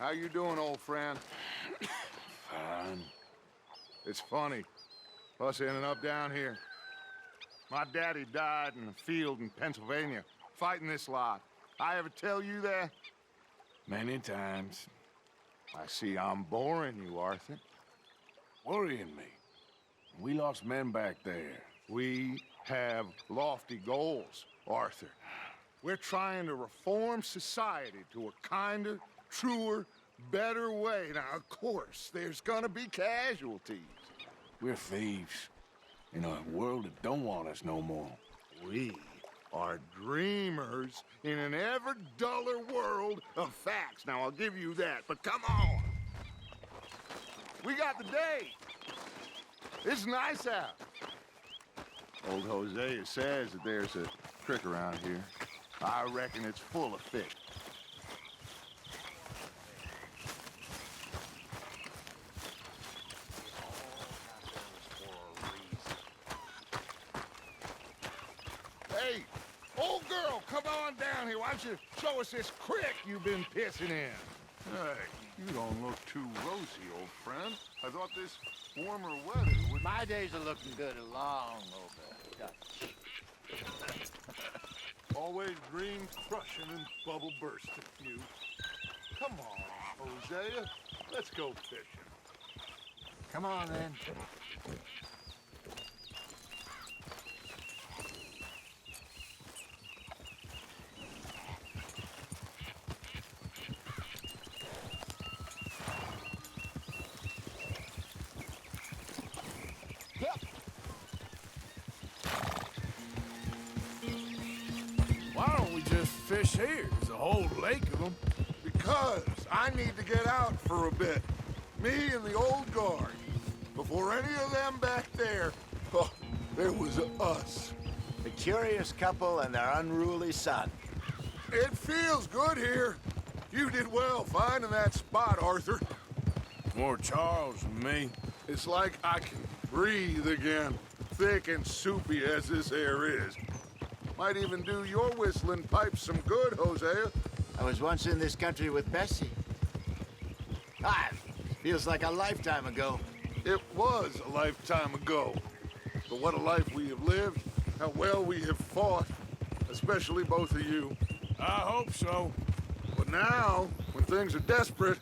How you doing, old friend? Fine. It's funny, us ending up down here. My daddy died in a field in Pennsylvania, fighting this lot. I ever tell you that? Many times. I see I'm boring you, Arthur. Worrying me. We lost men back there. We have lofty goals, Arthur. We're trying to reform society to a kinder, truer, better way. Now, of course, there's gonna be casualties. We're thieves. In a world that don't want us no more. We are dreamers in an ever duller world of facts. Now, I'll give you that, but come on. We got the day. It's nice out. Old Hosea says that there's a creek around here. I reckon it's full of fish. Hey, old girl, come on down here. Why don't you show us this creek you've been pissing in? Hey, you don't look too rosy, old friend. I thought this warmer weather would... My days are looking good along over. Always dream crushing and bubble bursting, you. Come on, Hosea. Let's go fishing. Come on, then. Why don't we just fish here? There's a whole lake of them. Because I need to get out for a bit. Me and the old guard. Before any of them back there, oh, there was us. The curious couple and their unruly son. It feels good here. You did well finding that spot, Arthur. More Charles than me. It's like I can breathe again, thick and soupy as this air is. Might even do your whistling pipes some good, Hosea. I was once in this country with Bessie. Feels like a lifetime ago. It was a lifetime ago. But what a life we have lived, how well we have fought, especially both of you. I hope so. But now, when things are desperate,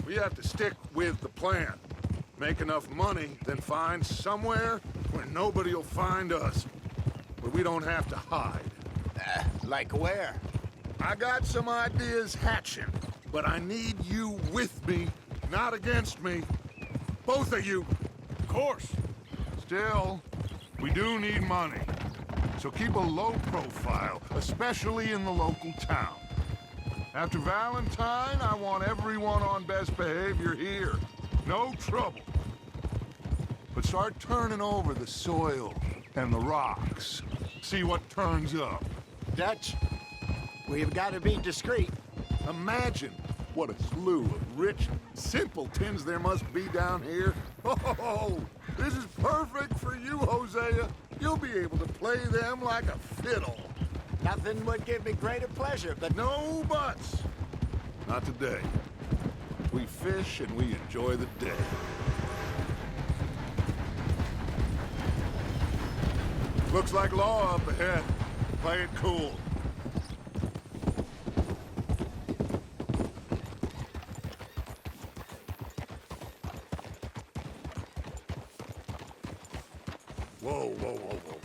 we have to stick with the plan. Make enough money, then find somewhere where nobody will find us. Where we don't have to hide. Like where? I got some ideas hatching, but I need you with me, not against me. Both of you. Of course. Still, we do need money. So keep a low profile, especially in the local town. After Valentine, I want everyone on best behavior here. No trouble. But start turning over the soil and the rocks. See what turns up. Dutch, we've got to be discreet. Imagine what a slew of rich simpletons there must be down here. Oh, this is perfect for you, Hosea. You'll be able to play them like a fiddle. Nothing would give me greater pleasure, but No buts. Not today. We fish and we enjoy the day. Looks like law up ahead. Play it cool. Whoa, whoa, whoa, whoa.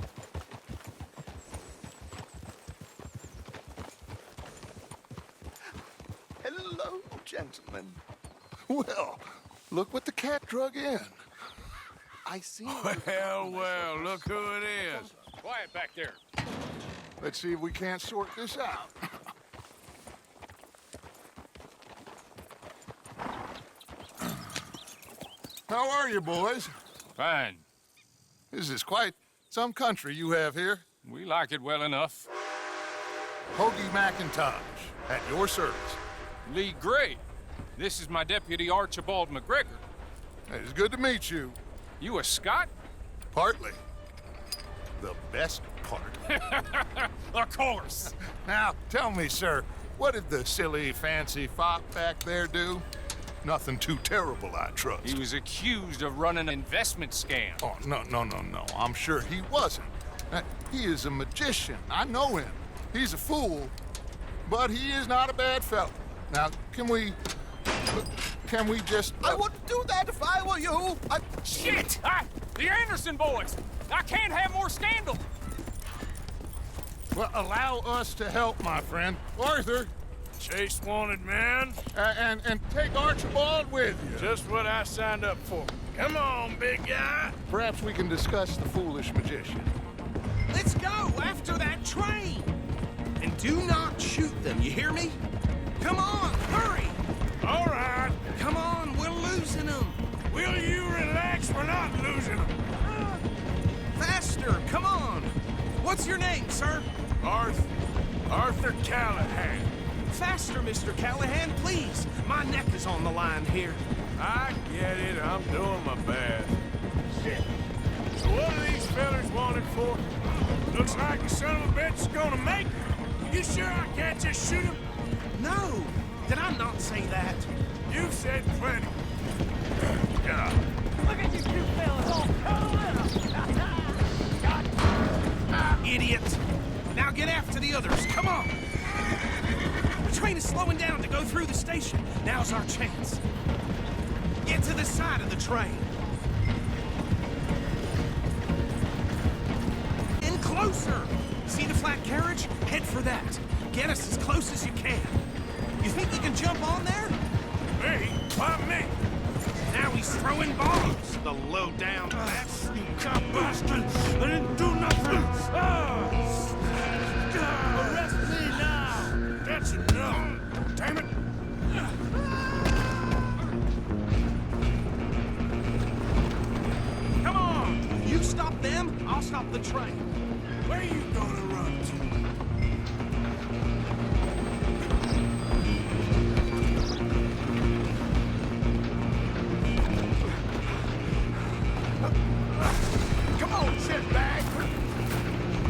Hello, gentlemen. Well, look what the cat drug in. I see. Well, look who it is. Quiet back there. Let's see if we can't sort this out. How are you, boys? Fine. This is quite some country you have here. We like it well enough. Hoagie McIntosh, at your service. Lee Gray. This is my deputy Archibald McGregor. It's good to meet you. You a Scot? Partly. The best part. Of course. Now, tell me, sir, What did the silly, fancy fop back there do? Nothing too terrible, I trust. He was accused of running an investment scam. Oh, no. I'm sure he wasn't. He is a magician. I know him. He's a fool, but he is not a bad fellow. Now, can we just... I wouldn't do that if I were you. Shit! The Anderson boys! I can't have more scandal! Well, allow us to help, my friend. Arthur, Chase wanted man. and take Archibald with you. Just what I signed up for. Come on, big guy. Perhaps we can discuss the foolish magician. Let's go after that train! And do not shoot them, you hear me? Come on, hurry! All right. Come on, we're losing them! Will you relax? We're not losing them. Faster, come on! What's your name, sir? Arthur Callahan. Faster, Mr. Callahan, please! My neck is on the line here. I get it. I'm doing my best. Shit. So what are these fellas wanted for? Looks like the son of a bitch is gonna make it. You sure I can't just shoot him? No! Did I not say that? You've said plenty. Yeah. Look at you two fellas all cuddling up. Idiot! Now get after the others, come on! The train is slowing down to go through the station. Now's our chance. Get to the side of the train. In closer! See the flat carriage? Head for that. Get us as close as you can. You think you can jump on there? Me? Why me? Now he's throwing bombs. The low-down bastard. You cop bastard! I didn't do nothing! Arrest me now! That's enough! Damn it! Come on! You stop them, I'll stop the train. Where you gonna run to? Come on, shitbag.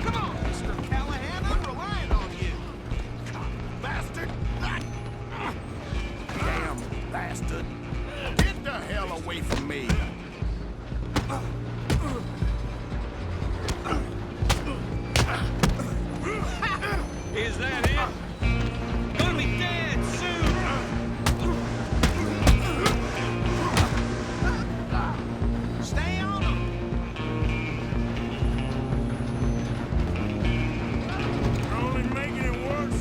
Come on, Mr. Callahan, I'm relying on you. Bastard. Damn bastard. Get the hell away from me. Is that it? Gonna be dead soon! Stay on him. You're only making it worse.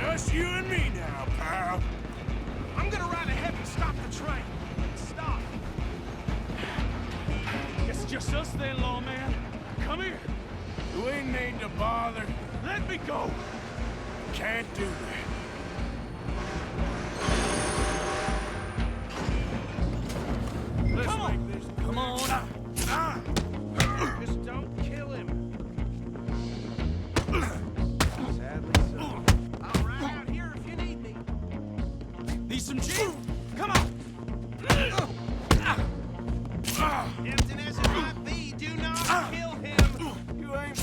Just you and me now, pal. I'm gonna ride ahead and stop the train. Stop. It's just us then, lawman. Come here. We need to bother. Let me go. Can't do that. Let's Come on. make this. Come on. Just don't kill him. Sadly so. I'll ride out here if you need me. Need some gin? Come on. Tempting as it might be, do not kill him. You ain't.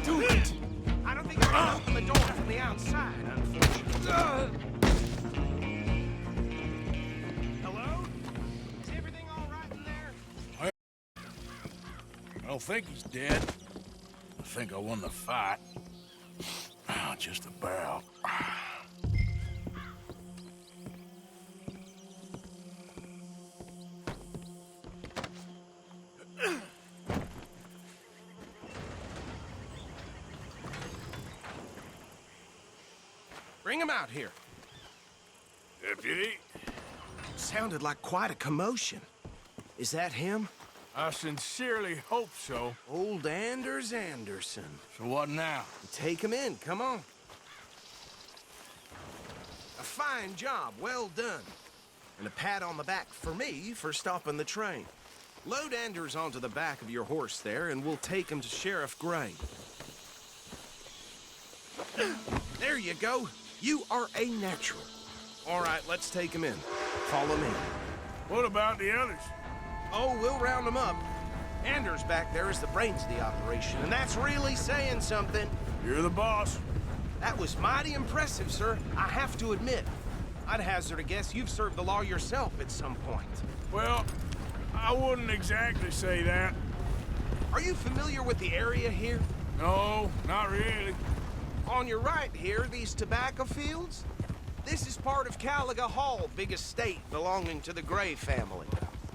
Do it. I don't think I can open the door from the outside, unfortunately. Hello? Is everything all right in there? I don't think he's dead. I think I won the fight. Just about. Bring him out here. Deputy, Sounded like quite a commotion. Is that him? I sincerely hope so. Old Anders Anderson. So what now? Take him in, come on. A fine job, well done. And a pat on the back for me for stopping the train. Load Anders onto the back of your horse there, and we'll take him to Sheriff Gray. There you go. You are a natural. All right, let's take him in. Follow me. What about the others? Oh, we'll round them up. Anders back there is the brains of the operation, and that's really saying something. You're the boss. That was mighty impressive, sir. I have to admit. I'd hazard a guess you've served the law yourself at some point. Well, I wouldn't exactly say that. Are you familiar with the area here? No, not really. On your right here, these tobacco fields? This is part of Caliga Hall, big estate belonging to the Gray family.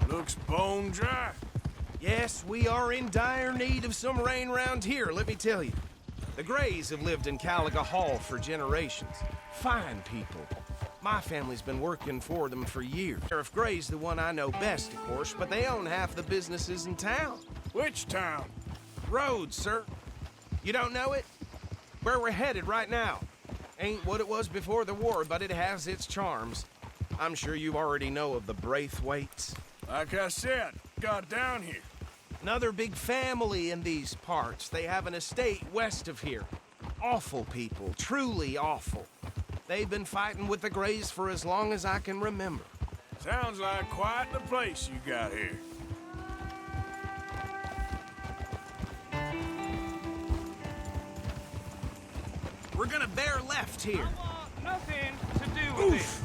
Looks bone dry. Yes, we are in dire need of some rain round here, let me tell you. The Grays have lived in Caliga Hall for generations. Fine people. My family's been working for them for years. Sheriff Gray's the one I know best, of course, but they own half the businesses in town. Which town? Rhodes, sir. You don't know it? Where we're headed right now. Ain't what it was before the war, but it has its charms. I'm sure you already know of the Braithwaites. Like I said, got down here. Another big family in these parts. They have an estate west of here. Awful people, truly awful. They've been fighting with the Grays for as long as I can remember. Sounds like quite the place you got here. We're gonna bear left here. I want nothing to do with it.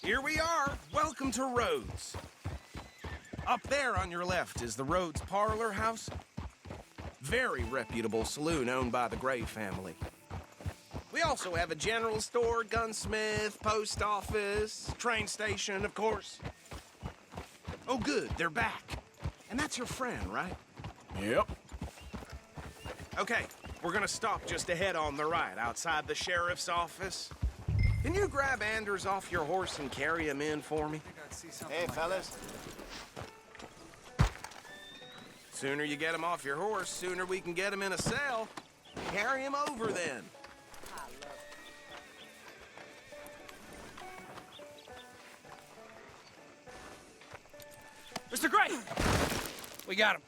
Here we are. Welcome to Rhodes. Up there on your left is the Rhodes Parlor House. Very reputable saloon owned by the Gray family. We also have a general store, gunsmith, post office, train station, of course. Oh, good, they're back. And that's your friend, right? Yep. Okay, we're gonna stop just ahead on the right, outside the sheriff's office. Can you grab Anders off your horse and carry him in for me? Hey, fellas. Sooner you get him off your horse, sooner we can get him in a cell. Carry him over then. Mr. Gray! We got him.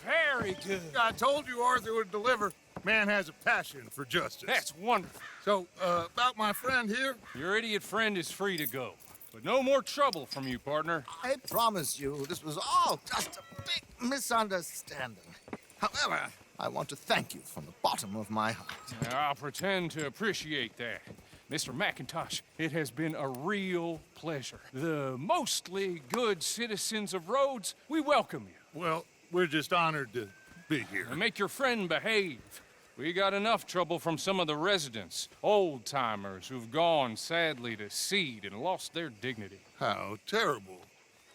Very good. I told you Arthur would deliver. Man has a passion for justice. That's wonderful. So, about my friend here? Your idiot friend is free to go. But no more trouble from you, partner. I promise you, this was all just a big misunderstanding. However, I want to thank you from the bottom of my heart. I'll pretend to appreciate that. Mr. McIntosh, it has been a real pleasure. The mostly good citizens of Rhodes, we welcome you. Well, we're just honored to be here. And make your friend behave. We got enough trouble from some of the residents, old-timers who've gone, sadly, to seed and lost their dignity. How terrible.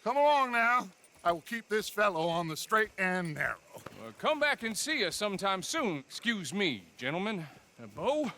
Come along now. I will keep this fellow on the straight and narrow. Come back and see us sometime soon. Excuse me, gentlemen. Bo,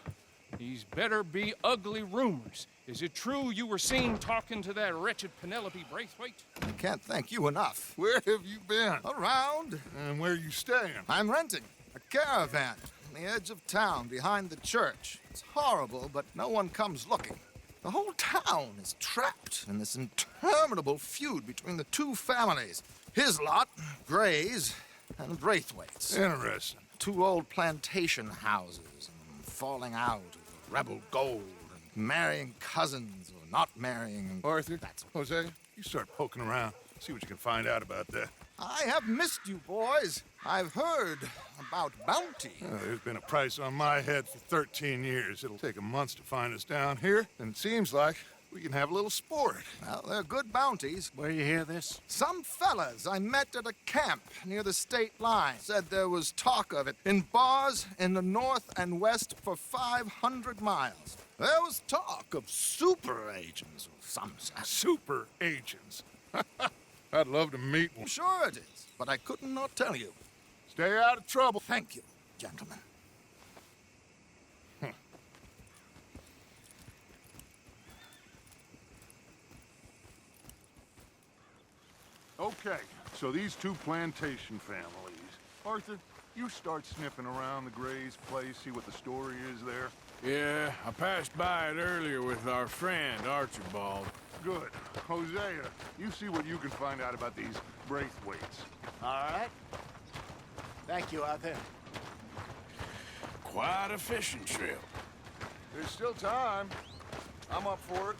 these better be ugly rumors. Is it true you were seen talking to that wretched Penelope Braithwaite? I can't thank you enough. Where have you been? Around, And where you staying? I'm renting a caravan on the edge of town behind the church. It's horrible, but no one comes looking. The whole town is trapped in this interminable feud between the two families. His lot, Gray's, and Braithwaite's. Interesting. Two old plantation houses, and falling out of rebel gold, and marrying cousins or not marrying. Arthur, That's Jose, you start poking around. See what you can find out about that. I have missed you, boys. I've heard about bounty. There's been a price on my head for 13 years. It'll take 'em months to find us down here, and it seems like we can have a little sport. Well, they're good bounties. Where you hear this? Some fellas I met at a camp near the state line said there was talk of it in bars in the north and west for 500 miles. There was talk of super agents or some such. Super agents. I'd love to meet one. Sure it is, but I couldn't not tell you. Stay out of trouble. Thank you, gentlemen. Okay, So these two plantation families. Arthur, you start sniffing around the Gray's place, see what the story is there. Yeah, I passed by it earlier with our friend, Archibald. Good. Hosea, you see what you can find out about these Braithwaites. All right. Thank you, Arthur. Quite a fishing trip. There's still time. I'm up for it.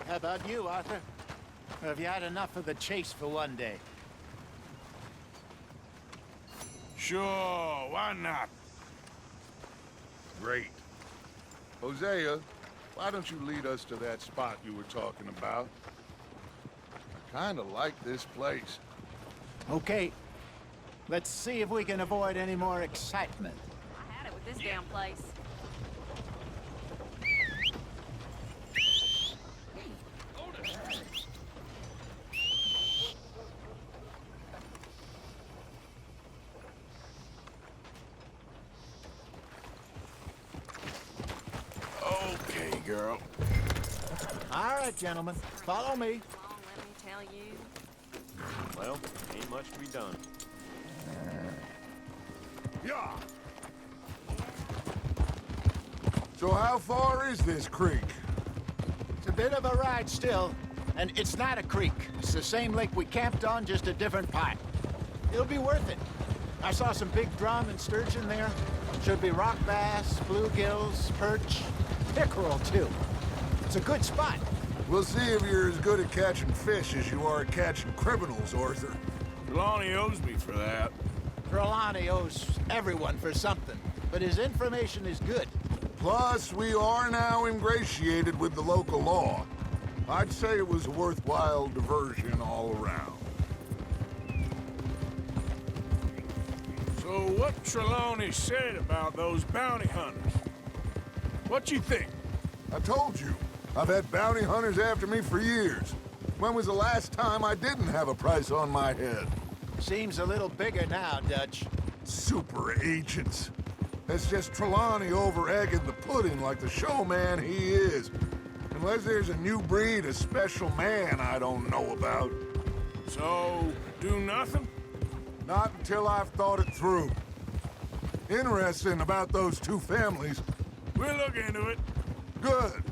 How about you, Arthur? Or have you had enough of the chase for one day? Sure, why not? Great. Hosea, why don't you lead us to that spot you were talking about? I kinda like this place. Okay. Let's see if we can avoid any more excitement. I had it with this damn place. Okay, girl. All right, gentlemen. Follow me. Come on, let me tell you. Well, ain't much to be done. Yeah. So how far is this creek? It's a bit of a ride still, and it's not a creek. It's the same lake we camped on, just a different part. It'll be worth it. I saw some big drum and sturgeon there. Should be rock bass, bluegills, perch, pickerel too. It's a good spot. We'll see if you're as good at catching fish as you are at catching criminals, Arthur. Trelawney owes me for that. Trelawney owes everyone for something, but his information is good. Plus, we are now ingratiated with the local law. I'd say it was a worthwhile diversion all around. So what Trelawney said about those bounty hunters? What you think? I told you, I've had bounty hunters after me for years. When was the last time I didn't have a price on my head? Seems a little bigger now, Dutch. Super agents. That's just Trelawney over-egging the pudding like the showman he is. Unless there's a new breed of special man I don't know about. So, do nothing? Not until I've thought it through. Interesting about those two families. We'll look into it. Good.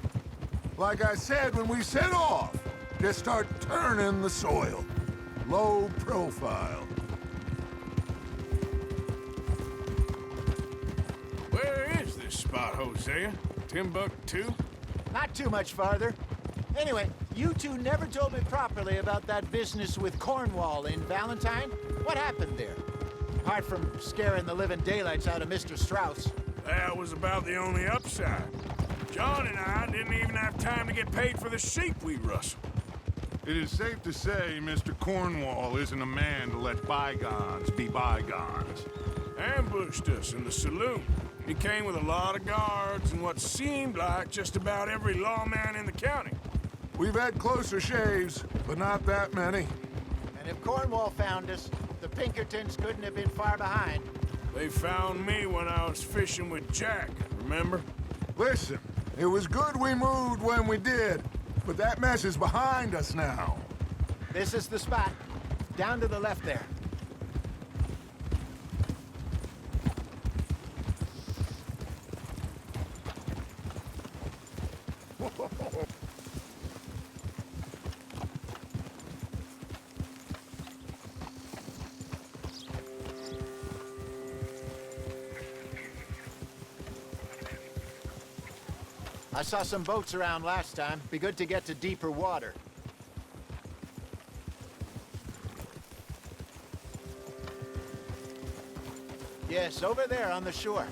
Like I said when we set off, just start turning the soil. Low profile. Where is this spot, Hosea? Timbuktu? Not too much farther. Anyway, you two never told me properly about that business with Cornwall in Valentine. What happened there? Apart from scaring the living daylights out of Mr. Strauss. That was about the only upside. John and I didn't even have time to get paid for the sheep we rustled. It is safe to say Mr. Cornwall isn't a man to let bygones be bygones. Ambushed us in the saloon. He came with a lot of guards and what seemed like just about every lawman in the county. We've had closer shaves, but not that many. And if Cornwall found us, the Pinkertons couldn't have been far behind. They found me when I was fishing with Jack, remember? Listen, it was good we moved when we did, but that mess is behind us now. This is the spot. Down to the left there. I saw some boats around last time. Be good to get to deeper water. Yes, over there on the shore.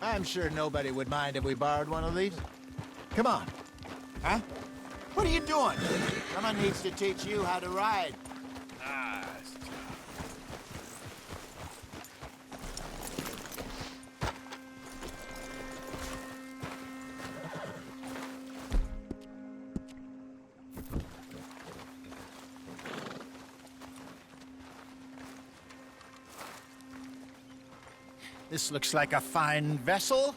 I'm sure nobody would mind if we borrowed one of these. Come on. Huh? What are you doing? Someone needs to teach you how to ride. Nice. This looks like a fine vessel.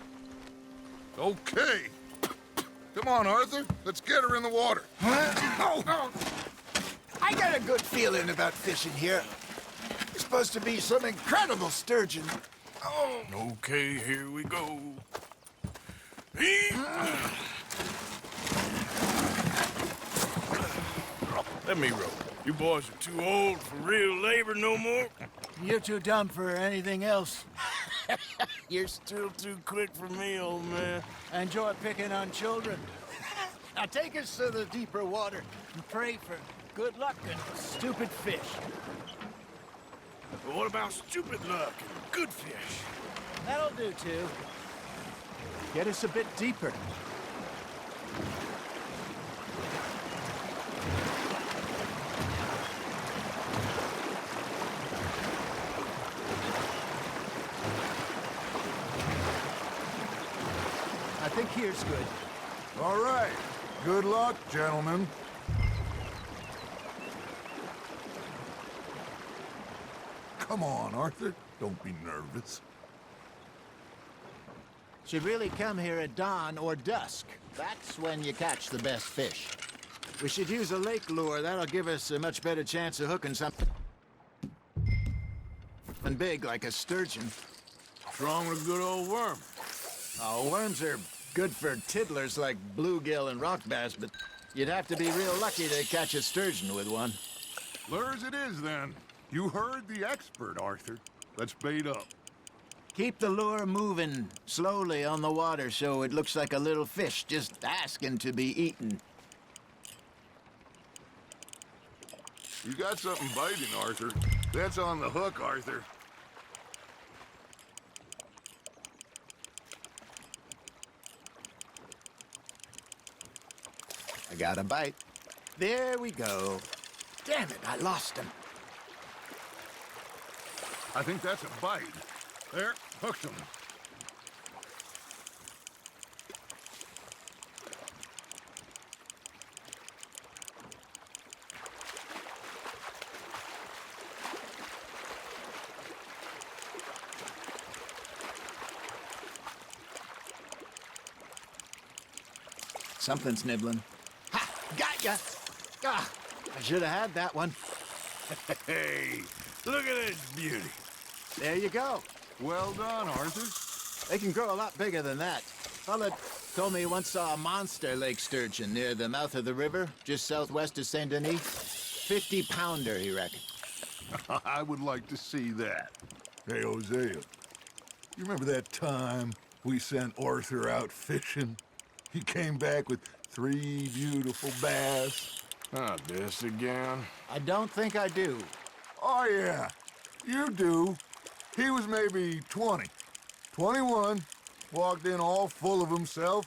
Okay. Come on, Arthur. Let's get her in the water. Oh. I got a good feeling about fishing here. It's supposed to be some incredible sturgeon. Oh. Okay, here we go. Let me row. You boys are too old for real labor no more. You're too dumb for anything else. You're still too quick for me, old man. Enjoy picking on children. Now take us to the deeper water and pray for good luck and stupid fish. But what about stupid luck and good fish? That'll do, too. Get us a bit deeper. I think here's good. All right. Good luck, gentlemen. Come on, Arthur. Don't be nervous. Should really come here at dawn or dusk. That's when you catch the best fish. We should use a lake lure. That'll give us a much better chance of hooking something big like a sturgeon. What's wrong with a good old worm? Oh, worms are good for tiddlers like bluegill and rock bass, but you'd have to be real lucky to catch a sturgeon with one. Lures it is, then. You heard the expert, Arthur. Let's bait up. Keep the lure moving slowly on the water so it looks like a little fish just asking to be eaten. You got something biting, Arthur. That's on the hook, Arthur. I got a bite. There we go. Damn it, I lost him. I think that's a bite. There, hooked him. Something's nibbling. Ha! Got ya! Ah, I should have had that one. Hey, look at this beauty. There you go. Well done, Arthur. They can grow a lot bigger than that. Fella told me he once saw a monster lake sturgeon near the mouth of the river, just southwest of Saint Denis. 50-pounder, he reckoned. I would like to see that. Hey, Hosea, you remember that time we sent Arthur out fishing? He came back with 3 beautiful bass. Not this again. I don't think I do. Oh, yeah, you do. He was maybe 20, 21, walked in all full of himself.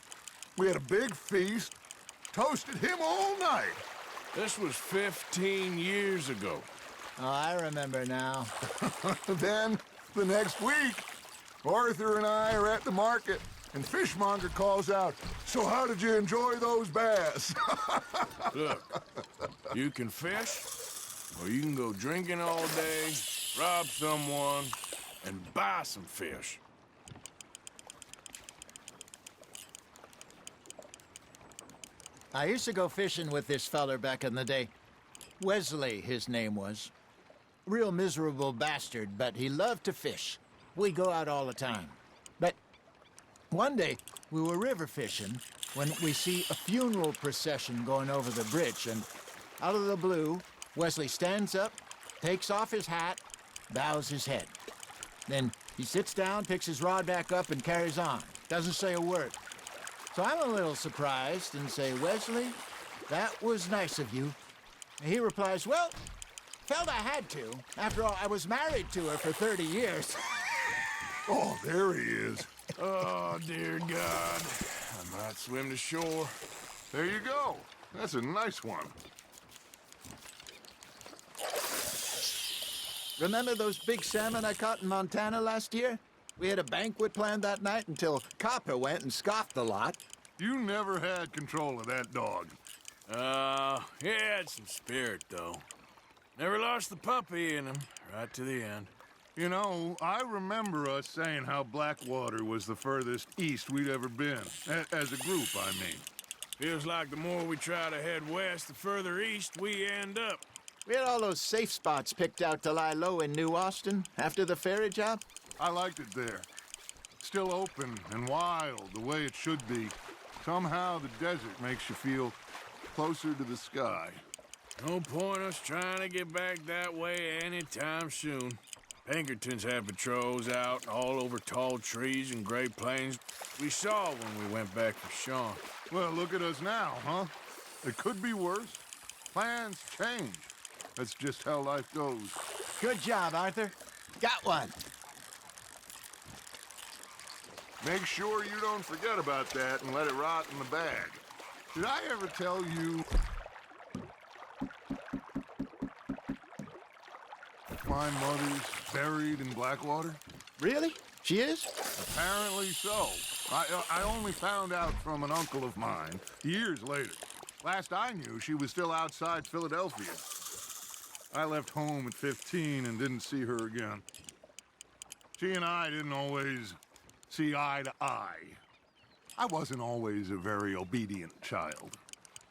We had a big feast, toasted him all night. This was 15 years ago. Oh, I remember now. Then, the next week, Arthur and I are at the market, and Fishmonger calls out, "So how did you enjoy those bass?" Look, you can fish, or you can go drinking all day, rob someone, and buy some fish. I used to go fishing with this feller back in the day. Wesley, his name was. Real miserable bastard, but he loved to fish. We go out all the time. But one day, we were river fishing when we see a funeral procession going over the bridge, and out of the blue, Wesley stands up, takes off his hat, bows his head. Then he sits down, picks his rod back up, and carries on. Doesn't say a word. So I'm a little surprised and say, "Wesley, that was nice of you." And he replies, "Well, felt I had to. After all, I was married to her for 30 years. Oh, there he is. Oh, dear God. I might swim to shore. There you go. That's a nice one. Remember those big salmon I caught in Montana last year? We had a banquet planned that night until Copper went and scoffed the lot. You never had control of that dog. He had some spirit, though. Never lost the puppy in him, right to the end. You know, I remember us saying how Blackwater was the furthest east we'd ever been. As a group, I mean. Feels like the more we try to head west, the further east we end up. We had all those safe spots picked out to lie low in New Austin after the ferry job. I liked it there. Still open and wild, the way it should be. Somehow the desert makes you feel closer to the sky. No point us trying to get back that way anytime soon. Pinkertons had patrols out all over tall trees and Great Plains. We saw when we went back for Sean. Well, look at us now, huh? It could be worse. Plans change. That's just how life goes. Good job, Arthur. Got one. Make sure you don't forget about that and let it rot in the bag. Did I ever tell you my mother's buried in Blackwater? Really? She is? Apparently so. I only found out from an uncle of mine years later. Last I knew, she was still outside Philadelphia. I left home at 15 and didn't see her again. She and I didn't always see eye to eye. I wasn't always a very obedient child.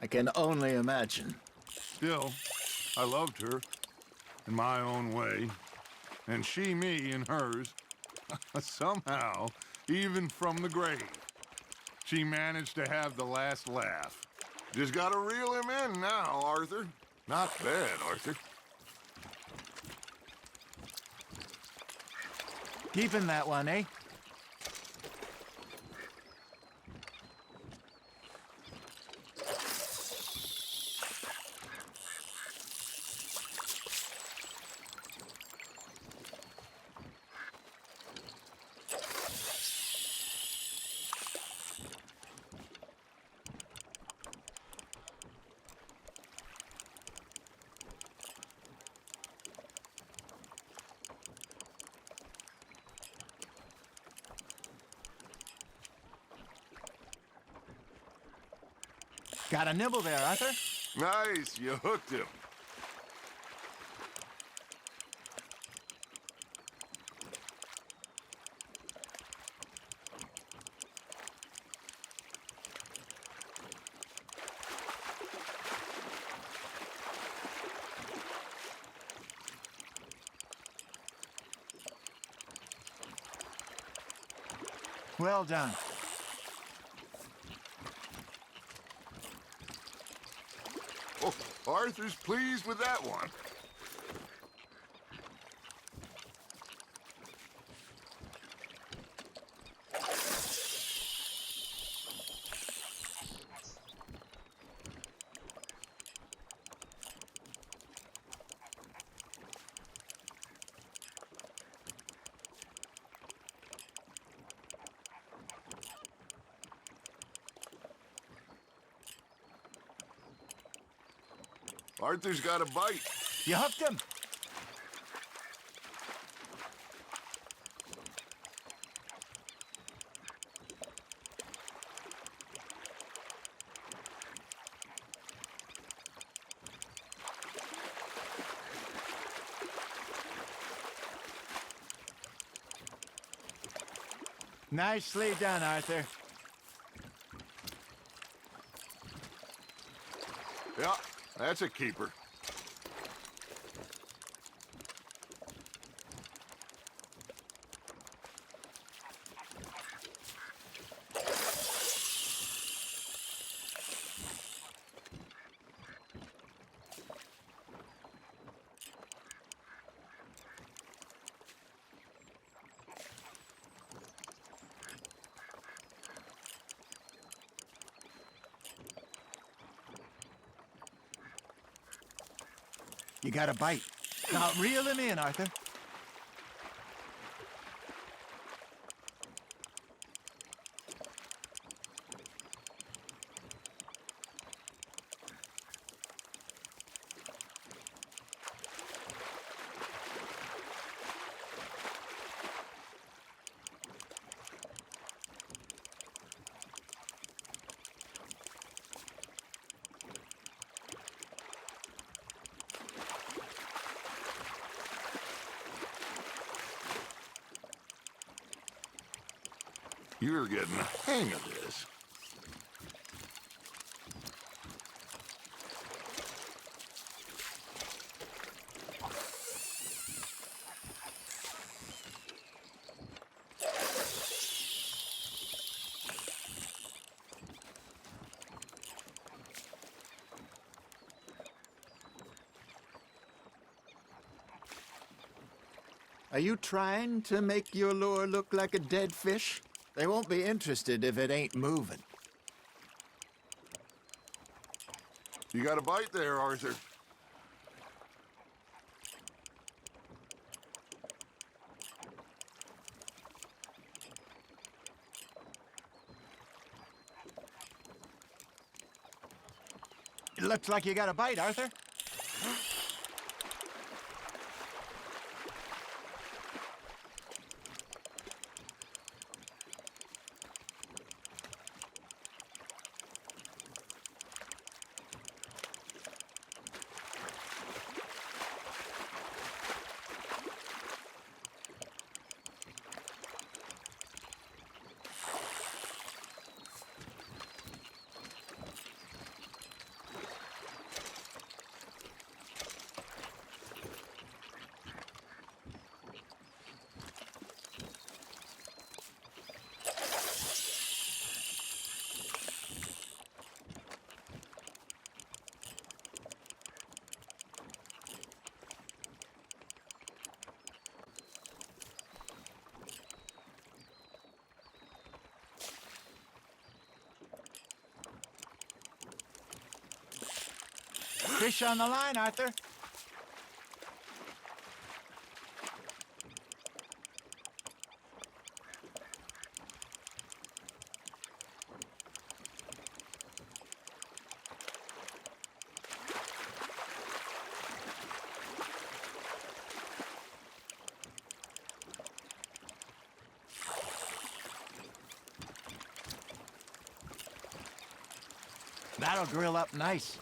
I can only imagine. Still, I loved her in my own way, and she me in hers. Somehow, even from the grave, she managed to have the last laugh. Just gotta reel him in now, Arthur. Not bad, Arthur. Keeping that one, eh? Got a nibble there, Arthur. Nice, you hooked him. Well done. Oh, Arthur's pleased with that one. Arthur's got a bite. You hooked him. Nicely done, Arthur. Yeah, that's a keeper. You got a bite. Now reel him in, Arthur. You're getting the hang of this. Are you trying to make your lure look like a dead fish? They won't be interested if it ain't moving. You got a bite there, Arthur. It looks like you got a bite, Arthur. Fish on the line, Arthur. That'll grill up nice.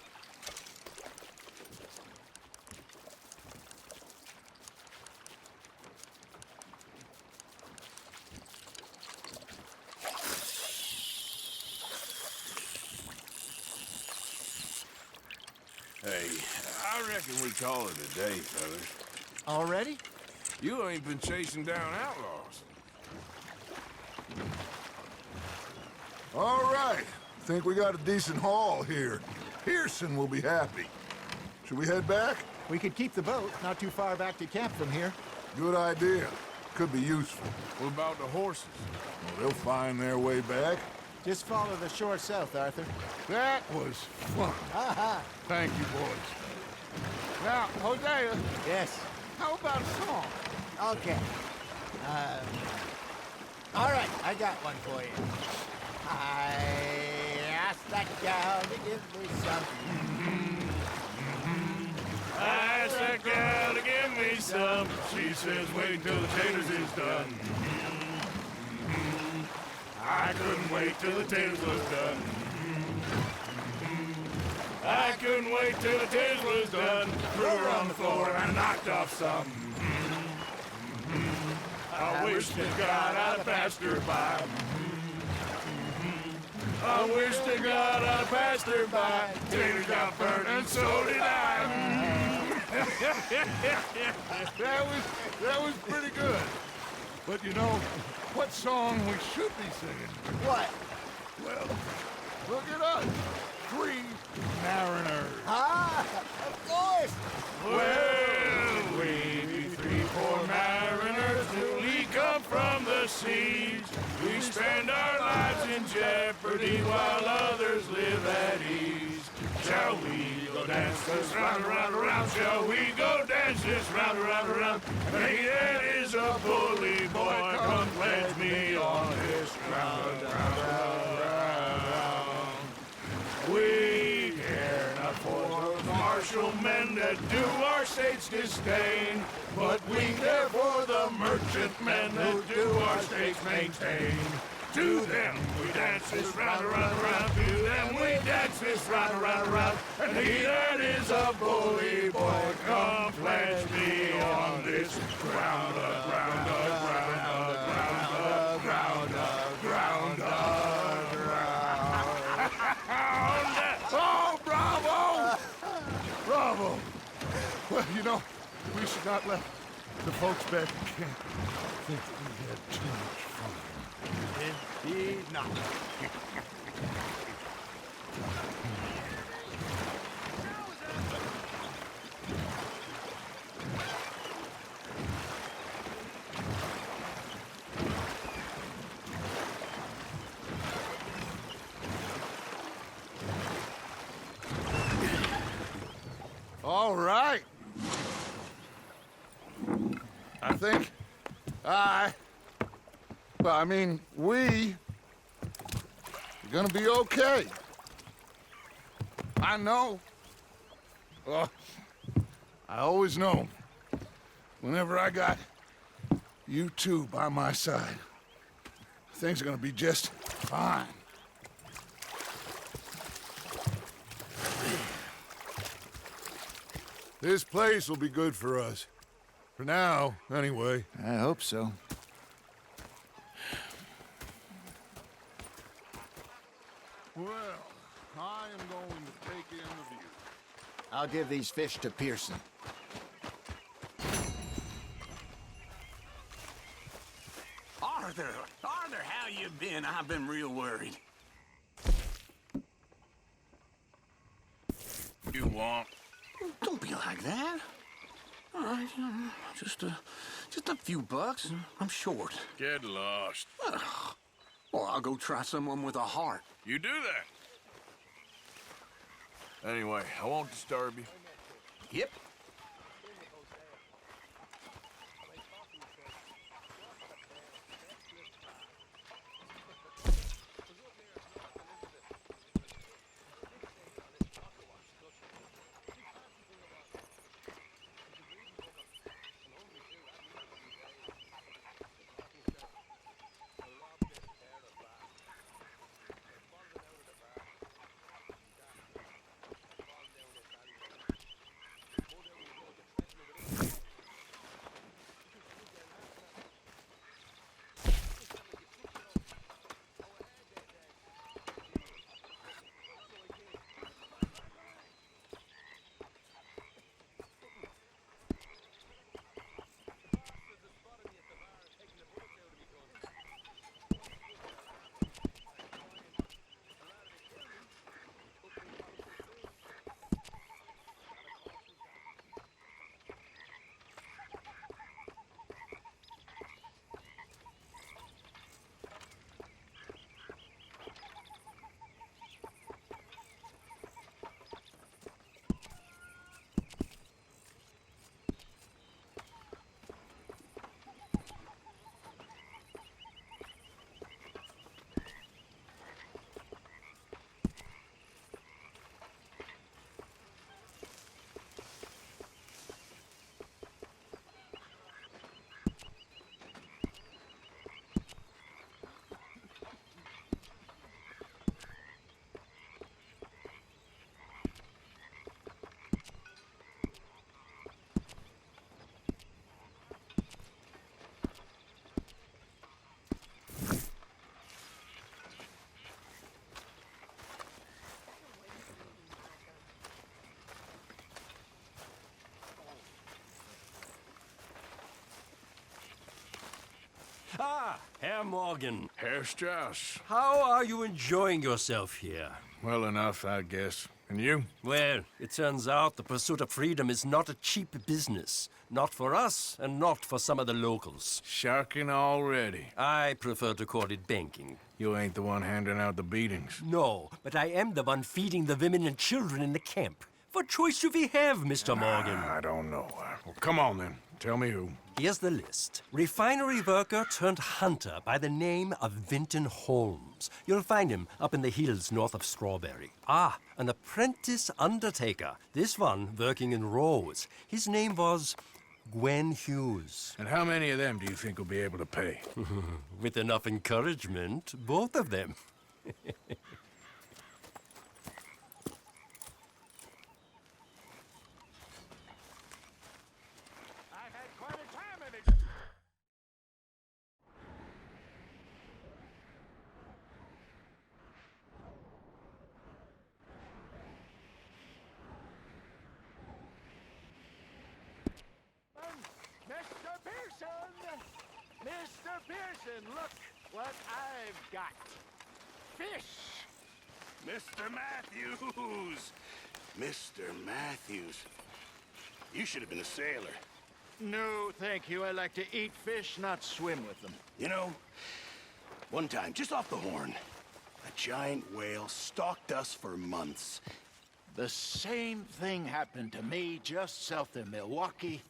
Hey, I reckon we call it a day, fellas. Already? You ain't been chasing down outlaws. All right. Think we got a decent haul here. Pearson will be happy. Should we head back? We could keep the boat not too far back to camp from here. Good idea. Could be useful. What about the horses? Well, they'll find their way back. Just follow the shore south, Arthur. That was fun. Aha! Thank you, boys. Now, Hosea, Yes. how about a song? Okay. All right, I got one for you. I asked that gal to give me some. I asked that gal to give me some. She says, wait till the taters is done. I couldn't wait till the taters was done. I couldn't wait till the taters was done. Threw her on the floor and I knocked off some. I wish to God I'd passed her by. I wish to God I passed her by. Taters got burnt and so did I. That was pretty good. But you know, what song we should be singing? What? Well, look at us. 3 mariners. Ah, of course. Well, we be 3 poor mariners newly come from the seas. We spend our lives in jeopardy while others live at ease. Shall we go dance this round, around, around? Shall we go dance this round, around, around? Hey, that is a bully boy. Come pledge me on this round, round, round, round. We care not for the martial men that do our state's disdain, but we care for the merchant men that do our state's maintain. To them we dance this round, around, around. To them we dance this round, around, around. And he that is a bully boy, come pledge me on this ground, ground, ground, ground, ground, ground, ground. should not let the folks back at camp think we had too much fun. Indeed not. All right. I think we are gonna be okay. I know. Well, I always know. Whenever I got you two by my side, things are gonna be just fine. This place will be good for us. For now, anyway. I hope so. Well, I am going to take in the view. I'll give these fish to Pearson. Arthur, how you been? I've been real worried. You want? Don't be like that. All right, just a few bucks. I'm short. Get lost. Well, I'll go try someone with a heart. You do that. Anyway, I won't disturb you. Yep. Ah, Herr Morgan. Herr Strauss. How are you enjoying yourself here? Well enough, I guess. And you? Well, it turns out the pursuit of freedom is not a cheap business. Not for us, and not for some of the locals. Sharking already. I prefer to call it banking. You ain't the one handing out the beatings. No, but I am the one feeding the women and children in the camp. What choice do we have, Mr. Morgan? I don't know. Well, come on then. Tell me who. Here's the list. Refinery worker turned hunter by the name of Vinton Holmes. You'll find him up in the hills north of Strawberry. Ah, an apprentice undertaker. This one working in rows. His name was Gwen Hughes. And how many of them do you think will be able to pay? With enough encouragement, both of them. Mr. Pearson, look what I've got. Fish! Mr. Matthews! Mr. Matthews. You should have been a sailor. No, thank you. I like to eat fish, not swim with them. You know, one time, just off the horn, a giant whale stalked us for months. The same thing happened to me just south of Milwaukee,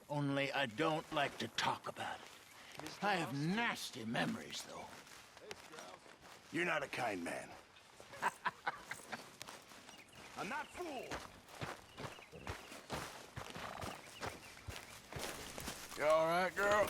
only I don't like to talk about it. I have nasty memories, though. You're not a kind man. I'm not fooled. You all right, girl?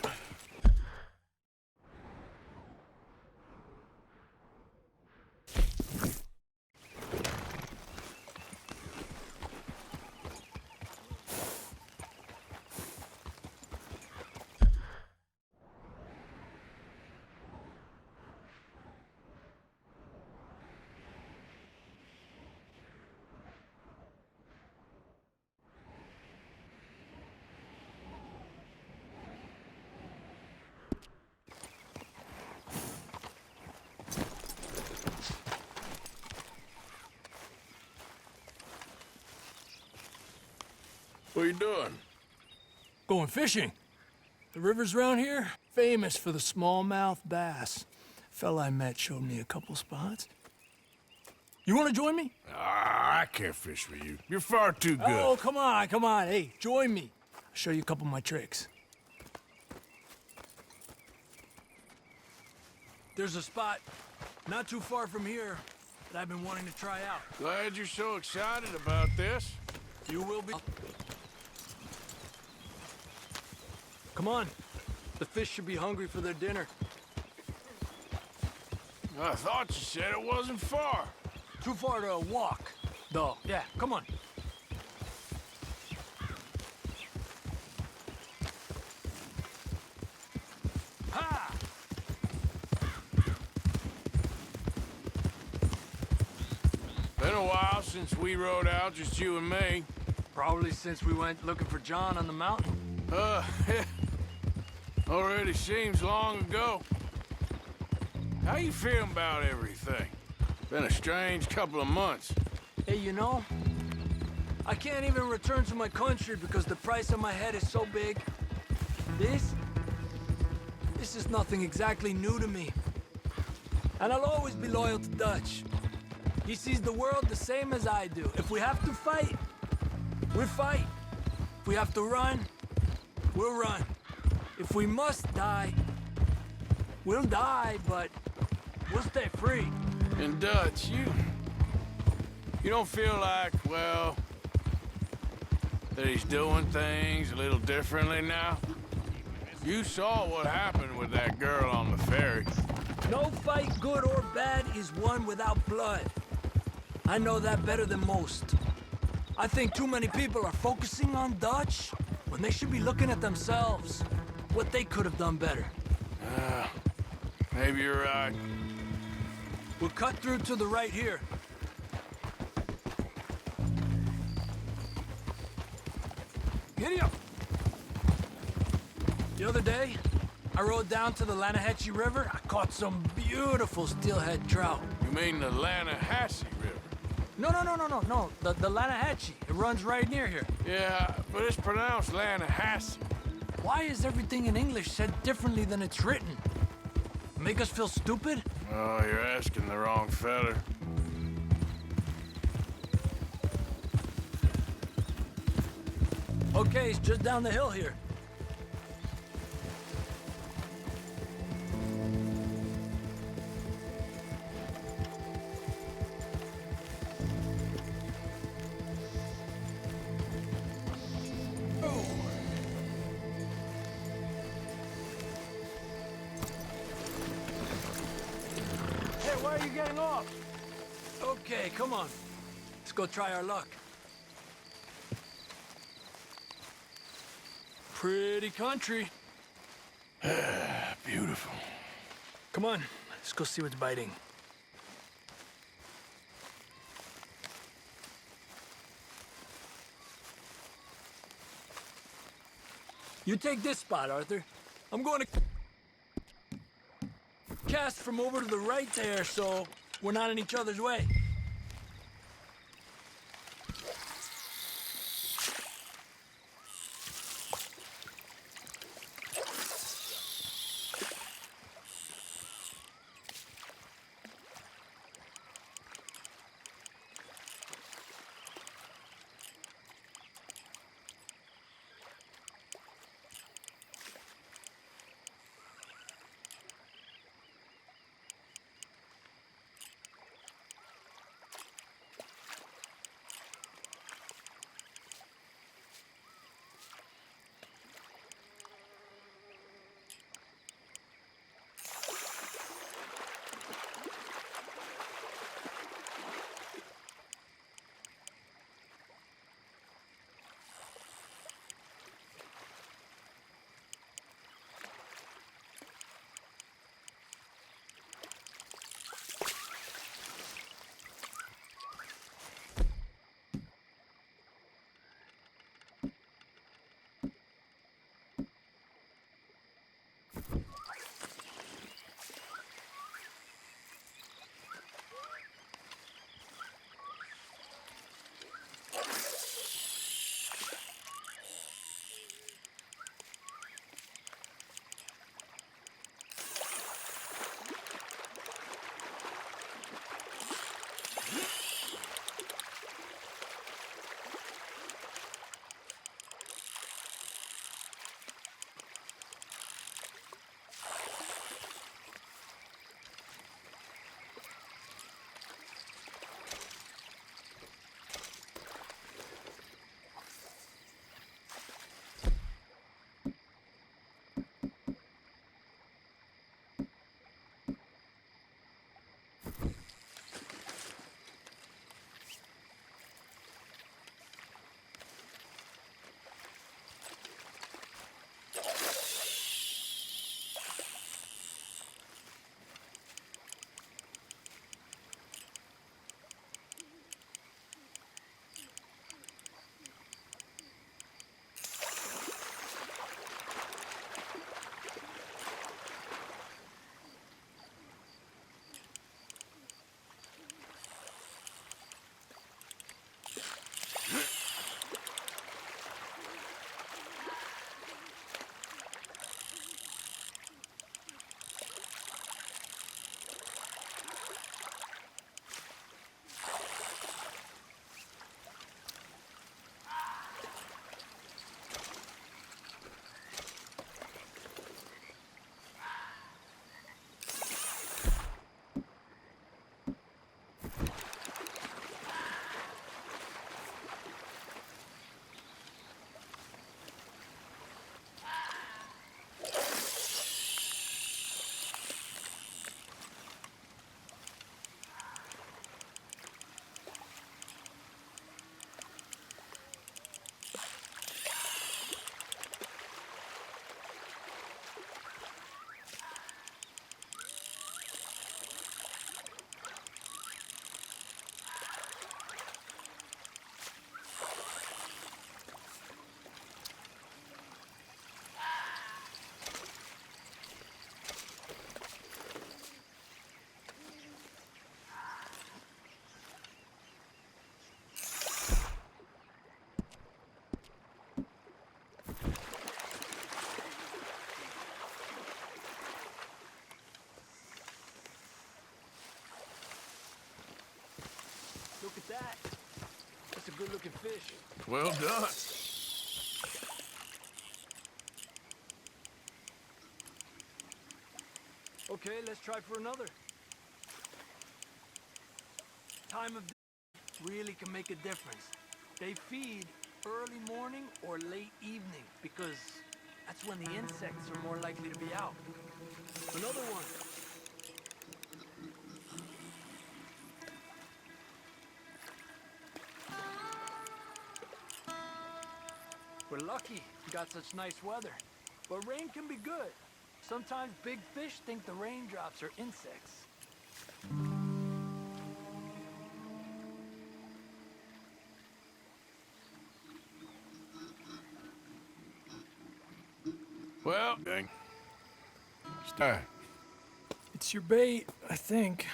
What are you doing? Going fishing. The rivers around here, famous for the smallmouth bass. Fella I met showed me a couple spots. You want to join me? I can't fish with you. You're far too good. Oh, come on, come on. Hey, join me. I'll show you a couple of my tricks. There's a spot not too far from here that I've been wanting to try out. Glad you're so excited about this. You will be. Come on. The fish should be hungry for their dinner. I thought you said it wasn't far. Too far to walk, though. Yeah, come on. Ha! Been a while since we rode out, just you and me. Probably since we went looking for John on the mountain. Already seems long ago. How you feeling about everything? Been a strange couple of months. Hey, you know, I can't even return to my country because the price on my head is so big. This is nothing exactly new to me. And I'll always be loyal to Dutch. He sees the world the same as I do. If we have to fight, we'll fight. If we have to run, we'll run. If we must die, we'll die, but we'll stay free. And Dutch, you don't feel like, well, that he's doing things a little differently now? You saw what happened with that girl on the ferry. No fight, good or bad, is won without blood. I know that better than most. I think too many people are focusing on Dutch when they should be looking at themselves, what they could have done better. Maybe you're right. We'll cut through to the right here. Giddy up! The other day, I rode down to the Lanahatchee River. I caught some beautiful steelhead trout. You mean the Lanahatchee River? No. The Lanahatchee. It runs right near here. Yeah, but it's pronounced Lanahatchee. Why is everything in English said differently than it's written? Make us feel stupid? Oh, you're asking the wrong fella. Okay, it's just down the hill here. Why are you getting off? Okay, come on. Let's go try our luck. Pretty country. Beautiful. Come on, let's go see what's biting. You take this spot, Arthur. I'm going to... cast from over to the right there, so we're not in each other's way. Look at that. That's a good-looking fish. Well done. Okay, let's try for another. Time of day really can make a difference. They feed early morning or late evening because that's when the insects are more likely to be out. Another one. We're lucky we got such nice weather. But rain can be good. Sometimes big fish think the raindrops are insects. Well, dang. Stay. It's your bait, I think.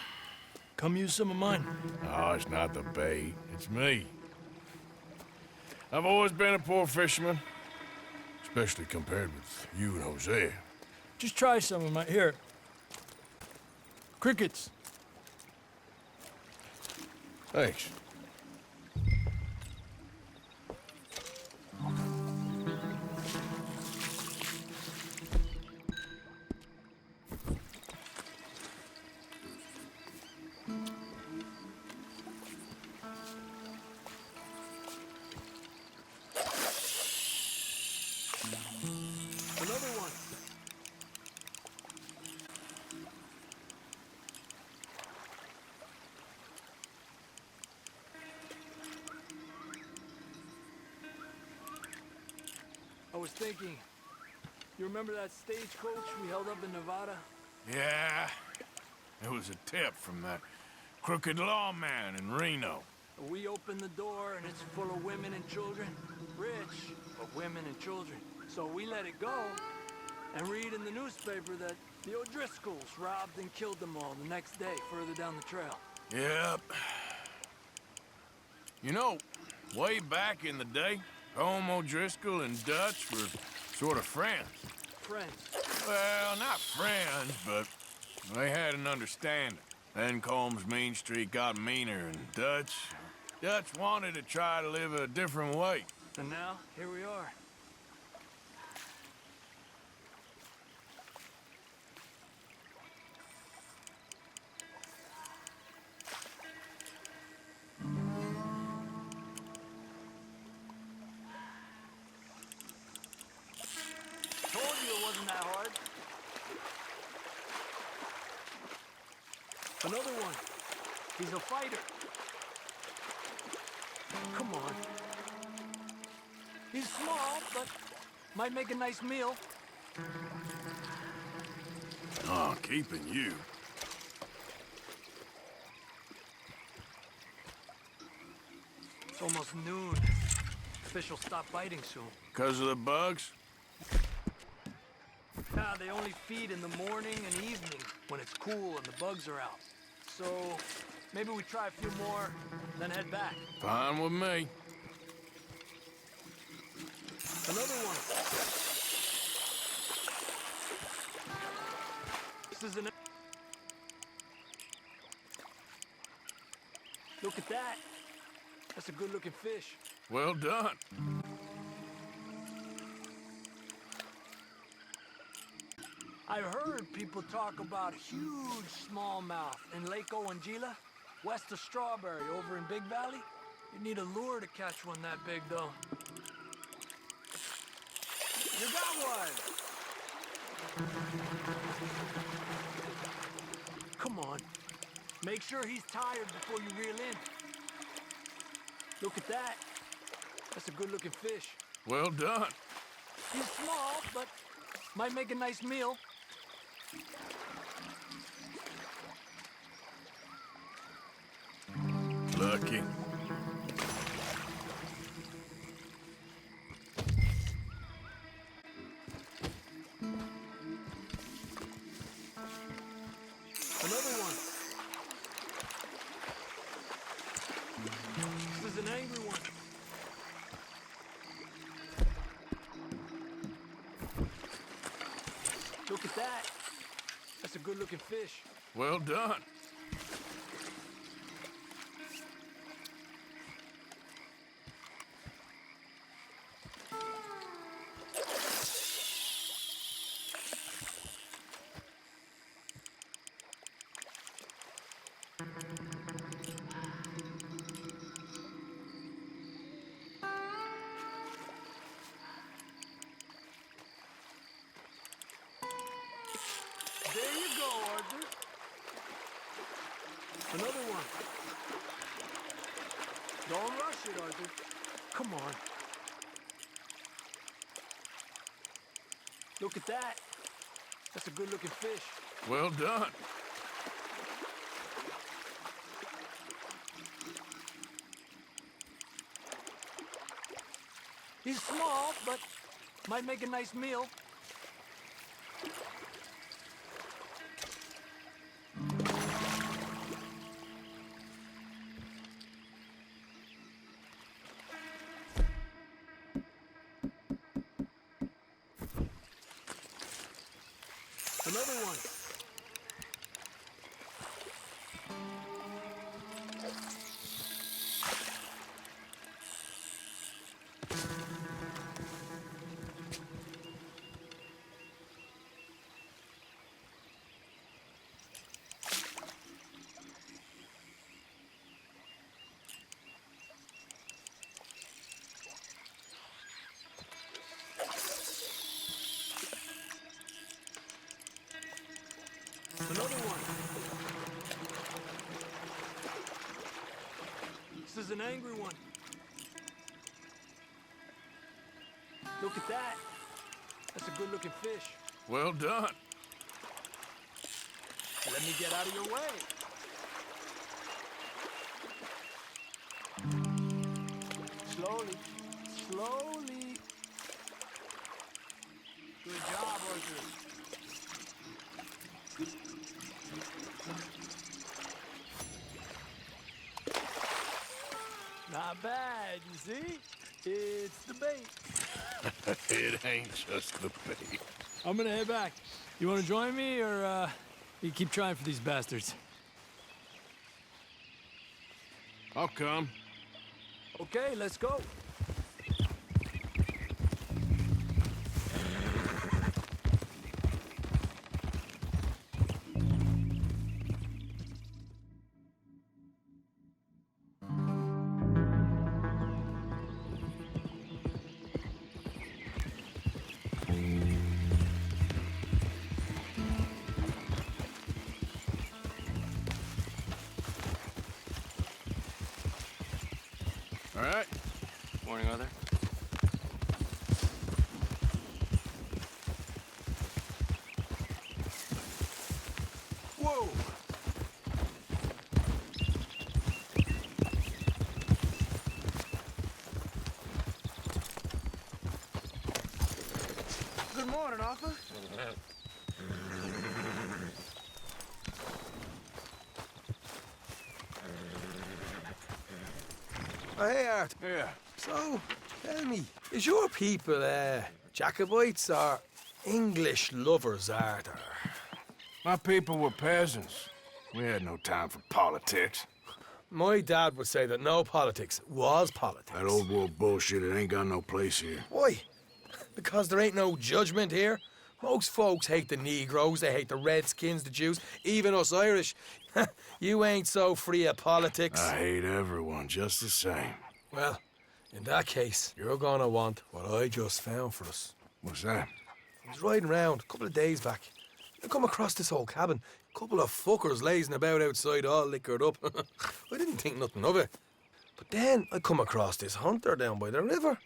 Come use some of mine. Oh, it's not the bait. It's me. I've always been a poor fisherman, especially compared with you and Jose. Just try some of my... Here. Crickets. Thanks. Another one. I was thinking, you remember that stagecoach we held up in Nevada? Yeah, it was a tip from that crooked lawman in Reno. We opened the door and it's full of women and children. Rich, but women and children. So we let it go and read in the newspaper that the O'Driscolls robbed and killed them all the next day further down the trail. Yep. You know, way back in the day, Home O'Driscoll and Dutch were sort of friends. Friends? Well, not friends, but they had an understanding. Then Combs' mean streak got meaner, and Dutch wanted to try to live a different way. And now, here we are. Told you it wasn't that hard. Another one. He's a fighter. Come on. He's small, but might make a nice meal. Oh, keeping you. It's almost noon. Fish will stop biting soon. 'Cause of the bugs? Nah, they only feed in the morning and evening when it's cool and the bugs are out. So maybe we try a few more, then head back. Fine with me. Another one. This is an... Look at that. That's a good-looking fish. Well done. I've heard people talk about huge smallmouth in Lake Owanjila, west of Strawberry, over in Big Valley. You need a lure to catch one that big, though. You got one! Come on. Make sure he's tired before you reel in. Look at that. That's a good-looking fish. Well done. He's small, but might make a nice meal. Lucky. Another one. This is an angry one. Look at that. That's a good-looking fish. Well done. There you go, Arthur. Another one. Don't rush it, Arthur. Come on. Look at that. That's a good-looking fish. Well done. He's small, but might make a nice meal. Another one. Another one. This is an angry one. Look at that. That's a good-looking fish. Well done. Let me get out of your way. Slowly. Slowly. Good job, Arthur. Not bad, you see? It's the bait. It ain't just the bait. I'm gonna head back. You wanna join me, or you keep trying for these bastards? I'll come. Okay, let's go. All right. Morning, Arthur. Whoa! Good morning, Arthur. Oh, hey, Art. Yeah. So, tell me, is your people, Jacobites or English lovers, Art? Or... My people were peasants. We had no time for politics. My dad would say that no politics was politics. That old world bullshit, it ain't got no place here. Why? Because there ain't no judgment here. Most folks hate the Negroes, they hate the Redskins, the Jews, even us Irish. You ain't so free of politics. I hate everyone just the same. Well, in that case, you're gonna want what I just found for us. What's that? I was riding around a couple of days back. I come across this old cabin. A couple of fuckers lazing about outside all liquored up. I didn't think nothing of it. But then I come across this hunter down by the river.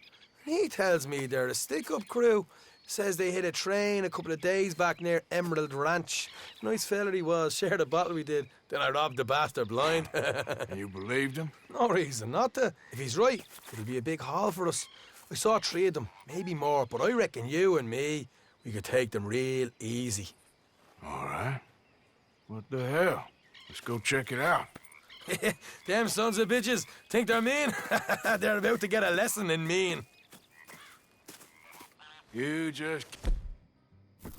And he tells me they're a stick-up crew. Says they hit a train a couple of days back near Emerald Ranch. Nice fella he was, shared a bottle we did. Then I robbed the bastard blind. And you believed him? No reason not to. If he's right, it'll be a big haul for us. I saw 3 of them, maybe more, but I reckon you and me, we could take them real easy. All right. What the hell? Let's go check it out. Them sons of bitches think they're mean. They're about to get a lesson in mean. You just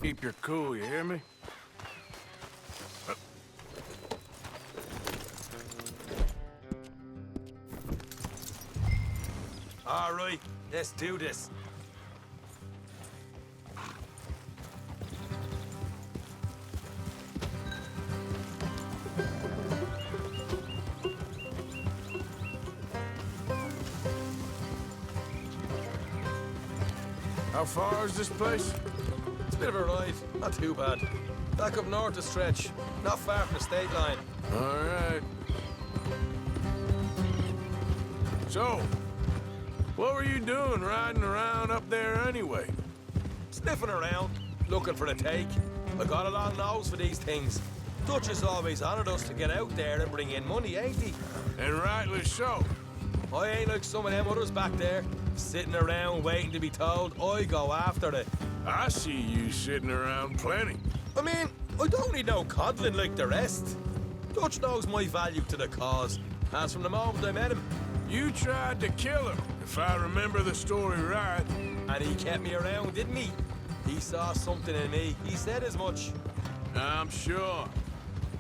keep your cool, you hear me? All right, let's do this. How far is this place? It's a bit of a ride, not too bad. Back up north a stretch, not far from the state line. All right. So, what were you doing riding around up there anyway? Sniffing around, looking for the take. I got a long nose for these things. Dutch has always honoured us to get out there and bring in money, ain't he? And rightly so. I ain't like some of them others back there, sitting around waiting to be told. I go after it. I see you sitting around plenty. I mean, I don't need no coddling like the rest. Dutch knows my value to the cause, as from the moment I met him. You tried to kill him, if I remember the story right. And he kept me around, didn't he? He saw something in me. He said as much. I'm sure.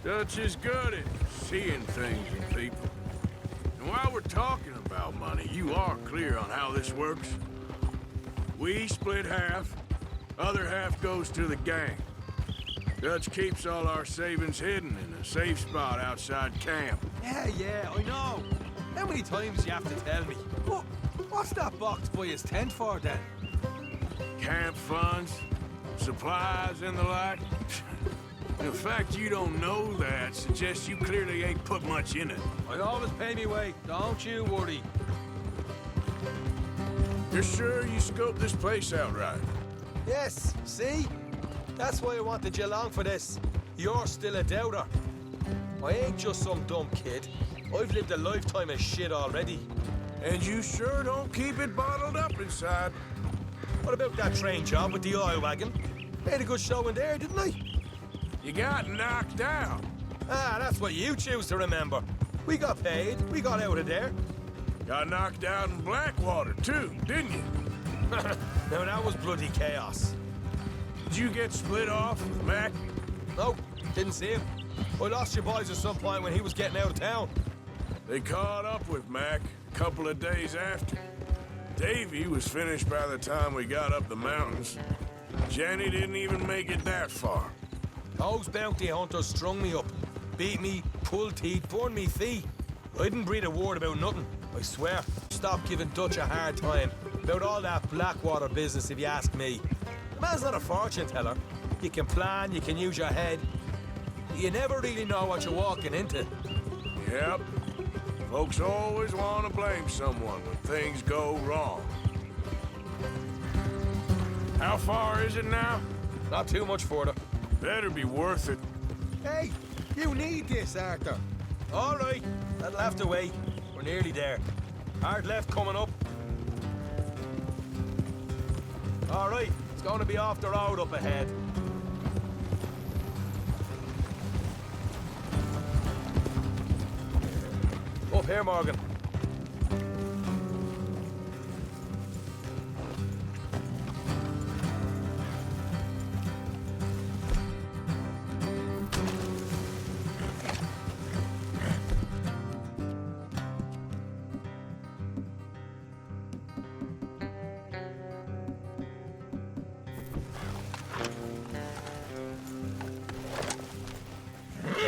Dutch is good at seeing things in people. And while we're talking about money, you are clear on how this works? We split half, other half goes to the gang. Dutch keeps all our savings hidden in a safe spot outside camp. Yeah, I know. How many times do you have to tell me? What's that box by his tent for, then? Camp funds, supplies, and the like. The fact you don't know that suggests you clearly ain't put much in it. I always pay me way, don't you worry. You're sure you scoped this place out right? Yes, see? That's why I wanted you along for this. You're still a doubter. I ain't just some dumb kid. I've lived a lifetime of shit already. And you sure don't keep it bottled up inside. What about that train job with the oil wagon? Made a good show in there, didn't I? You got knocked out. Ah, that's what you choose to remember. We got paid. We got out of there. Got knocked out in Blackwater, too, didn't you? Now, that was bloody chaos. Did you get split off with Mac? No, didn't see him. I lost your boys at some point when he was getting out of town. They caught up with Mac a couple of days after. Davy was finished by the time we got up the mountains. Jenny didn't even make it that far. Those bounty hunters strung me up, beat me, pulled teeth, burned me feet. I didn't breathe a word about nothing, I swear. Stop giving Dutch a hard time about all that Blackwater business, if you ask me. The man's not a fortune teller. You can plan, you can use your head. You never really know what you're walking into. Yep. Folks always want to blame someone when things go wrong. How far is it now? Not too much further. Better be worth it. Hey, you need this, Arthur. All right, that'll have to wait. We're nearly there. Hard left coming up. All right, it's going to be off the road up ahead. Up here, Morgan.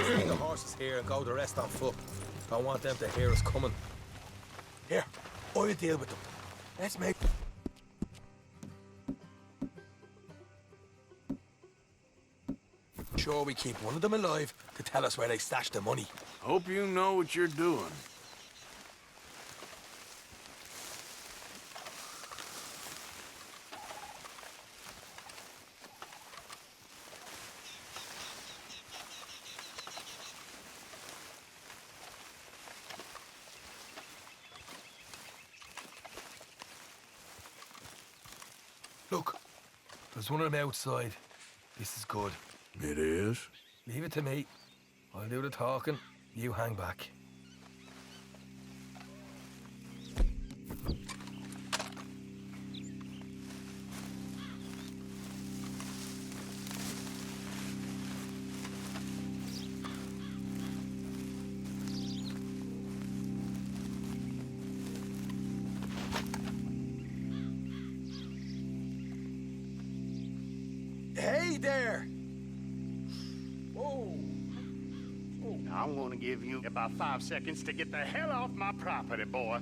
Leave the horses here and go the rest on foot. Don't want them to hear us coming. Here, I'll deal with them. Let's make... Sure we keep one of them alive to tell us where they stashed the money. Hope you know what you're doing. Look, there's one of them outside. This is good. It is? Leave it to me. I'll do the talking. You hang back. Hey there! Whoa! I'm gonna give you about 5 seconds to get the hell off my property, boy.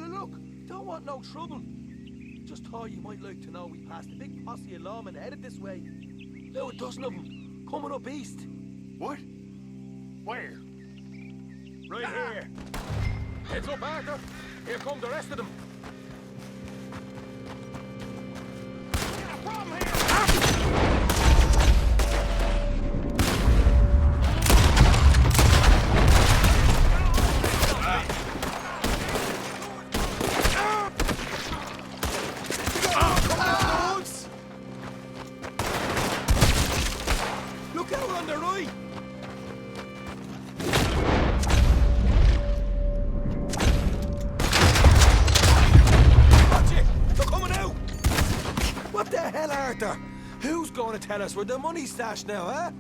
Look, don't want no trouble. Just thought you might like to know we passed a big posse of lawmen headed this way. Now a dozen of them, coming up east. What? Where? Right here. Heads up, Arthur. Here come the rest of them. Look out on the right! Watch it! They're coming out! What the hell, Arthur? Who's going to tell us where the money's stashed now, huh?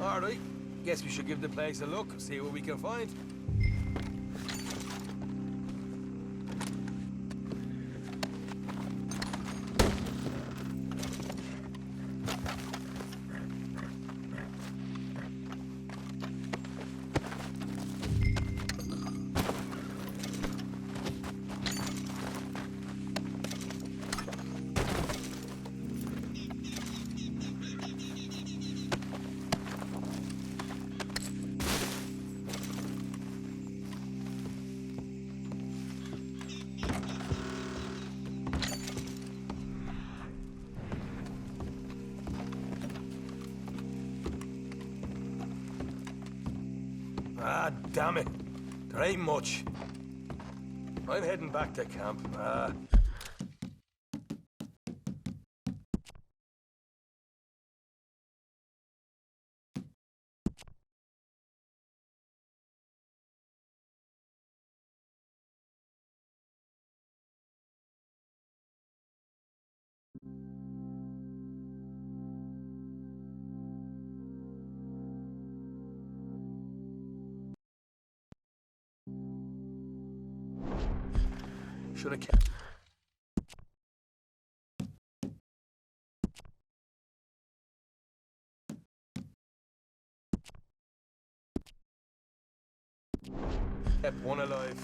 All right. Guess we should give the place a look, see what we can find. Ah, damn it. There ain't much. I'm heading back to camp. Should have kept. Kept one alive.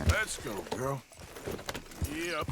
Let's go, girl. Yep.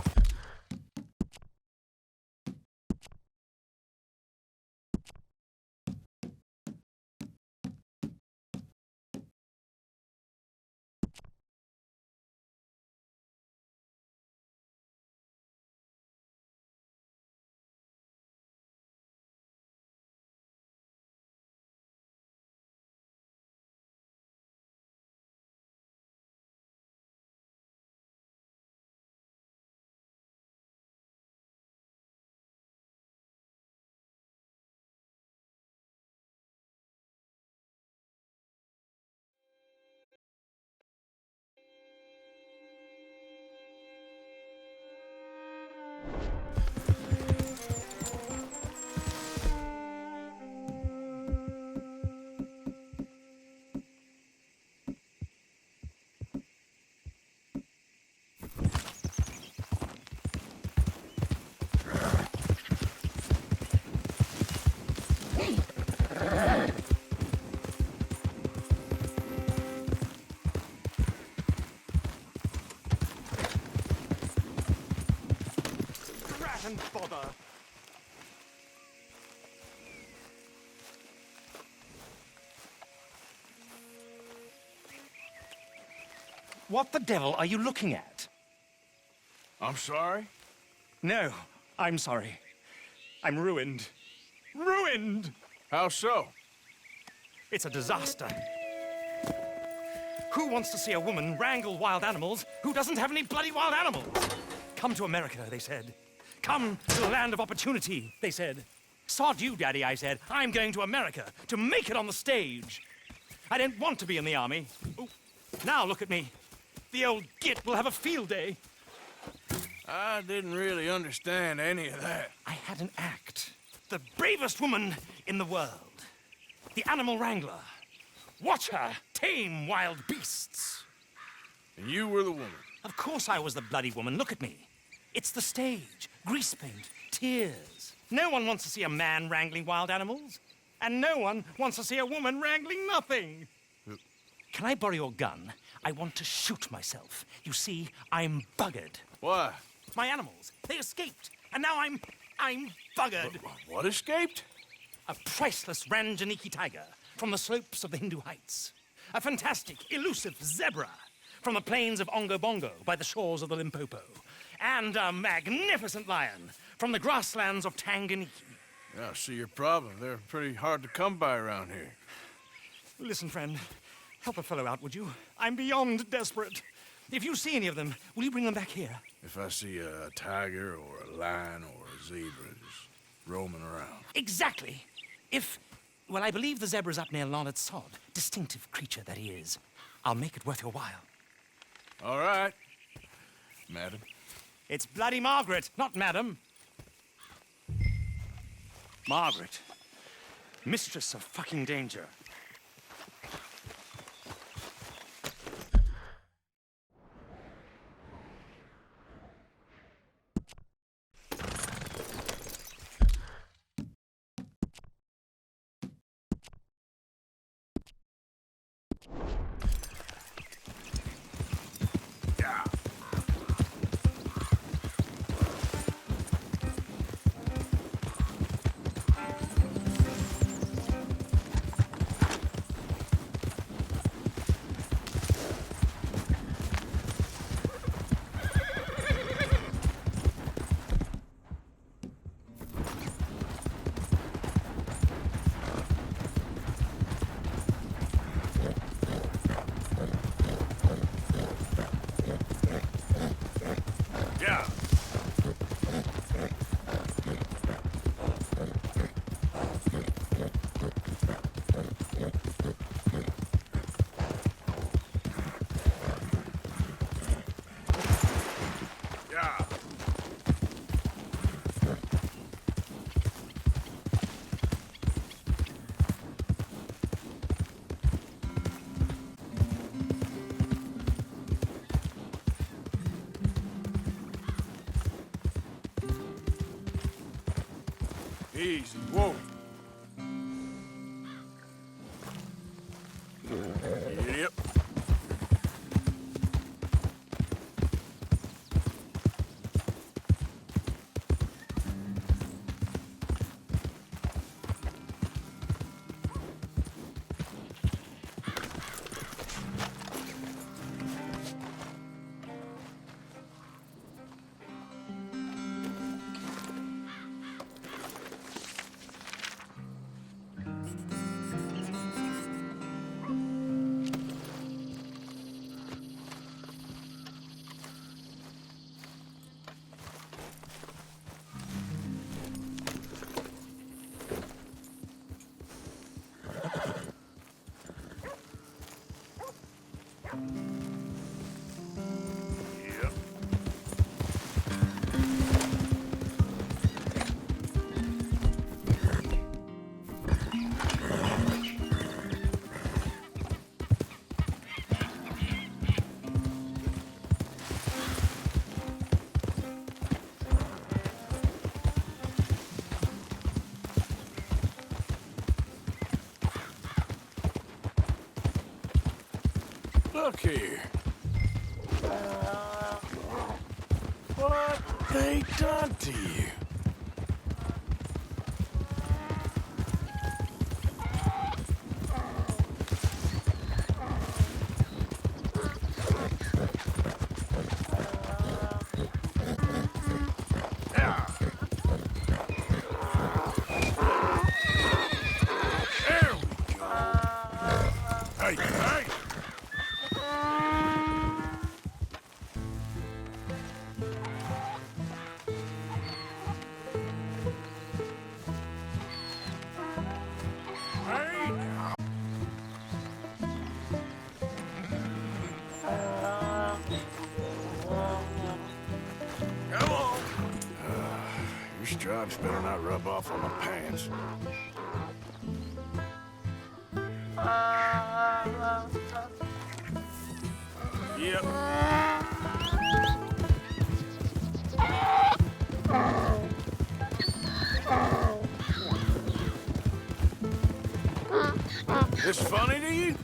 And bother. What the devil are you looking at? I'm sorry? No, I'm sorry. I'm ruined. Ruined! How so? It's a disaster. Who wants to see a woman wrangle wild animals who doesn't have any bloody wild animals? Come to America, they said. Come to the land of opportunity, they said. Sod you, Daddy, I said. I'm going to America to make it on the stage. I didn't want to be in the army. Ooh. Now look at me. The old git will have a field day. I didn't really understand any of that. I had an act. The bravest woman in the world. The animal wrangler. Watch her tame wild beasts. And you were the woman. Of course I was the bloody woman. Look at me. It's the stage. Grease paint. Tears. No one wants to see a man wrangling wild animals. And no one wants to see a woman wrangling nothing. Can I borrow your gun? I want to shoot myself. You see, I'm buggered. Why? My animals, they escaped. And now I'm buggered. What escaped? A priceless Ranjaniki tiger from the slopes of the Hindu Heights. A fantastic, elusive zebra from the plains of Ongo Bongo by the shores of the Limpopo. And a magnificent lion from the grasslands of Tanganyika. Yeah, I see your problem. They're pretty hard to come by around here. Listen, friend, help a fellow out, would you? I'm beyond desperate. If you see any of them, will you bring them back here? If I see a tiger or a lion or a zebra just roaming around. Exactly. Well, I believe the zebra's up near Larned Sod. Distinctive creature that he is. I'll make it worth your while. All right, madam. It's bloody Margaret, not madam. Margaret. Mistress of fucking danger. Easy, whoa. Yep. Look here. What they done to you? stripes better not rub off on my pants. Yep. This funny to you?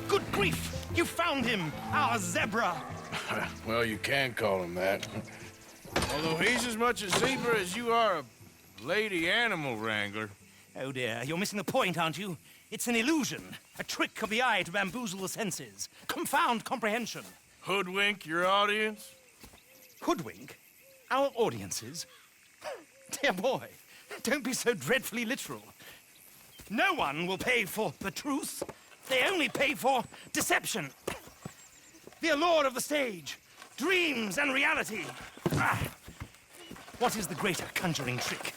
Good grief! You found him, our zebra! Well, you can call him that. Although he's as much a zebra as you are a lady animal wrangler. Oh dear, you're missing the point, aren't you? It's an illusion, a trick of the eye to bamboozle the senses, confound comprehension. Hoodwink your audience? Hoodwink? Our audiences? Dear boy, don't be so dreadfully literal. No one will pay for the truth. They only pay for deception. The allure of the stage, dreams and reality. What is the greater conjuring trick?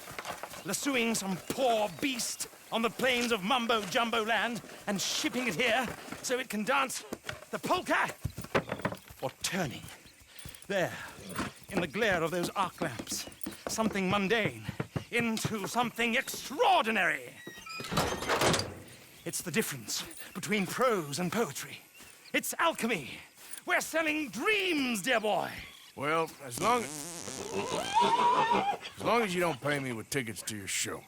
Lassoing some poor beast on the plains of mumbo-jumbo land and shipping it here so it can dance the polka? Or turning, there, in the glare of those arc lamps, something mundane into something extraordinary? It's the difference between prose and poetry. It's alchemy. We're selling dreams, dear boy. Well, as long as you don't pay me with tickets to your show.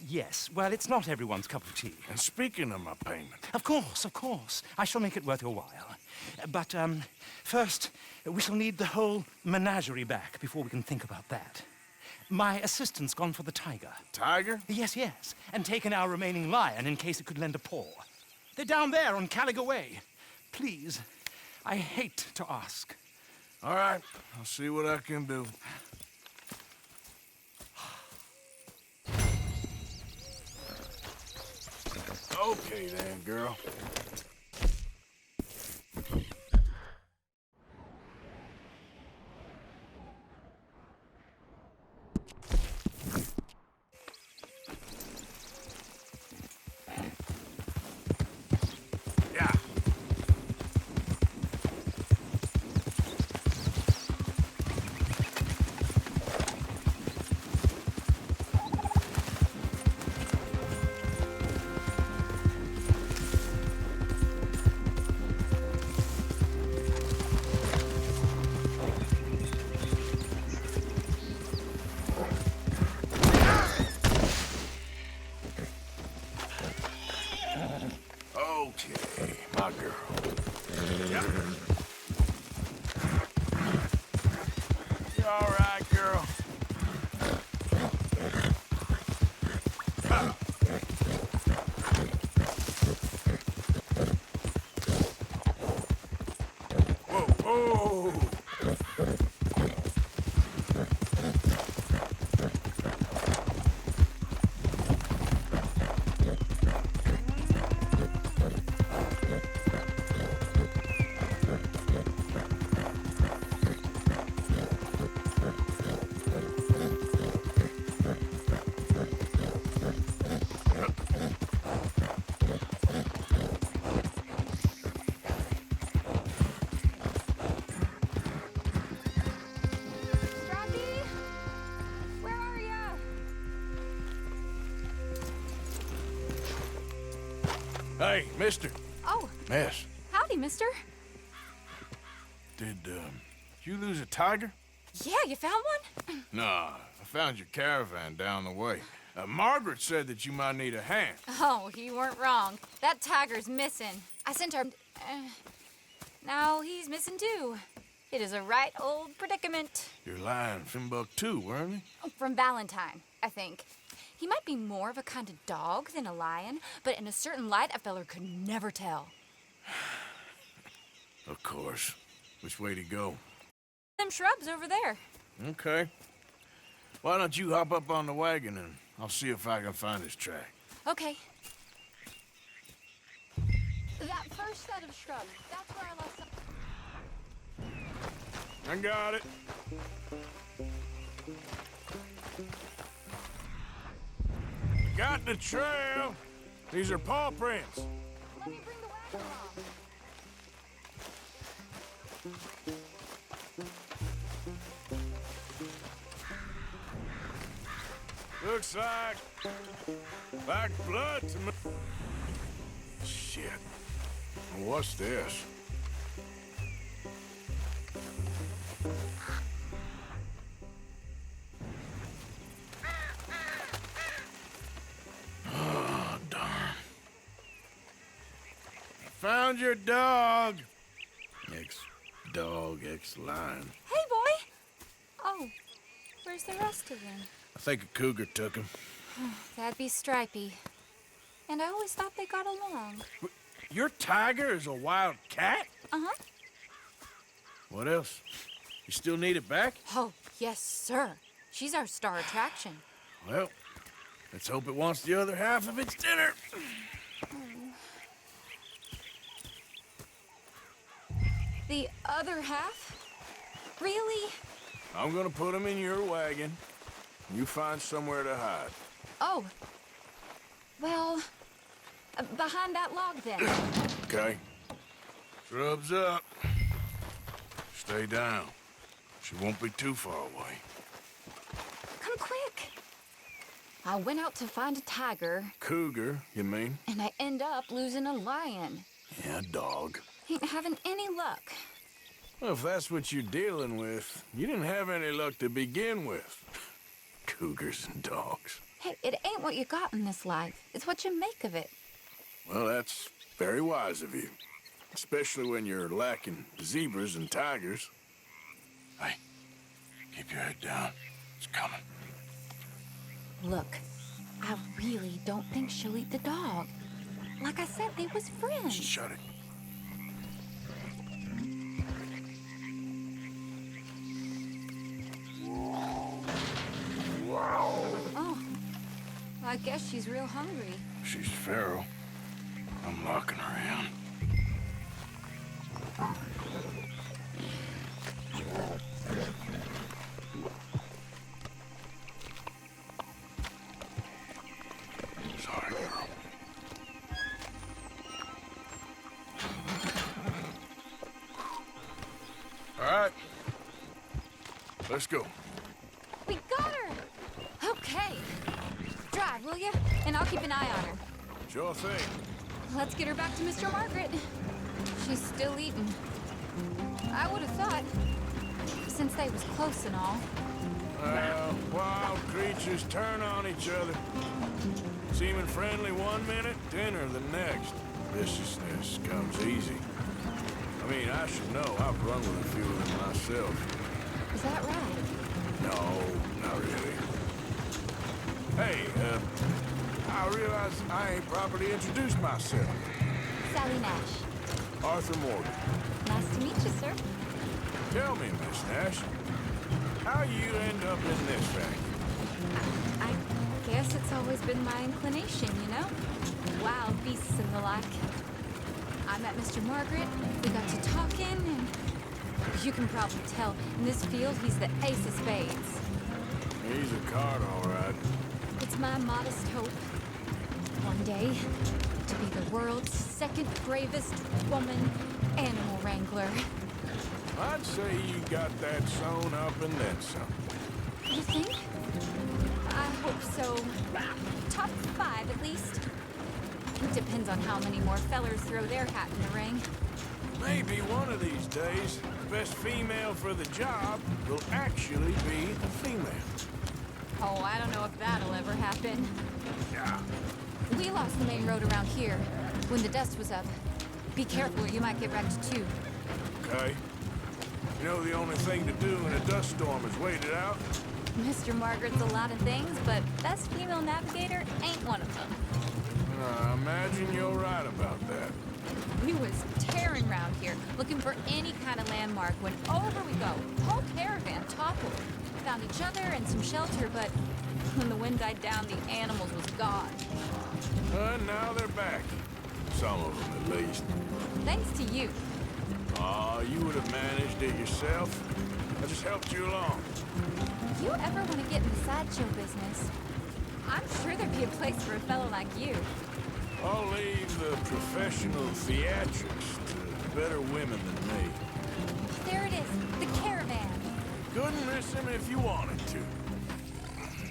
Yes. Well, it's not everyone's cup of tea. And speaking of my payment... Of course. I shall make it worth your while. But, first, we shall need the whole menagerie back before we can think about that. My assistant's gone for the tiger. Tiger? Yes. And taken our remaining lion in case it could lend a paw. They're down there on Caliga Way. Please, I hate to ask. All right, I'll see what I can do. Okay then, girl. Okay, my girl. Yep. You all right, girl? Whoa. Hey, mister. Oh. Miss. Howdy, mister. Did you lose a tiger? Yeah, you found one? Nah, I found your caravan down the way. Margaret said that you might need a hand. Oh, you weren't wrong. That tiger's missing. I sent her... now he's missing too. It is a right old predicament. You're lying from Timbuktu, weren't you? From Valentine, I think. He might be more of a kind of dog than a lion, but in a certain light, a feller could never tell. Of course. Which way to go? Them shrubs over there. Okay. Why don't you hop up on the wagon and I'll see if I can find his track. Okay. That first set of shrubs, that's where I lost some... I got it. Got the trail. These are paw prints. Let me bring the wagon along. Looks like blood to me. Shit. What's this? Oh, darn. Found your dog. Ex-dog, ex-lion. Hey, boy! Oh, where's the rest of them? I think a cougar took him. That'd be Stripey. And I always thought they got along. Your tiger is a wild cat? Uh-huh. What else? You still need it back? Oh, yes, sir. She's our star attraction. Well, let's hope it wants the other half of its dinner. The other half? Really? I'm gonna put him in your wagon. You find somewhere to hide. Oh. Well, behind that log, then. Okay. Shrubs up. Stay down. She won't be too far away. Come quick. I went out to find a tiger. Cougar, you mean? And I end up losing a lion. Yeah, dog. Ain't having any luck. Well, if that's what you're dealing with, you didn't have any luck to begin with. Cougars and dogs. Hey, it ain't what you got in this life. It's what you make of it. Well, that's very wise of you. Especially when you're lacking zebras and tigers. Hey, keep your head down. It's coming. Look, I really don't think she'll eat the dog. Like I said, they was friends. Shut it. Oh, I guess she's real hungry. She's feral. I'm locking her in. Sorry, girl. All right. Let's go. We got her! Okay. Drive, will you? And I'll keep an eye on her. Sure thing. Let's get her back to Mr. Margaret. She's still eating. I would have thought, since they was close and all. Wild creatures turn on each other. Seeming friendly one minute, dinner the next. Viciousness comes easy. I mean, I should know. I've run with a few of them myself. Is that right? No, not really. Hey, I realize I ain't properly introduced myself. Sally Nash. Arthur Morgan. Nice to meet you, sir. Tell me, Miss Nash, how you end up in this vacuum? I guess it's always been my inclination, you know? Wild beasts and the like. I met Mr. Margaret, we got to talking, and you can probably tell, in this field, he's the ace of spades. He's a card, all right. It's my modest hope, one day, to be the world's second bravest woman animal wrangler. I'd say you got that sewn up and then some. You think? I hope so. Top 5, at least. It depends on how many more fellers throw their hat in the ring. Maybe one of these days, best female for the job will actually be a female. Oh, I don't know if that'll ever happen. Yeah. We lost the main road around here when the dust was up. Be careful, you might get wrecked too. Okay. You know the only thing to do in a dust storm is wait it out? Mr. Margaret's a lot of things, but best female navigator ain't one of them. I imagine you're right about that. We was tearing around here, looking for any kind of landmark when over we go. Whole caravan toppled. Found each other and some shelter, but when the wind died down, the animals was gone. Now they're back. Some of them, at least. Thanks to you. Aw, you would have managed it yourself. I just helped you along. If you ever want to get in the sideshow business, I'm sure there'd be a place for a fellow like you. I'll leave the professional theatrics to better women than me. There it is, the caravan. Couldn't miss him if you wanted to.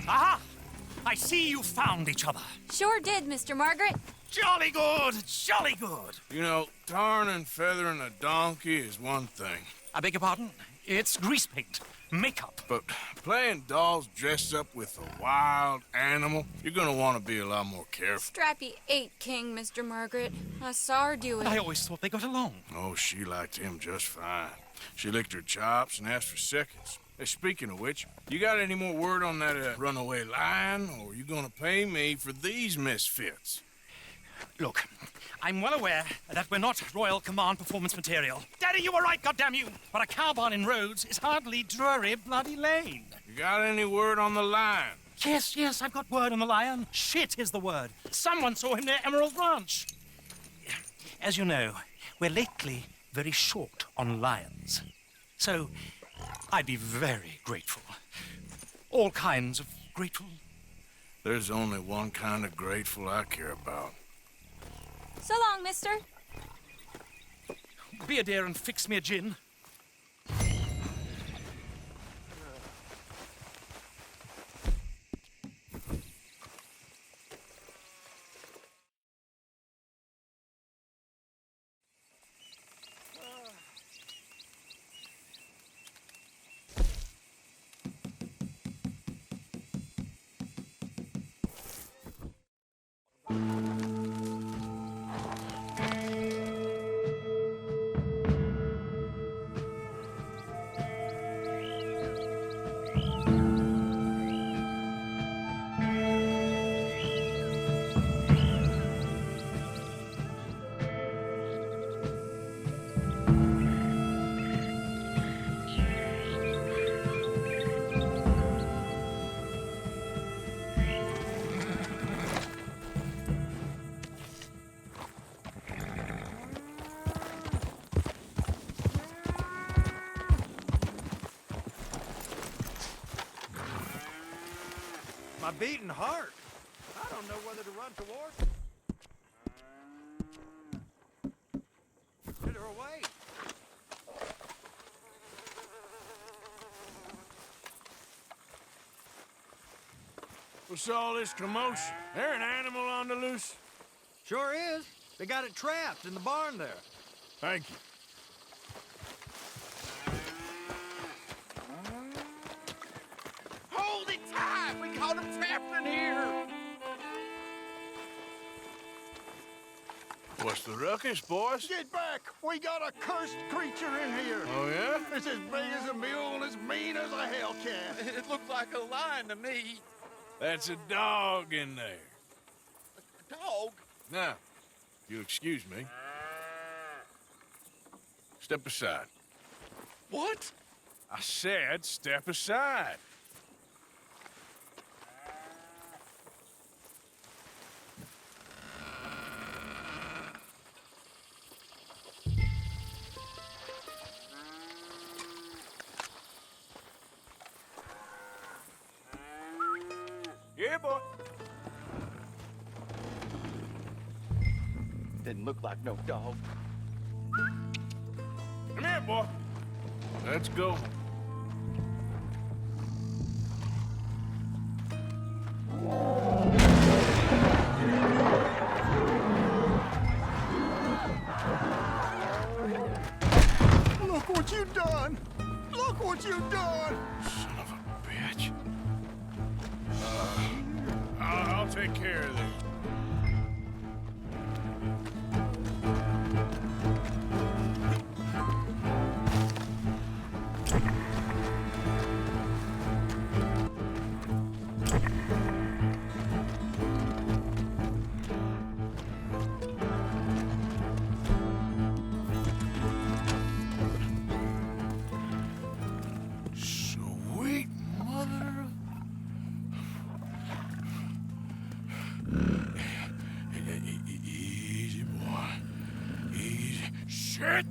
Aha! I see you found each other. Sure did, Mr. Margaret. Jolly good, jolly good. You know, tarring and feathering a donkey is one thing. I beg your pardon? It's grease paint, makeup. But playing dolls dressed up with a wild animal, you're gonna want to be a lot more careful. Strappy ate King, Mr. Margaret. I saw her do it. I always thought they got along. Oh, she liked him just fine. She licked her chops and asked for seconds. Hey, speaking of which, you got any more word on that runaway lion, or are you gonna pay me for these misfits? Look, I'm well aware that we're not Royal Command performance material. Daddy, you were right, goddamn you! But a cow barn in Rhodes is hardly Drury Bloody Lane. You got any word on the lion? Yes, I've got word on the lion. Shit is the word. Someone saw him near Emerald Ranch. As you know, we're lately very short on lions. So, I'd be very grateful. All kinds of grateful. There's only one kind of grateful I care about. So long, mister. Be a dear and fix me a gin. My beating heart. I don't know whether to run towards it or away. What's all this commotion? There an animal on the loose? Sure is. They got it trapped in the barn there. Thank you. Hold it tight! We caught him trapped in here! What's the ruckus, boys? Get back! We got a cursed creature in here! Oh, yeah? It's as big as a mule and as mean as a hellcat. It looked like a lion to me. That's a dog in there. A dog? Now, you'll excuse me. Step aside. What? I said step aside. Yeah, boy. Didn't look like no dog. Come here, boy. Let's go. Look what you done! What you doing? Son of a bitch. I'll take care of this. Sweet mother of... Easy, boy. Easy. Shit!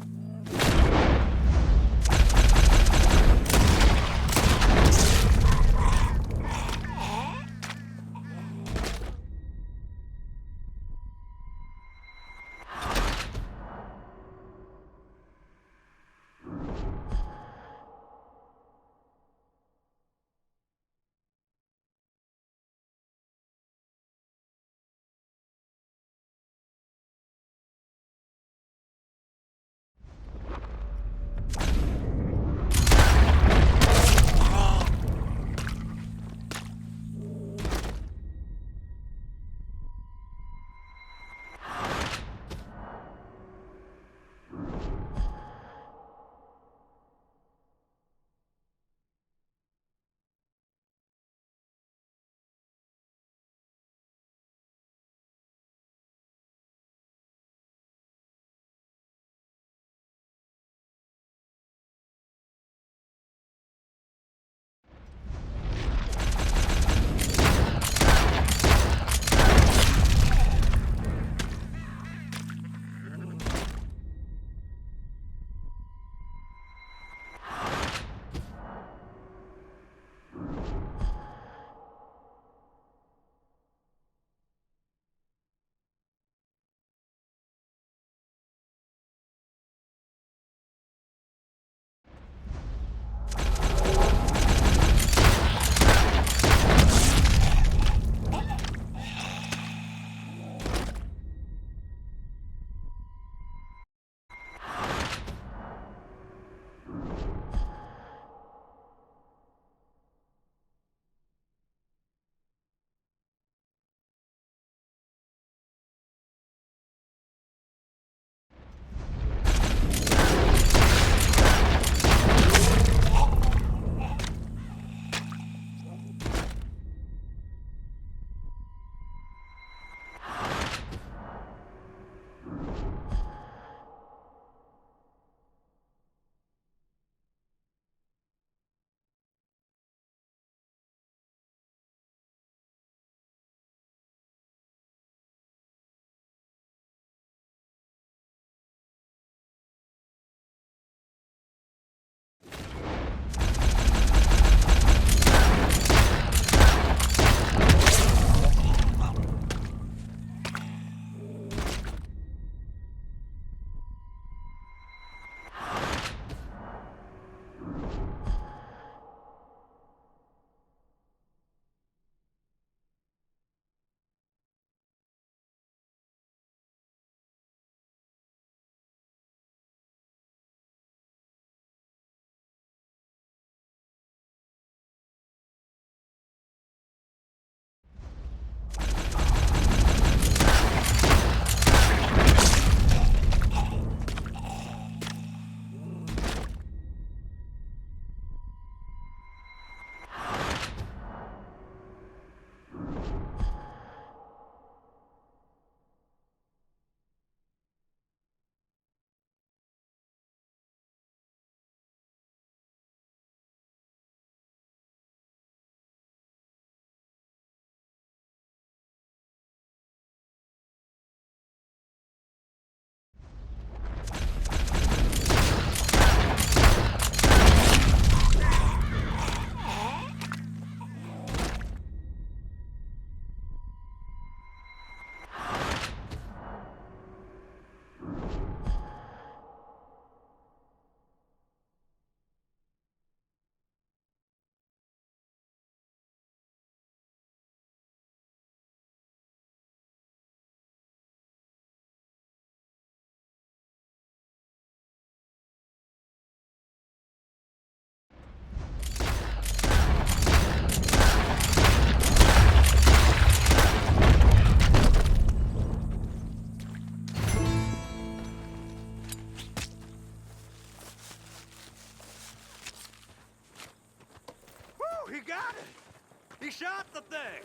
Stop the thing!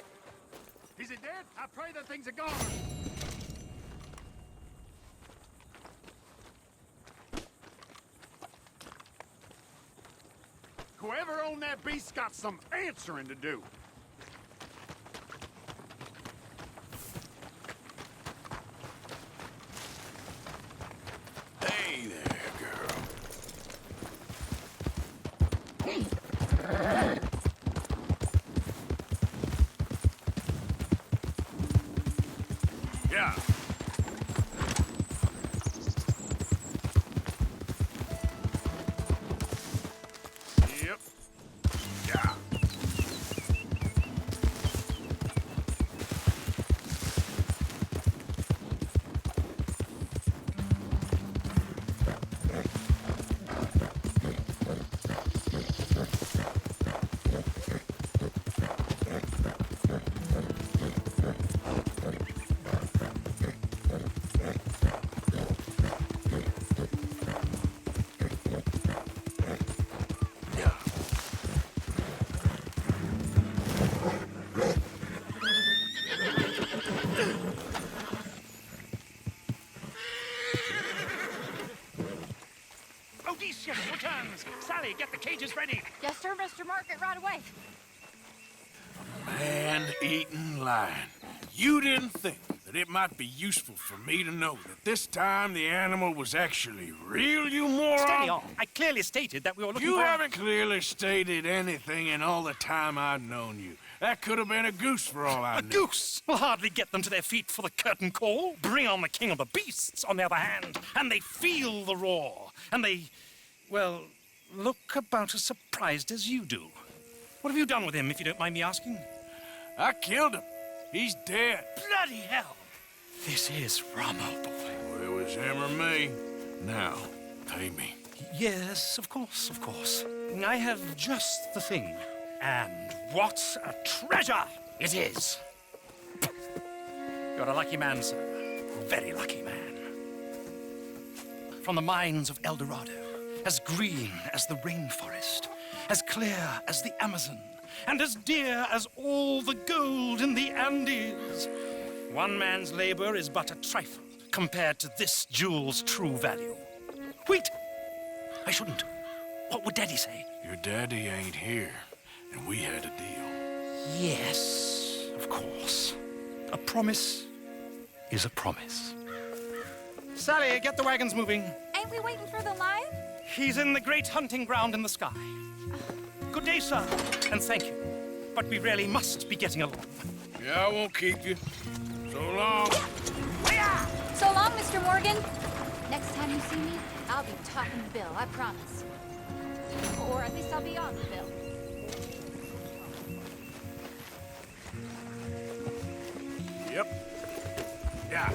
Is it dead? I pray the things are gone. Whoever owned that beast's got some answering to do. Hey there, girl. Yeah. Yep. Yeah. Odysseus returns! Sally, get the cages ready! Yes, sir, Mr. Margaret, right away. Man-eating lion. You didn't think that it might be useful for me to know that this time the animal was actually real, you moron? Steady on. I clearly stated that we were looking You for... haven't clearly stated anything in all the time I've known you. That could have been a goose for all I A knew. goose will hardly get them to their feet for the curtain call. Bring on the king of the beasts, on the other hand, and they feel the roar. And they, well, look about as surprised as you do. What have you done with him, if you don't mind me asking? I killed him. He's dead. Bloody hell! This is Ramo, boy. Well, it was him or me. Now, pay me. Yes, of course, of course. I have just the thing. And what a treasure it is! You're a lucky man, sir. Very lucky man. From the mines of El Dorado, as green as the rainforest, as clear as the Amazon, and as dear as all the gold in the Andes. One man's labor is but a trifle compared to this jewel's true value. Wait! I shouldn't. What would Daddy say? Your daddy ain't here, and we had a deal. Yes, of course. A promise is a promise. Sally, get the wagons moving. Ain't we waiting for the lion? He's in the great hunting ground in the sky. Good day, sir, and thank you. But we really must be getting along. Yeah, I won't keep you. So long. So long, Mr. Morgan. Next time you see me, I'll be topping the bill, I promise. Or at least I'll be on the bill. Yep. Yeah.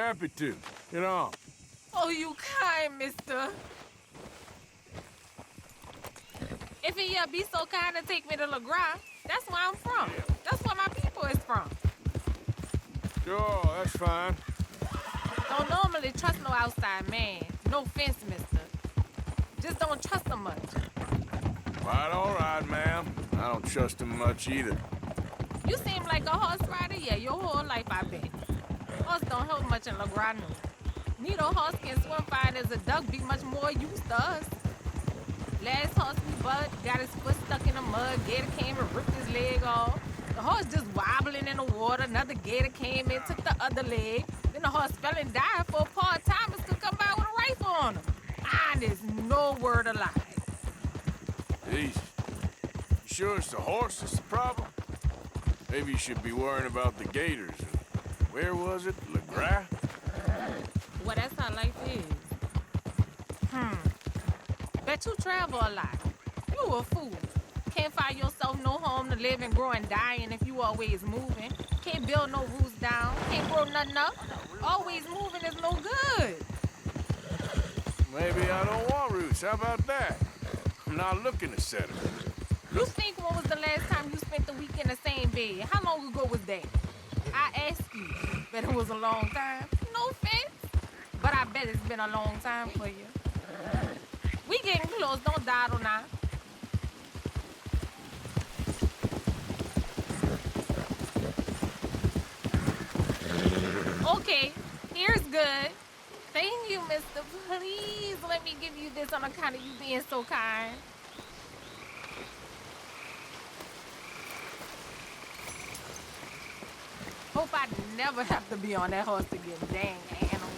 Happy to. Get on. Oh, you kind, mister. If you be so kind to take me to LeGras, that's where I'm from. That's where my people is from. Sure, that's fine. Don't normally trust no outside man. No offense, mister. Just don't trust him much. Quite all right, ma'am. I don't trust him much either. You seem like a horse rider, yeah, your whole life, I bet. Horse don't help much in LeGras. Neither horse can swim fine as a duck, be much more used to us. Last horse we bought got his foot stuck in the mud, gator came and ripped his leg off. The horse just wobbling in the water, another gator came in, took the other leg. Then the horse fell and died before part-timers could come by with a rifle on him. Honest, no word of lie. Easy. You sure it's the horse that's the problem? Maybe you should be worrying about the gators. Where was it? LeGras? Well, that's how life is. Bet you travel a lot. You a fool. Can't find yourself no home to live and grow and die in if you always moving. Can't build no roots down. Can't grow nothing up. Always moving is no good. Maybe I don't want roots. How about that? I'm not looking to settle. You think when was the last time you spent the week in the same bed? How long ago was that? I asked you. Bet it was a long time. No offense. But I bet it's been a long time for you. We getting close. Don't dawdle now. Okay, here's good. Thank you, mister. Please let me give you this on account of you being so kind. Hope I never have to be on that horse again. Dang animal.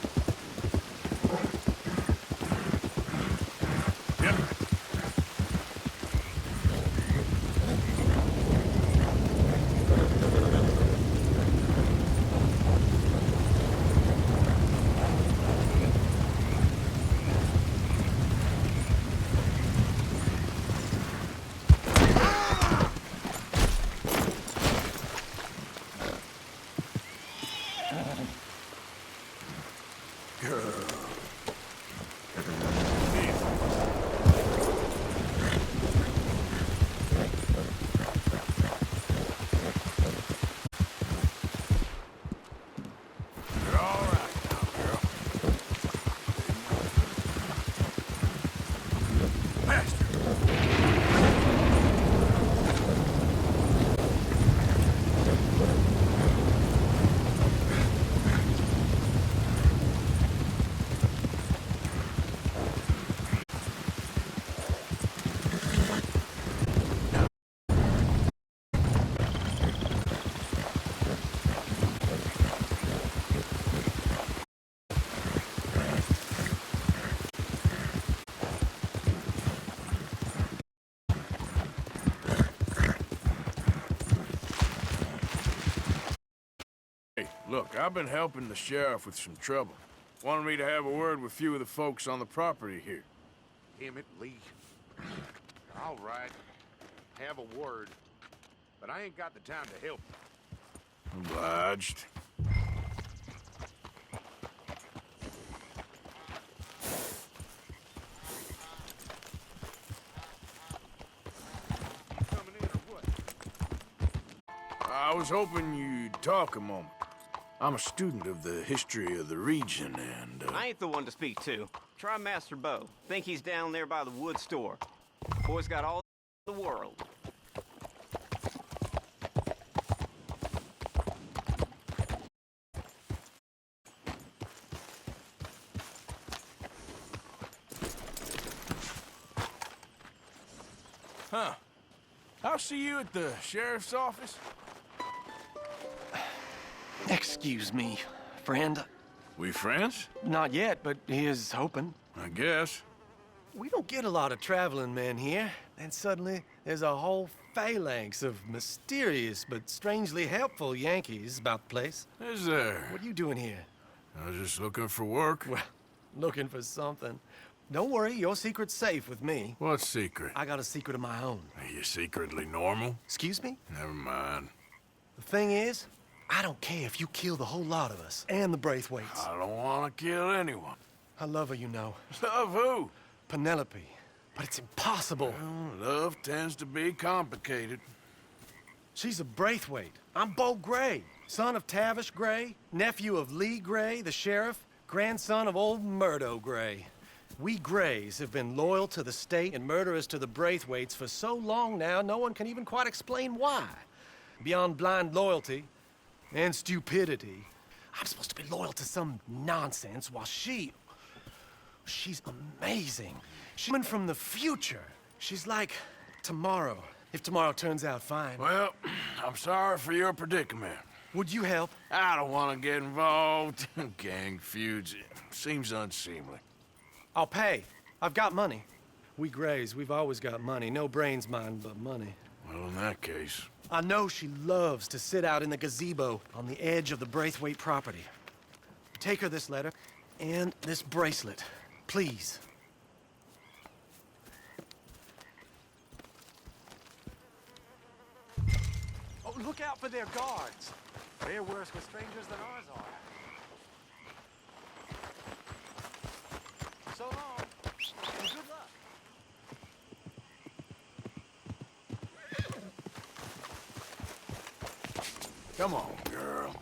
Look, I've been helping the sheriff with some trouble. Wanted me to have a word with a few of the folks on the property here. Damn it, Lee. All right. Have a word. But I ain't got the time to help you. Obliged. I was hoping you'd talk a moment. I'm a student of the history of the region, and, I ain't the one to speak to. Try Master Bo. Think he's down there by the wood store. Boy's got all the world. Huh. I'll see you at the sheriff's office. Excuse me, friend. We friends? Not yet, but here's hoping. I guess. We don't get a lot of traveling men here, and suddenly there's a whole phalanx of mysterious but strangely helpful Yankees about the place. Is there? What are you doing here? I was just looking for work. Well, looking for something. Don't worry, your secret's safe with me. What secret? I got a secret of my own. Are you secretly normal? Excuse me? Never mind. The thing is, I don't care if you kill the whole lot of us and the Braithwaites. I don't want to kill anyone. I love her, you know. Love who? Penelope. But it's impossible. Well, love tends to be complicated. She's a Braithwaite. I'm Bo Gray, son of Tavish Gray, nephew of Lee Gray, the sheriff, grandson of old Murdo Gray. We Grays have been loyal to the state and murderers to the Braithwaites for so long now, no one can even quite explain why. Beyond blind loyalty and stupidity, I'm supposed to be loyal to some nonsense while she's amazing. She's coming from the future. She's like tomorrow, if tomorrow turns out fine. Well, I'm sorry for your predicament. Would you help? I don't want to get involved in gang feuds. It seems unseemly. I'll pay. I've got money. We Grays, we've always got money. No brains, mind, but money. Well, in that case... I know she loves to sit out in the gazebo on the edge of the Braithwaite property. Take her this letter and this bracelet, please. Oh, look out for their guards. They're worse with strangers than ours are. So long, and good luck. Come on, girl.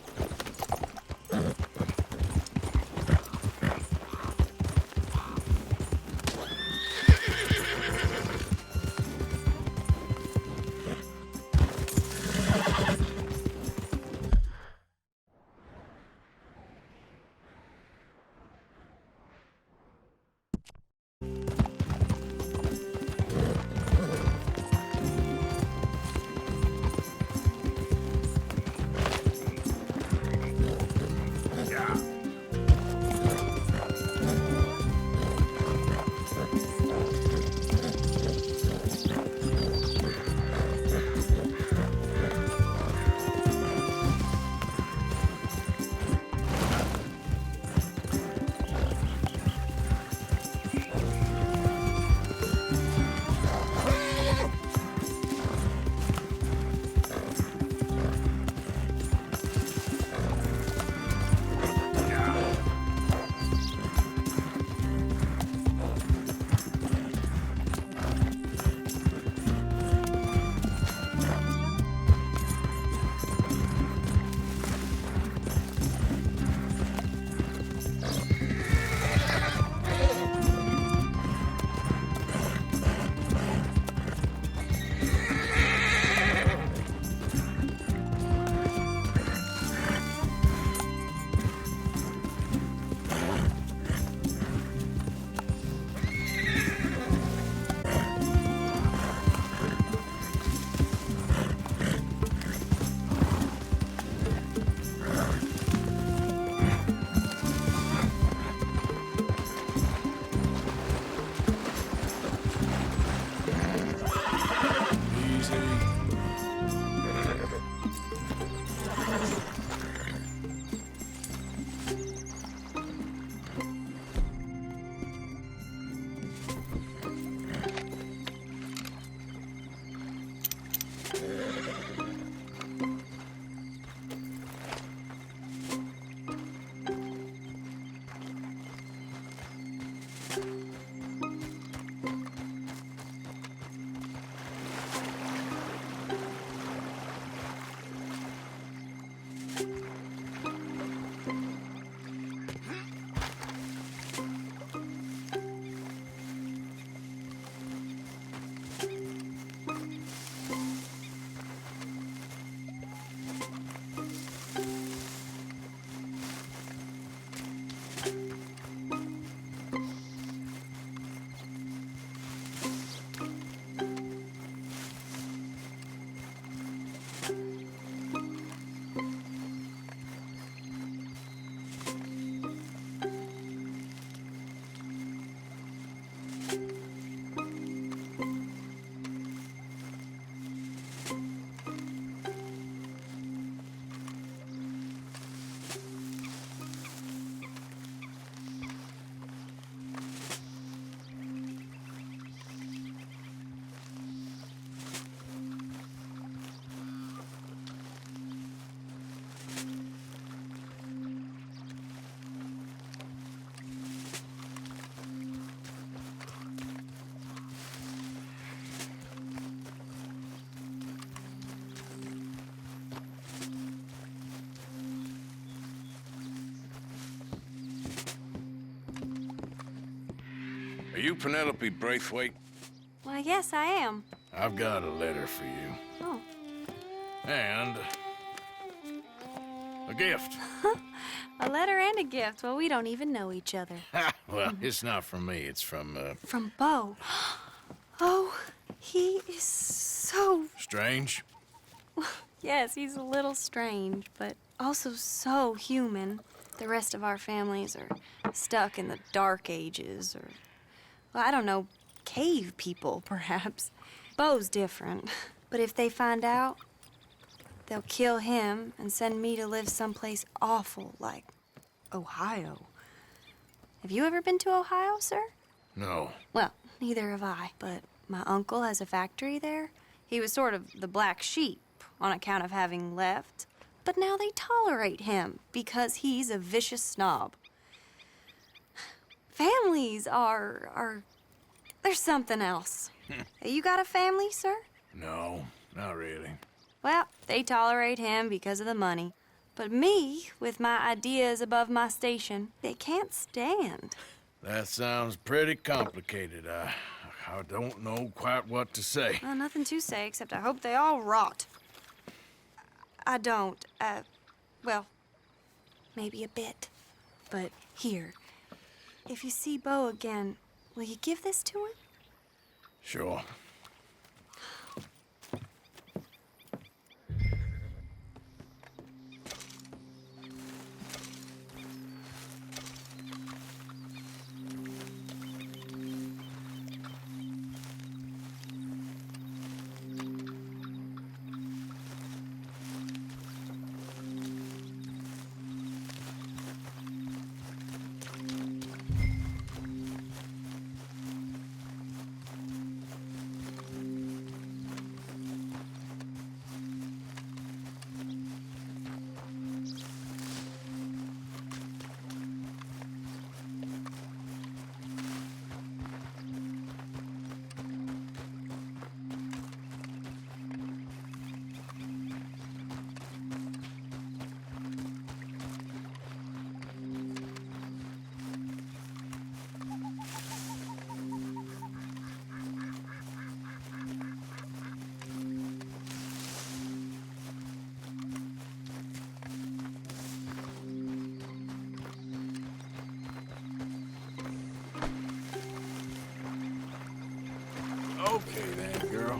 Are you Penelope Braithwaite? Well, yes, I am. I've got a letter for you. Oh. And a gift. A letter and a gift. Well, we don't even know each other. Well, it's not from me. It's from, From Beau. Oh, he is so... Strange? Yes, he's a little strange, but also so human. The rest of our families are stuck in the Dark Ages, or, well, I don't know, cave people, perhaps. Beau's different. But if they find out, they'll kill him and send me to live someplace awful like Ohio. Have you ever been to Ohio, sir? No. Well, neither have I, but my uncle has a factory there. He was sort of the black sheep on account of having left, but now they tolerate him because he's a vicious snob. Families are there's something else. You got a family, sir? No, not really. Well, they tolerate him because of the money. But me, with my ideas above my station, they can't stand. That sounds pretty complicated. I don't know quite what to say. Well, nothing to say, except I hope they all rot. I don't. Well, maybe a bit. But here, if you see Beau again, will you give this to him? Sure. Okay then, girl.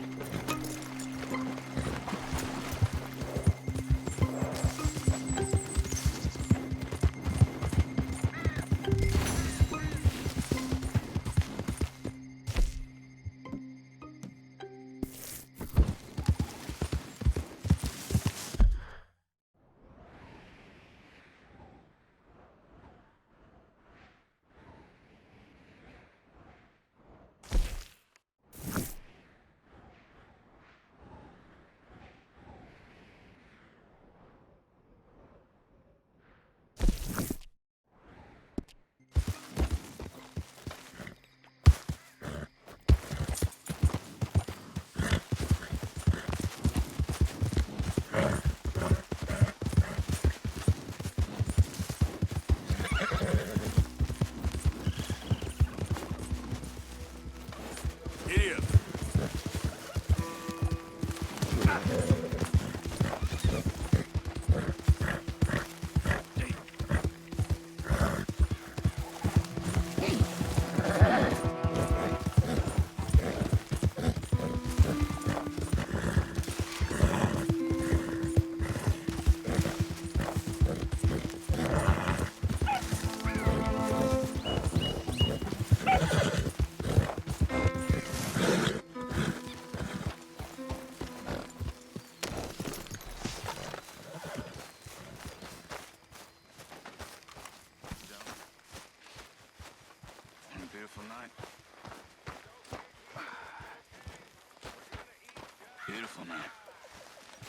Beautiful night.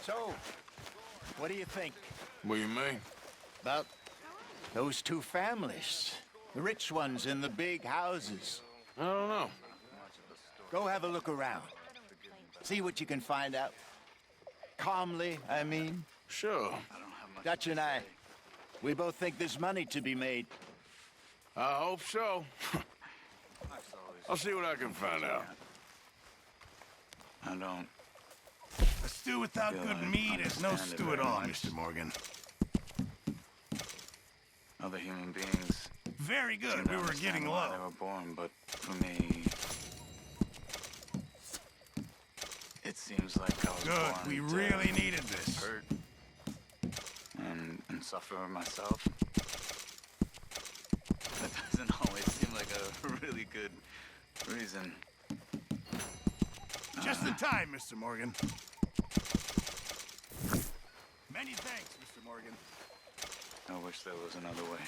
So, what do you think? What do you mean? About those two families. The rich ones in the big houses. I don't know. Go have a look around. See what you can find out. Calmly, I mean. Sure. Dutch and I, we both think there's money to be made. I hope so. I'll see what I can find out. I don't. A stew without good meat is no stew at all, Mr. Morgan. Other human beings. Very good. We were getting low. They were born, but for me, it seems like I was good. born We to really needed this. Hurt and suffer myself. That doesn't always seem like a really good reason. Just in time, Mr. Morgan. Many thanks, Mr. Morgan. I wish there was another way.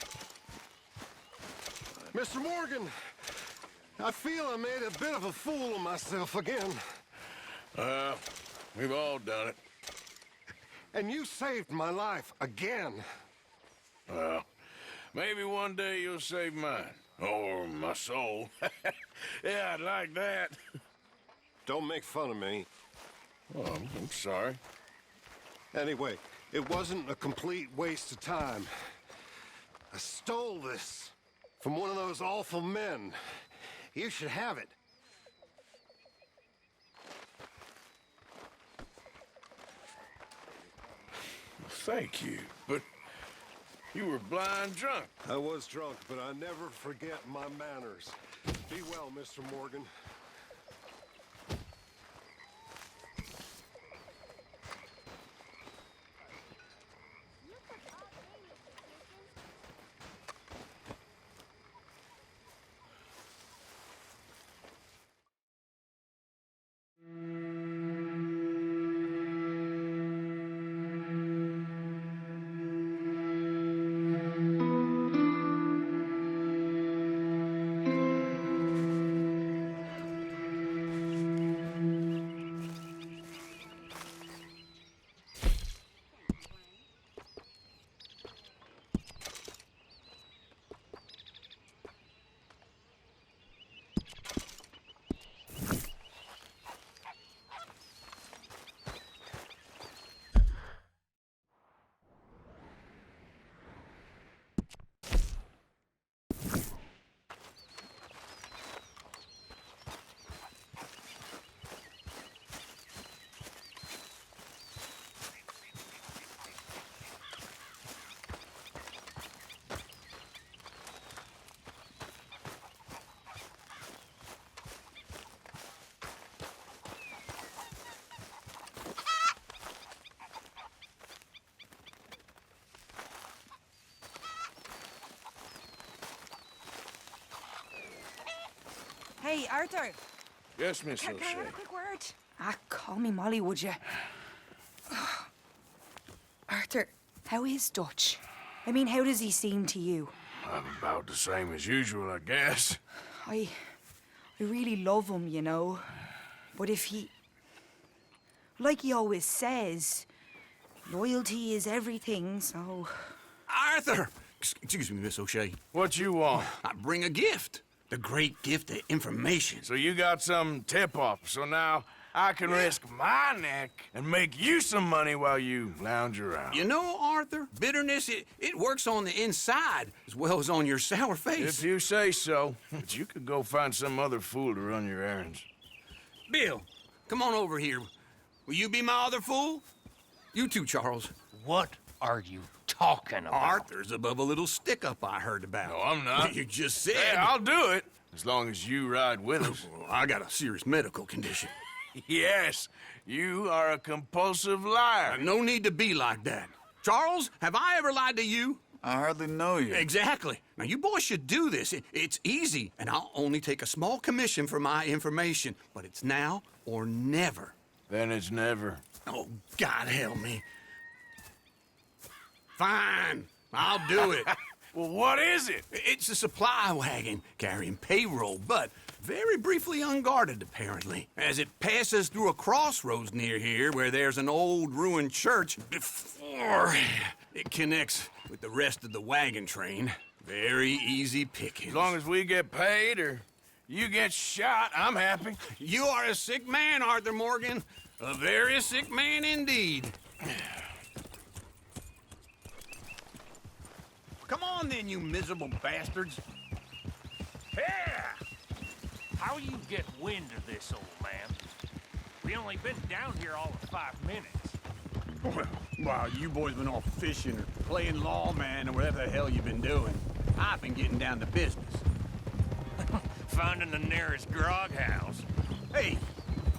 Mr. Morgan, I feel I made a bit of a fool of myself again. We've all done it. And you saved my life again. Well, maybe one day you'll save mine. Or my soul. Yeah, I'd like that. Don't make fun of me. Oh, I'm sorry. Anyway, it wasn't a complete waste of time. I stole this from one of those awful men. You should have it. Thank you, but you were blind drunk. I was drunk, but I never forget my manners. Be well, Mr. Morgan. Hey, Arthur. Yes, Miss Can I O'Shea. have a quick word? Call me Molly, would you? Arthur, how is Dutch? I mean, how does he seem to you? About the same as usual, I guess. I really love him, you know. But if he... Like he always says, loyalty is everything, so... Arthur! Excuse me, Miss O'Shea. What you want? I bring a gift. The great gift of information. So you got some tip-off, so now I can risk my neck and make you some money while you lounge around. You know, Arthur, bitterness, it works on the inside as well as on your sour face. If you say so. But you could go find some other fool to run your errands. Bill, come on over here. Will you be my other fool? You too, Charles. What are you talking about? Arthur's above a little stick-up I heard about. No, I'm not. You just said... Hey, I'll do it, as long as you ride with us. I got a serious medical condition. Yes, you are a compulsive liar. No need to be like that. Charles, have I ever lied to you? I hardly know you. Exactly. Now, you boys should do this. It's easy, and I'll only take a small commission for my information. But it's now or never. Then it's never. Oh, God help me. Fine, I'll do it. Well, what is it? It's a supply wagon carrying payroll, but very briefly unguarded, apparently. As it passes through a crossroads near here where there's an old ruined church before it connects with the rest of the wagon train. Very easy pickings. As long as we get paid or you get shot, I'm happy. You are a sick man, Arthur Morgan. A very sick man indeed. Come on then, you miserable bastards. Yeah! How you get wind of this, old man? We only been down here all of 5 minutes. Well, while you boys been off fishing or playing lawman or whatever the hell you've been doing, I've been getting down to business. Finding the nearest grog house. Hey,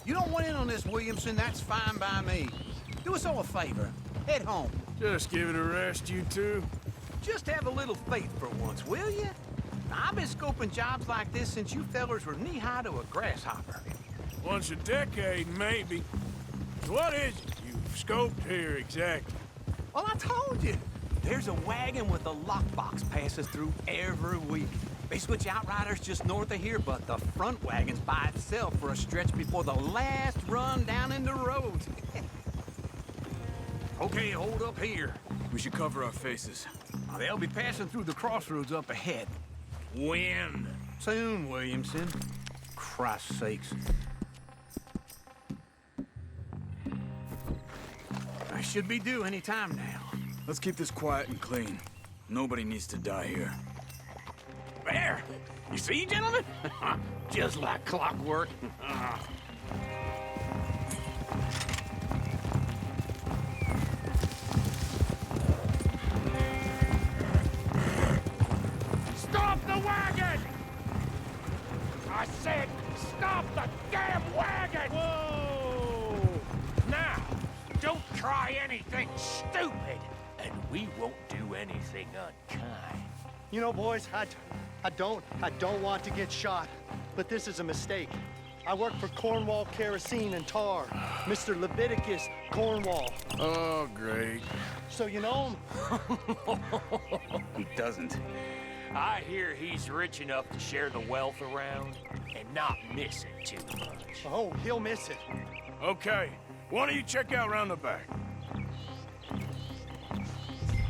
you don't want in on this, Williamson, that's fine by me. Do us all a favor. Head home. Just give it a rest, you two. Just have a little faith for once, will you? I've been scoping jobs like this since you fellers were knee-high to a grasshopper. Once a decade, maybe. What is it you've scoped here exactly? Well, I told you. There's a wagon with a lockbox passes through every week. They switch outriders just north of here, but the front wagon's by itself for a stretch before the last run down into roads. Okay, hold up here. We should cover our faces. They'll be passing through the crossroads up ahead. When? Soon, Williamson. Christ's sakes. I should be due any time now. Let's keep this quiet and clean. Nobody needs to die here. There! You see, gentlemen? Just like clockwork. Stop the wagon! I said, stop the damn wagon! Whoa! Now, don't try anything stupid, and we won't do anything unkind. You know, boys, I don't want to get shot, but this is a mistake. I work for Cornwall Kerosene and Tar, Mr. Leviticus Cornwall. Oh, great. So you know him? He doesn't. I hear he's rich enough to share the wealth around and not miss it too much. Oh, he'll miss it. Okay, why don't you check out around the back?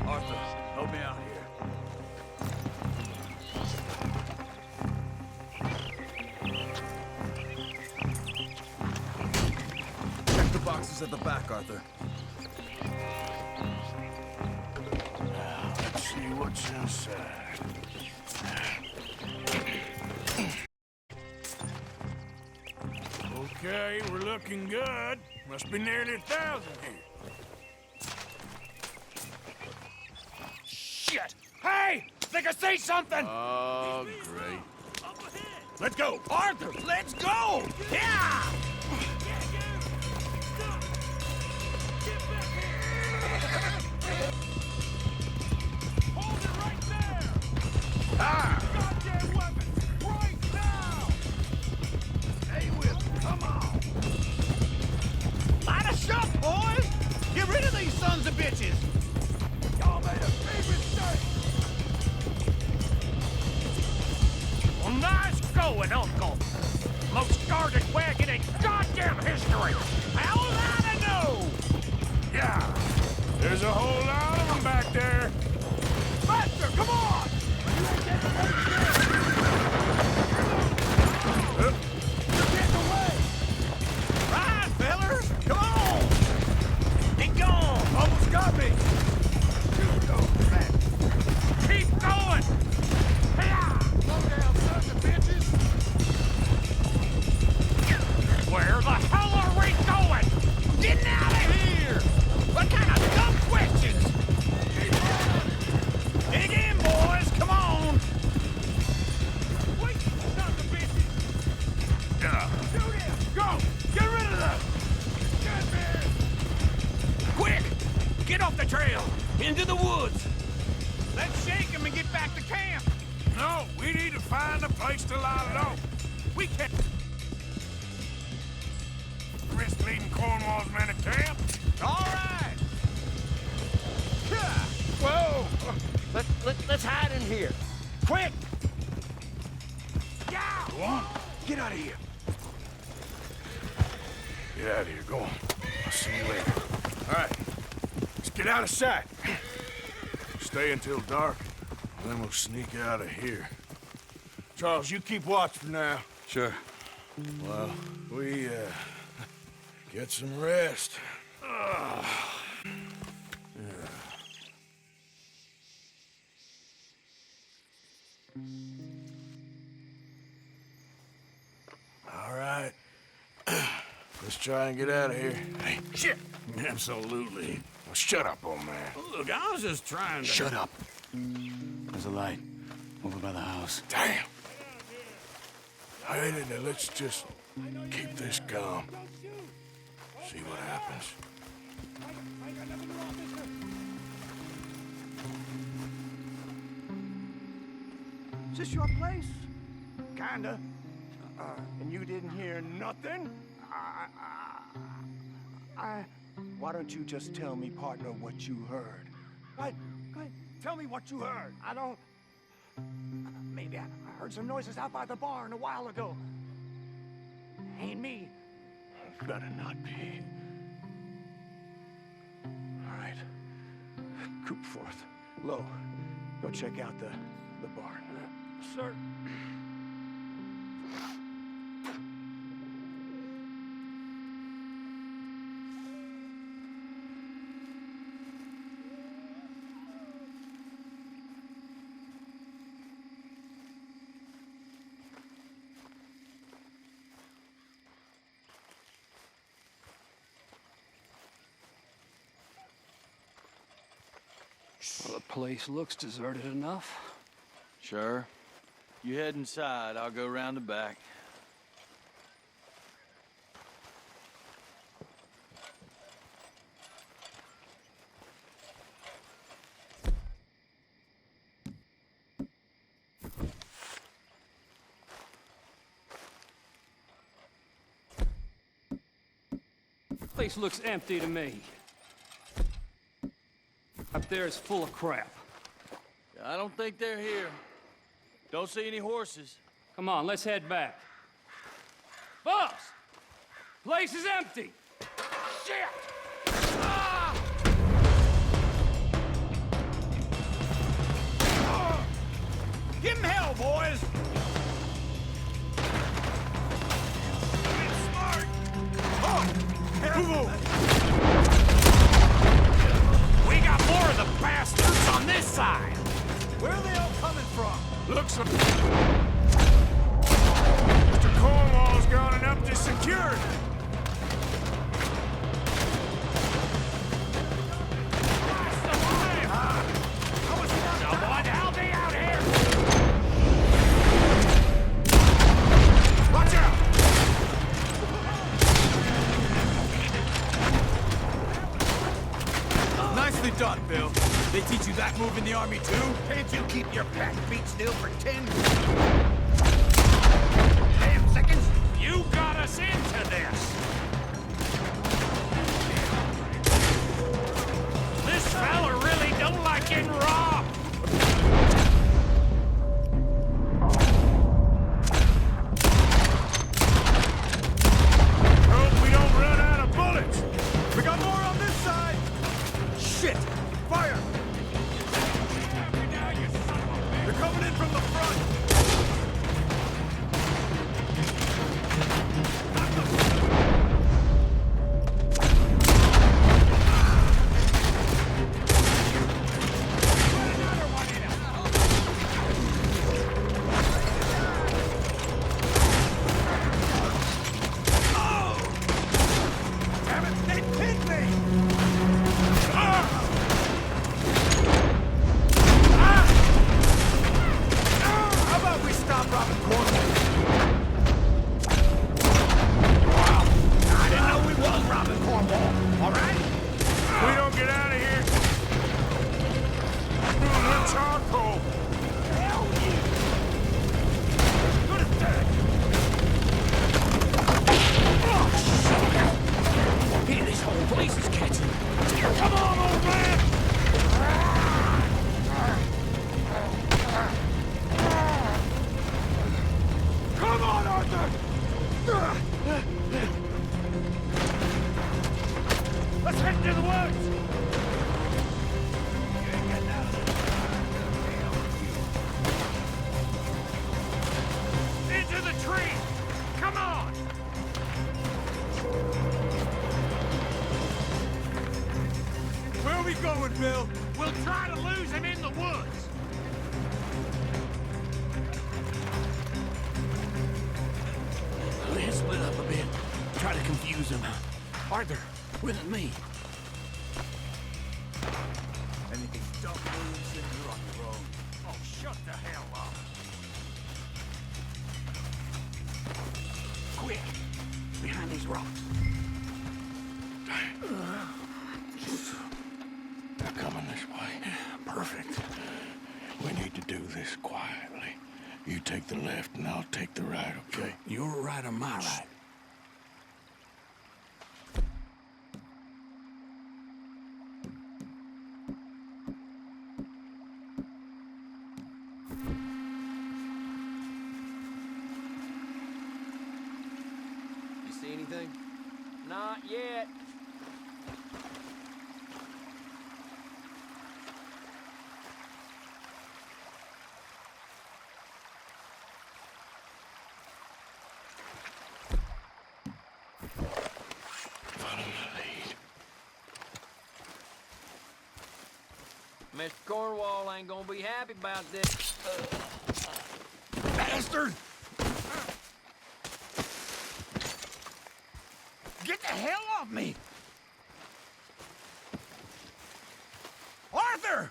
Arthur, help me out here. Check the boxes at the back, Arthur. Now, let's see what's inside. Okay, we're looking good. Must be nearly 1,000 here. Shit! Hey! Think I see something! Oh, great. Let's go! Arthur, let's go! Yeah! Hold it right there! Ah! Goddamn weapons! Right now! Stay with me, come on! Light us up, boys! Get rid of these sons of bitches! Y'all made a big mistake! Well, nice going, Uncle! Most guarded wagon in goddamn history! How was I to know? Yeah, there's a whole lot of them back there. Faster, come on! You ain't getting away from You're getting away! Rise, fellers! Come on! Get gone! Almost got me! Keep going! Hey-ya! Slow down, sons of bitches! Where the hell are we going? Getting out of here! What kind of dumb questions? Dig in, boys! Come on! Wait, sons of bitches! Yeah. Shoot him! Go! Get rid of them! Get me! Quick! Get off the trail! Into the woods! Let's shake him and get back to camp! No, we need to find a place to lie low. We can't risk leaving Cornwall's men at camp. All right! Whoa! Let's hide in here. Quick! Yeah! Go on. Get out of here. Get out of here. Go on. I'll see you later. All right. Let's get out of sight. Stay until dark, then we'll sneak out of here. Charles, you keep watch for now. Sure. Well, we, get some rest. Let's try and get out of here. Hey, shit! Absolutely. Well, shut up, old man. Look, I was just trying to... Shut up. There's a light over by the house. Damn! All right, now let's just keep this calm. See what happens. Is this your place? Kinda. And you didn't hear nothing? Why don't you just tell me, partner, what you heard? Go ahead. Tell me what you heard. I don't... Maybe I heard some noises out by the barn a while ago. Ain't me. Better not be. All right. Coopforth. Lo, go check out the barn. Sir. Well, the place looks deserted enough. Sure. You head inside, I'll go round the back. Place looks empty to me. Up there is full of crap. I don't think they're here. Don't see any horses. Come on, let's head back. Boss! Place is empty! Shit! Ah! Give him hell, boys! Get smart! Oh! We got more of the bastards on this side! Where are they all coming from? Looks like Mr. Cornwall's gone and upped his security. Someone help me out here! Watch out! Nicely done, Bill. They teach you that move in the army, too? Can't you keep your back feet still for 10 damn seconds? You got us into this! This fella really don't like getting robbed! Hope we don't run out of bullets. We got more on this side! Shit! Fire! They're coming in from the front! Damn it, they pinned me! How about we stop robbing Cornwall? Wow, I didn't know we was robbing Cornwall, all right? We don't get out of here. We're charcoal. Hell yeah! Good as dead! Oh, shit! Man, this whole place is catching. Come on, old man! Come on, Arthur! Let's head to the woods! Into the tree. Come on. Where are we going, Bill? We'll try to lose him in the woods! Let's split up a bit. Try to confuse him. Arthur, with me. Anything dumb moves, then you're on your own. Oh, shut the hell up. Quick! Behind these rocks. They're coming this way. Perfect. We need to do this quietly. You take the left and I'll take the right, okay? Your right or my right? You see anything? Not yet. Follow my lead. Mr. Cornwall ain't gonna be happy about this. Bastard! Get the hell off me! Arthur!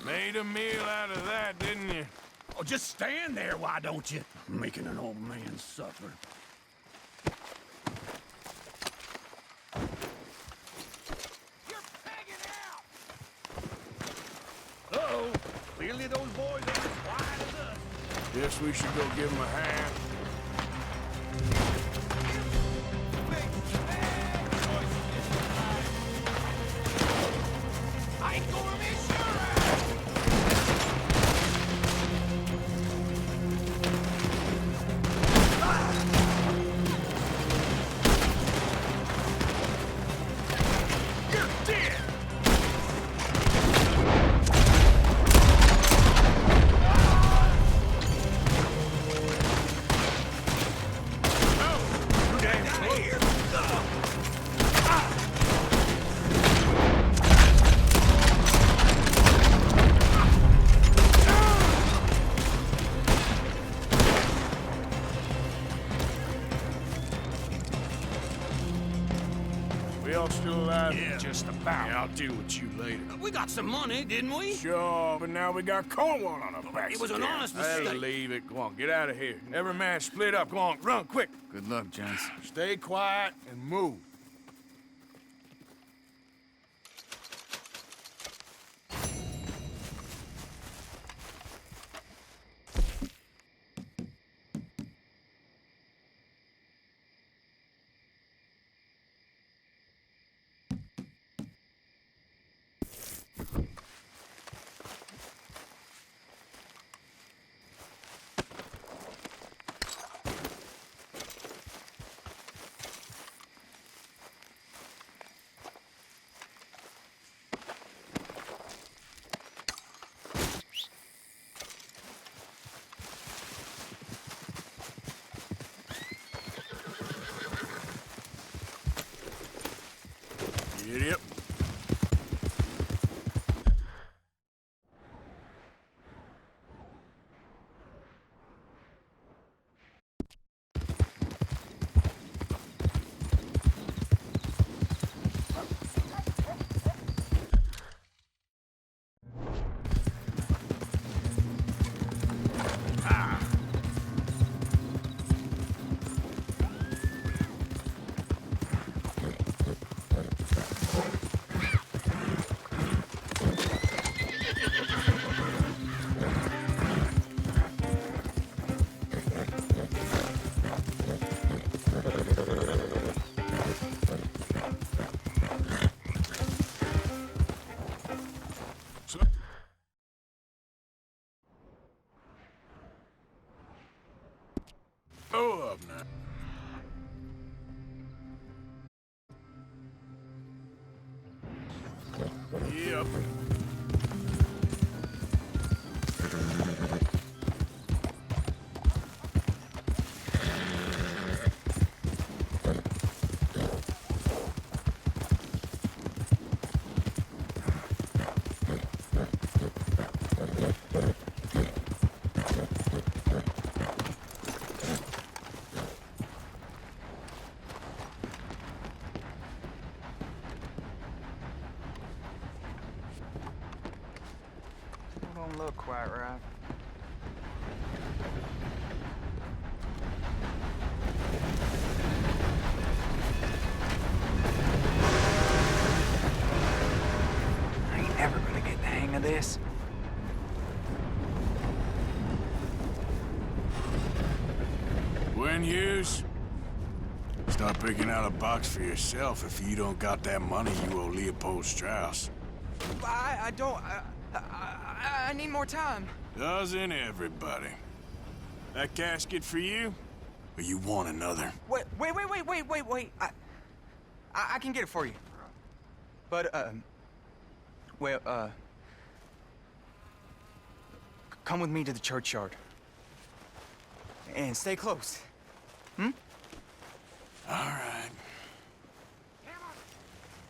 Made a meal out of that, didn't you? Oh, just stand there, why don't you? Making an old man suffer. Uh-oh. Clearly those boys ain't as quiet as us. Guess we should go give him a hand. I ain't gonna miss your You're dead! We all still alive? Yeah, just about. Yeah, I'll deal with you later. We got some money, didn't we? Sure, but now we got Cornwall on our backs. It was an again. honest Hey, mistake. leave it. Go on, get out of here. Every man split up. Go on, run, quick. Good luck, gents. Stay quiet and move. don't look quite right. I ain't never gonna get the hang of this. When Hughes, start picking out a box for yourself if you don't got that money you owe Leopold Strauss. I don't... I need more time. Doesn't everybody? That casket for you? Or you want another? Wait. I can get it for you. But, come with me to the churchyard. And stay close. Hmm? All right.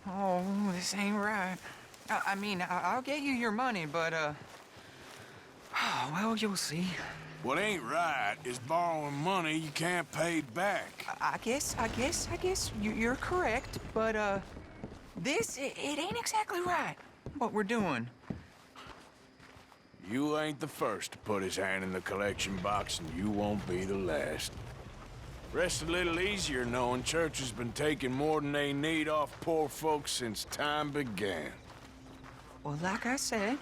Oh, this ain't right. I mean, I'll get you your money, but, well, you'll see. What ain't right is borrowing money you can't pay back. I guess you're correct, but, it ain't exactly right, what we're doing. You ain't the first to put his hand in the collection box, and you won't be the last. Rest a little easier knowing church has been taking more than they need off poor folks since time began. Well, like I said,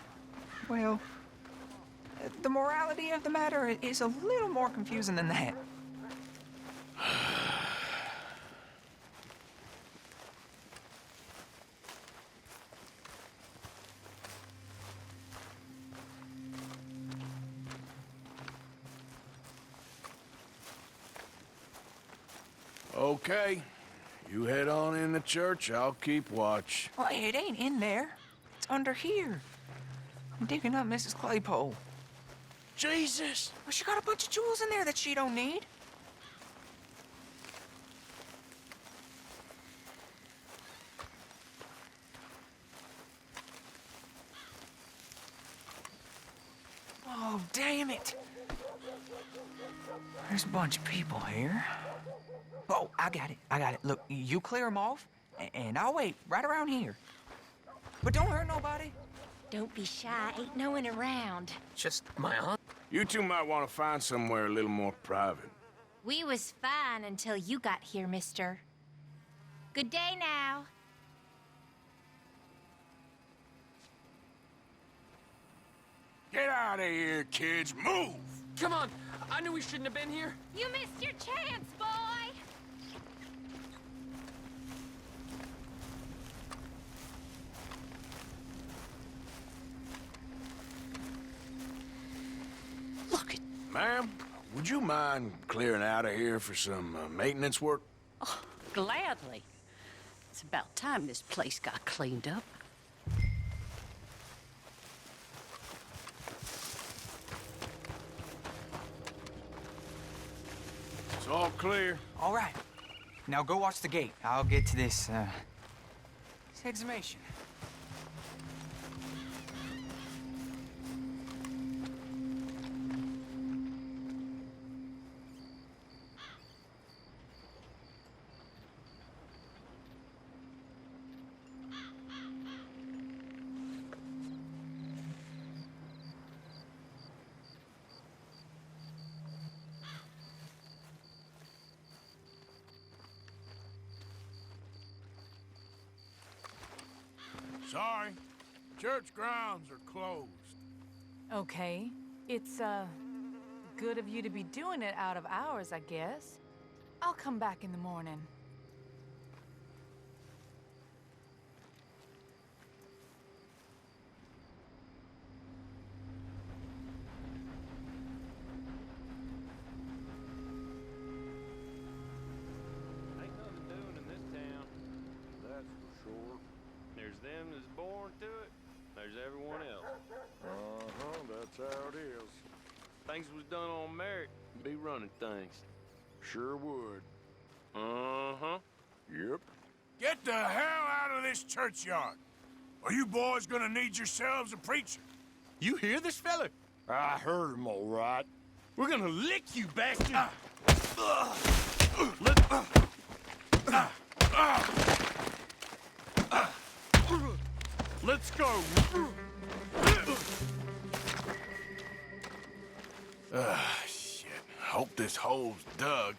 well, the morality of the matter is a little more confusing than that. Okay. You head on in the church, I'll keep watch. Well, it ain't in there. It's under here. I'm digging up Mrs. Claypole. Jesus! Well, she got a bunch of jewels in there that she don't need. Oh, damn it. There's a bunch of people here. Oh, I got it. Look, you clear them off, and I'll wait right around here. But don't hurt nobody. Don't be shy. Ain't no one around. Just my aunt. You two might want to find somewhere a little more private. We was fine until you got here, mister. Good day now. Get out of here, kids. Move! Come on. I knew we shouldn't have been here. You missed your chance, boy. Ma'am, would you mind clearing out of here for some maintenance work? Oh, gladly. It's about time this place got cleaned up. It's all clear. All right. Now go watch the gate. I'll get to this exhumation. Sorry. Church grounds are closed. Okay. It's, good of you to be doing it out of hours, I guess. I'll come back in the morning. Ain't nothing doing in this town. That's for sure. There's them that's born to it. There's everyone else. That's how it is. Things was done on merit, be running things. Sure would. Yep. Get the hell out of this churchyard. Are you boys gonna need yourselves a preacher? You hear this fella? I heard him all right. We're gonna lick you, bastard! Let's go. Shit. Hope this hole's dug.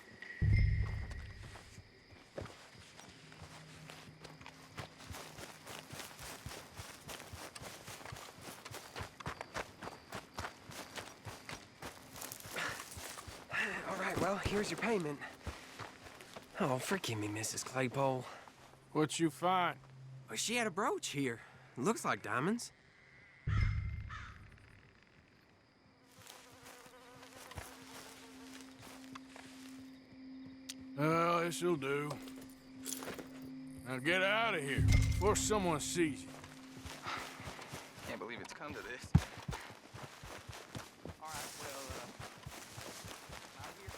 All right, well, here's your payment. Oh, forgive me, Mrs. Claypole. What you find? Well, she had a brooch here. Looks like diamonds. Oh, this'll do. Now get out of here before someone sees you. Can't believe it's come to this. All right, well, out here.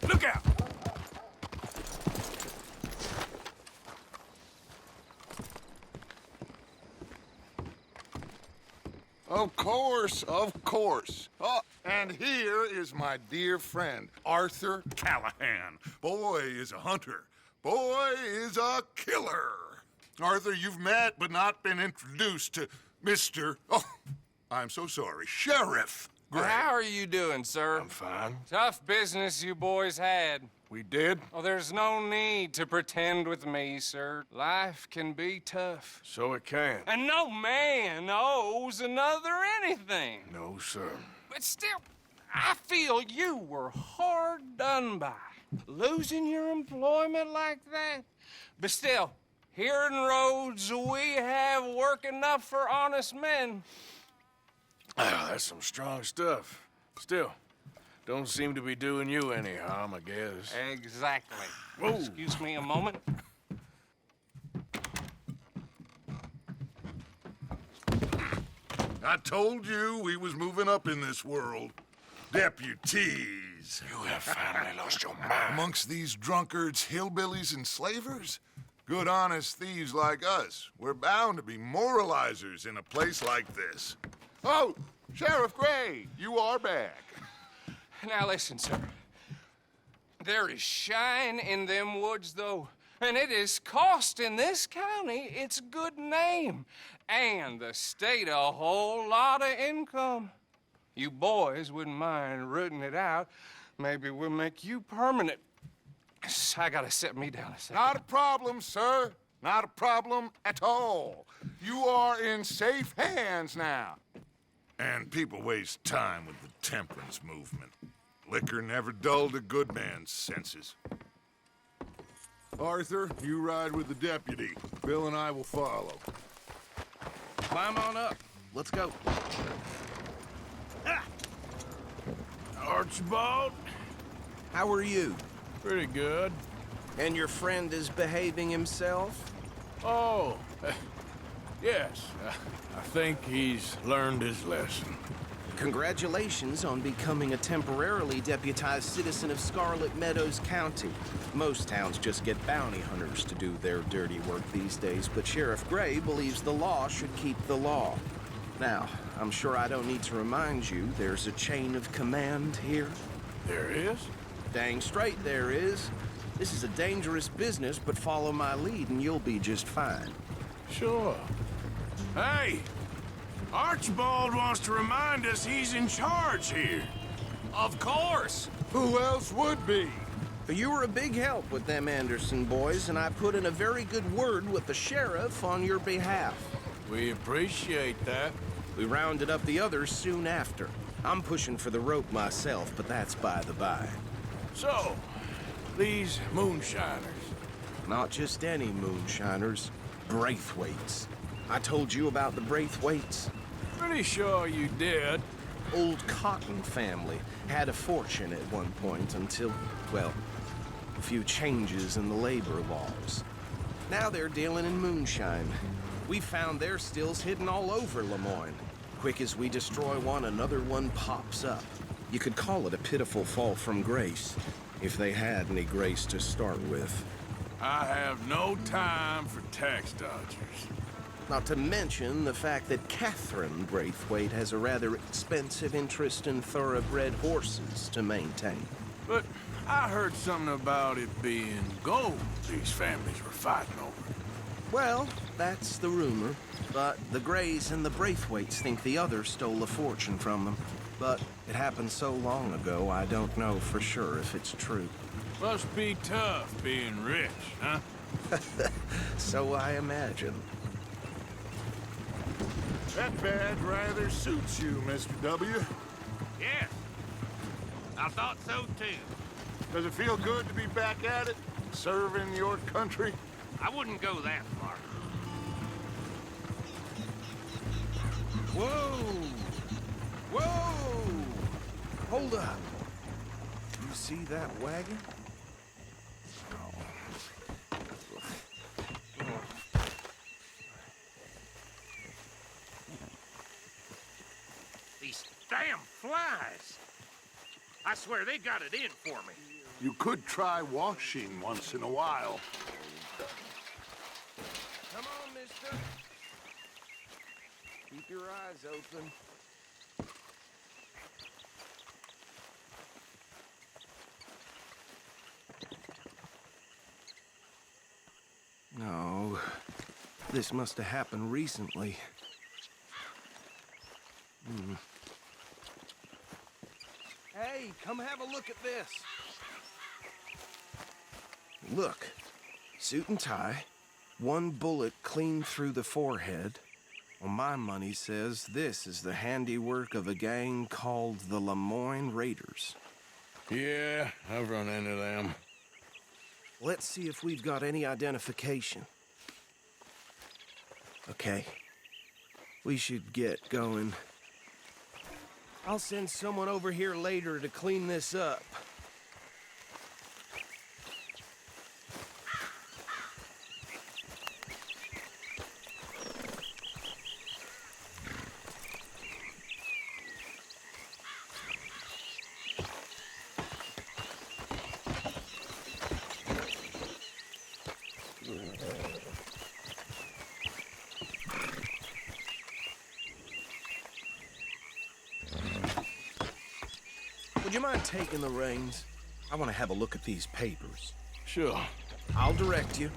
Look out! Of course, of course. Oh, and here is my dear friend, Arthur Callahan. Boy is a hunter. Boy is a killer. Arthur, you've met but not been introduced to Mr. Oh, I'm so sorry, Sheriff Gray. Well, how are you doing, sir? I'm fine. Tough business you boys had. We did? Oh, there's no need to pretend with me, sir. Life can be tough. So it can. And no man owes another anything. No, sir. But still, I feel you were hard done by. Losing your employment like that. But still, here in Rhodes, we have work enough for honest men. Ah, that's some strong stuff. Still, don't seem to be doing you any harm, I guess. Exactly. Whoa. Excuse me a moment. I told you we was moving up in this world. Deputies. You have finally lost your mind. Amongst these drunkards, hillbillies, and slavers? Good, honest thieves like us. We're bound to be moralizers in a place like this. Oh, Sheriff Gray, you are back. Now listen, sir. There is shine in them woods, though, and it is costing this county its good name and the state a whole lot of income. You boys wouldn't mind rooting it out. Maybe we'll make you permanent. I gotta set me down a second. Not a problem, sir. Not a problem at all. You are in safe hands now. And people waste time with the temperance movement. Liquor never dulled a good man's senses. Arthur, you ride with the deputy. Bill and I will follow. Climb on up. Let's go. Archibald? How are you? Pretty good. And your friend is behaving himself? Oh, yes. I think he's learned his lesson. Congratulations on becoming a temporarily deputized citizen of Scarlet Meadows County. Most towns just get bounty hunters to do their dirty work these days, but Sheriff Gray believes the law should keep the law. Now, I'm sure I don't need to remind you there's a chain of command here. There is? Dang straight there is. This is a dangerous business, but follow my lead and you'll be just fine. Sure. Hey! Archibald wants to remind us he's in charge here. Of course! Who else would be? You were a big help with them Anderson boys, and I put in a very good word with the sheriff on your behalf. We appreciate that. We rounded up the others soon after. I'm pushing for the rope myself, but that's by the by. So, these moonshiners. Not just any moonshiners. Braithwaites. I told you about the Braithwaites? Pretty sure you did. Old Cotton family had a fortune at one point until, well, a few changes in the labor laws. Now they're dealing in moonshine. We found their stills hidden all over Lemoyne. Quick as we destroy one, another one pops up. You could call it a pitiful fall from grace, if they had any grace to start with. I have no time for tax dodgers. Not to mention the fact that Catherine Braithwaite has a rather expensive interest in thoroughbred horses to maintain. But I heard something about it being gold these families were fighting over. Well, that's the rumor. But the Grays and the Braithwaites think the others stole a fortune from them. But it happened so long ago, I don't know for sure if it's true. Must be tough being rich, huh? So I imagine. That badge rather suits you, Mr. W. Yes. I thought so, too. Does it feel good to be back at it, serving your country? I wouldn't go that far. Whoa! Whoa! Hold up. You see that wagon? These damn flies. I swear they got it in for me. You could try washing once in a while. Come on, mister. Keep your eyes open. No, this must have happened recently. Hey, come have a look at this. Look, suit and tie, one bullet clean through the forehead. Well, my money says this is the handiwork of a gang called the Lemoyne Raiders. Yeah, I've run into them. Let's see if we've got any identification. Okay. We should get going. I'll send someone over here later to clean this up. Would you mind taking the reins? I want to have a look at these papers. Sure. I'll direct you.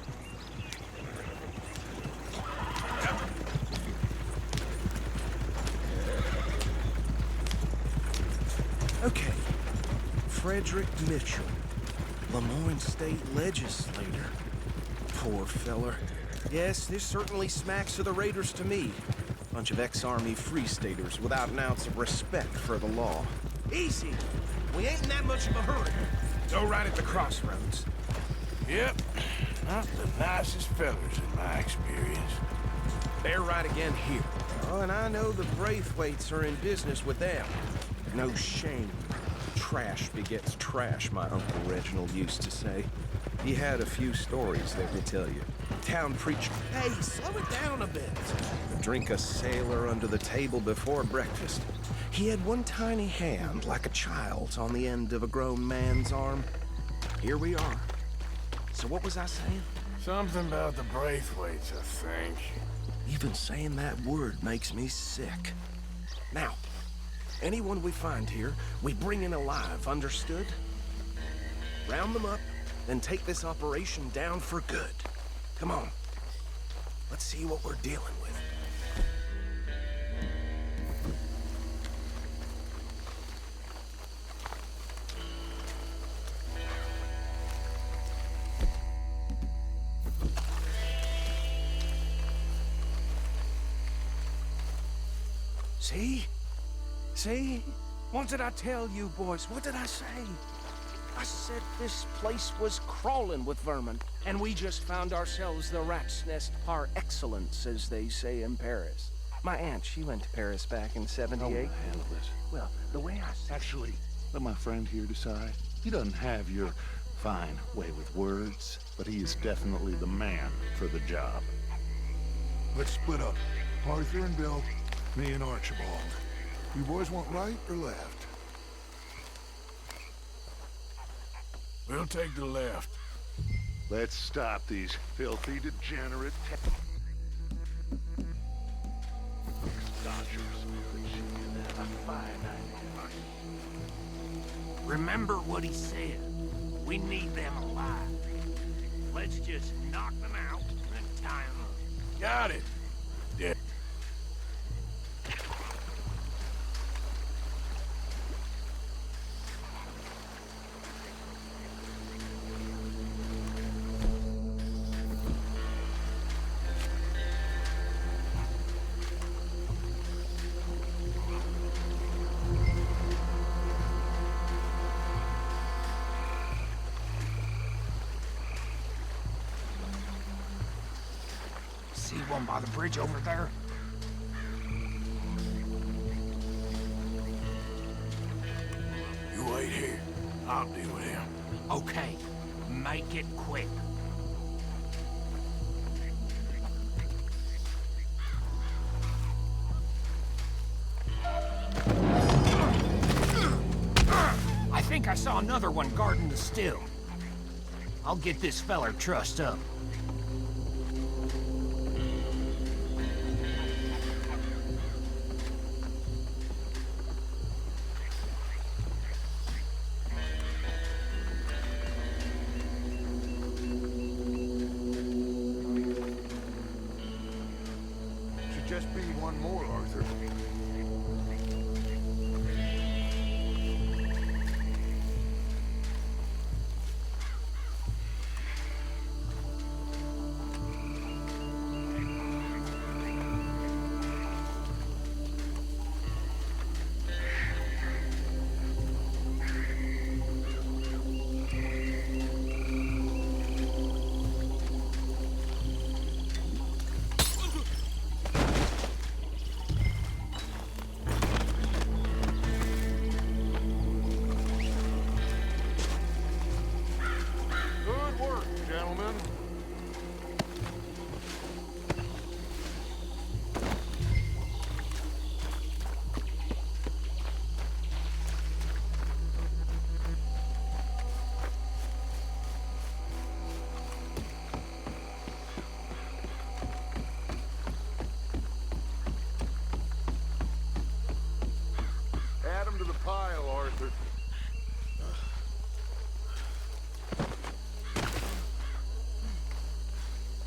Okay. Frederick Mitchell, Lemoyne State Legislator. Poor feller. Yes, this certainly smacks of the Raiders to me. Bunch of ex-Army Free Staters without an ounce of respect for the law. Easy. We ain't in that much of a hurry. Go right at the crossroads. Yep. Not the nicest fellers in my experience. They're right again here. Oh, and I know the Braithwaites are in business with them. No shame. Trash begets trash, my Uncle Reginald used to say. He had a few stories, let me tell you. Town preacher. Hey, slow it down a bit. Drink a sailor under the table before breakfast. He had one tiny hand, like a child's, on the end of a grown man's arm. Here we are. So what was I saying? Something about the Braithwaites, I think. Even saying that word makes me sick. Now, anyone we find here, we bring in alive, understood? Round them up, then take this operation down for good. Come on. Let's see what we're dealing with. See? See? What did I tell you, boys? What did I say? I said this place was crawling with vermin, and we just found ourselves the rat's nest par excellence, as they say in Paris. My aunt, she went to Paris back in '78. Handle this. Well, the way I... Actually, let my friend here decide. He doesn't have your fine way with words, but he is definitely the man for the job. Let's split up. Arthur and Bill, me and Archibald. You boys want right or left? We'll take the left. Let's stop these filthy, degenerate... Remember what he said. We need them alive. Let's just knock them out and tie them up. Got it. Yeah. See one by the bridge over there? You wait here. I'll deal with him. Okay, make it quick. I think I saw another one guarding the still. I'll get this feller trussed up. Should just be one more, Arthur. Good work, gentlemen. Add 'em to the pile, Arthur.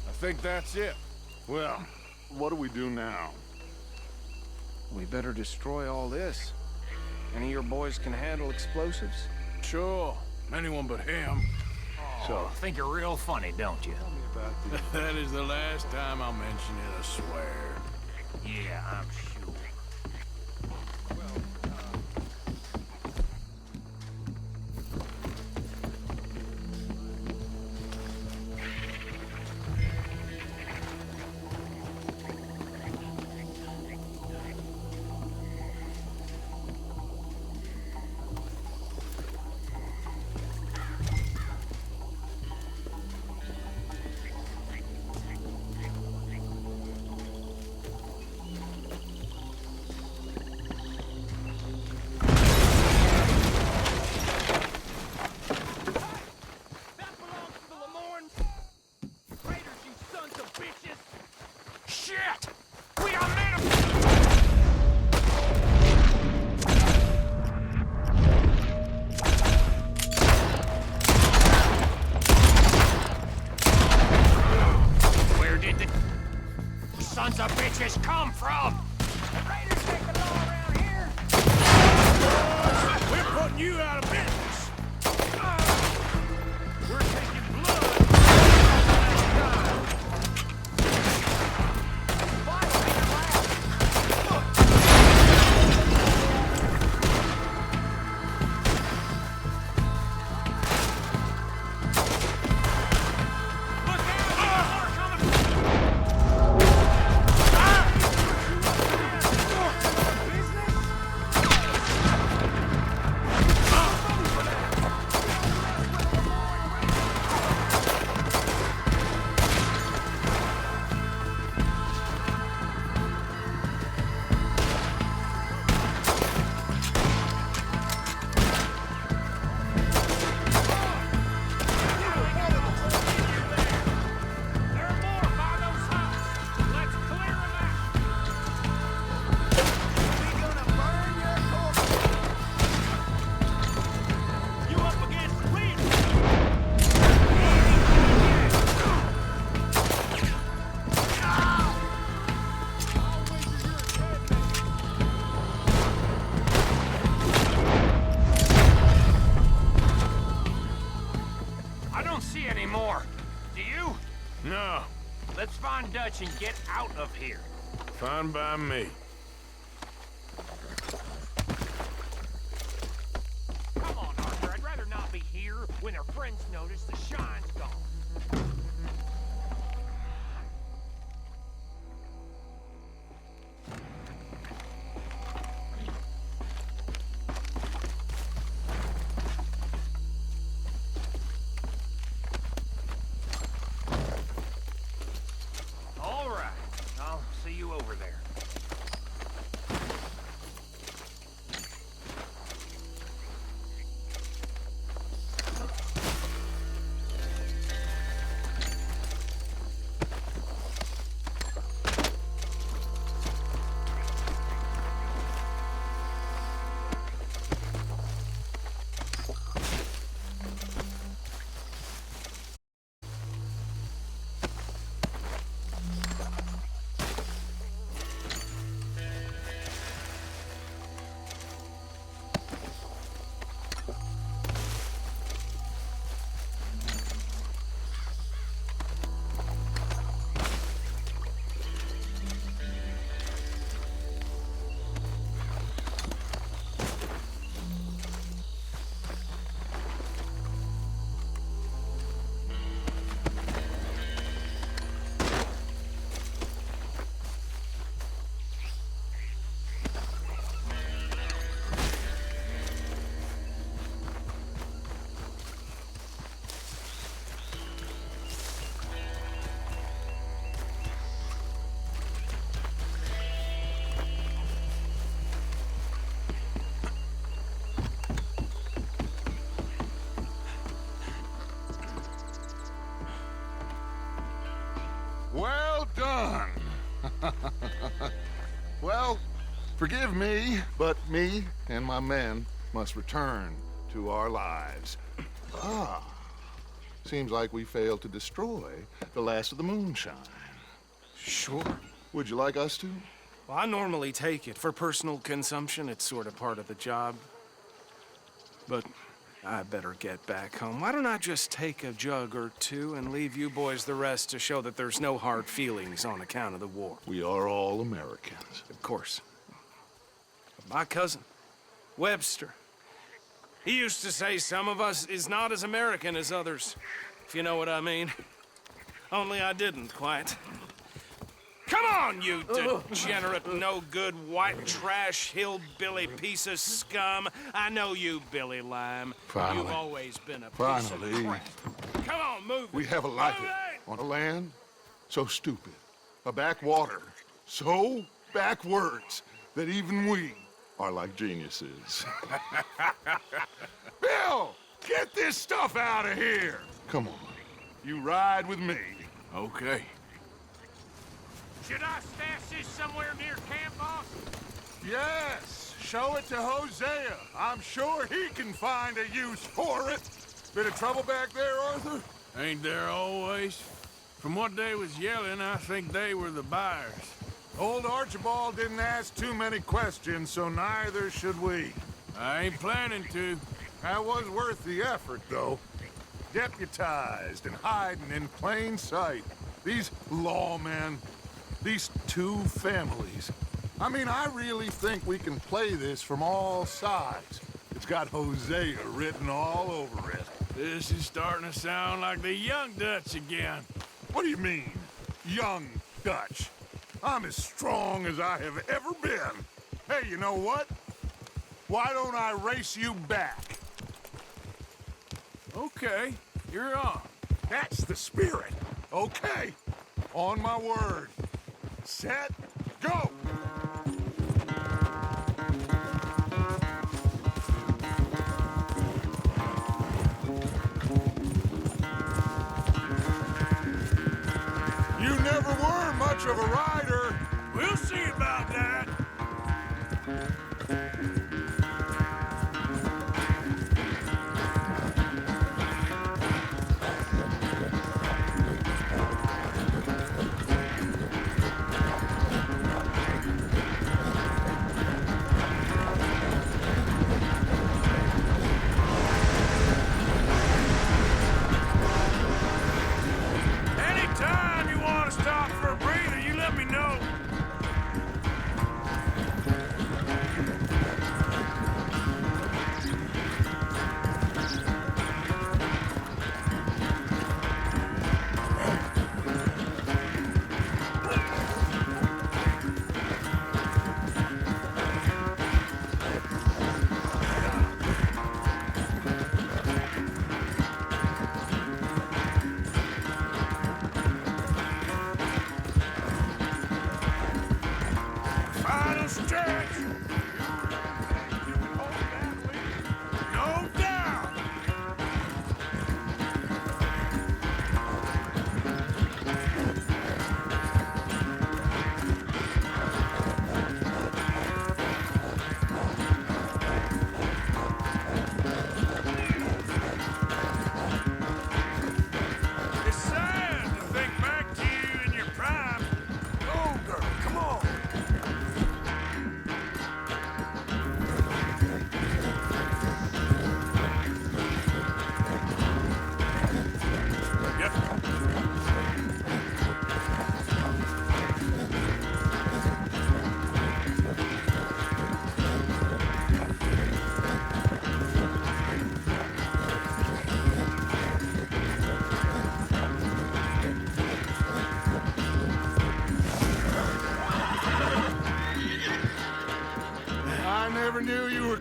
I think that's it. Well, what do we do now? We better destroy all this. Any of your boys can handle explosives? Sure. Anyone but him. So, think you're real funny, don't you? Tell me about this. That is the last time I'll mention it, I swear. Yeah, I'm sure. Shit! We are men of... Where did the sons of bitches come from? The raiders take the law around here. We're putting you out of business. We're taking blood. see anymore. Do you? No. Let's find Dutch and get out of here. Fine by me. Come on, Arthur. I'd rather not be here when our friends notice the shine's gone. All right. I'll see you over there. Well done. Well, forgive me, but me and my men must return to our lives. Seems like we failed to destroy the last of the moonshine. Sure. Would you like us to? Well, I normally take it. For personal consumption, it's sort of part of the job. But I better get back home. Why don't I just take a jug or two and leave you boys the rest to show that there's no hard feelings on account of the war? We are all Americans. Of course. But my cousin, Webster, he used to say some of us is not as American as others, if you know what I mean. Only I didn't quite. Come on, you degenerate, no-good, white trash, hillbilly piece of scum. I know you, Billy Lime. Finally. You've always been a piece of crap. Come on, move it. We have a life on a land so stupid, a backwater so backwards that even we are like geniuses. Bill, get this stuff out of here. Come on, you ride with me. Okay. Should I stash this somewhere near camp, boss? Yes, show it to Hosea. I'm sure he can find a use for it. Bit of trouble back there, Arthur? Ain't there always? From what they was yelling, I think they were the buyers. Old Archibald didn't ask too many questions, so neither should we. I ain't planning to. That was worth the effort, though. Deputized and hiding in plain sight. These lawmen, these two families. I mean, I really think we can play this from all sides. It's got Hosea written all over it. This is starting to sound like the young Dutch again. What do you mean, young Dutch? I'm as strong as I have ever been. Hey, you know what? Why don't I race you back? Okay, you're on. That's the spirit. Okay, on my word. Set, go! You never were much of a rider. We'll see about that.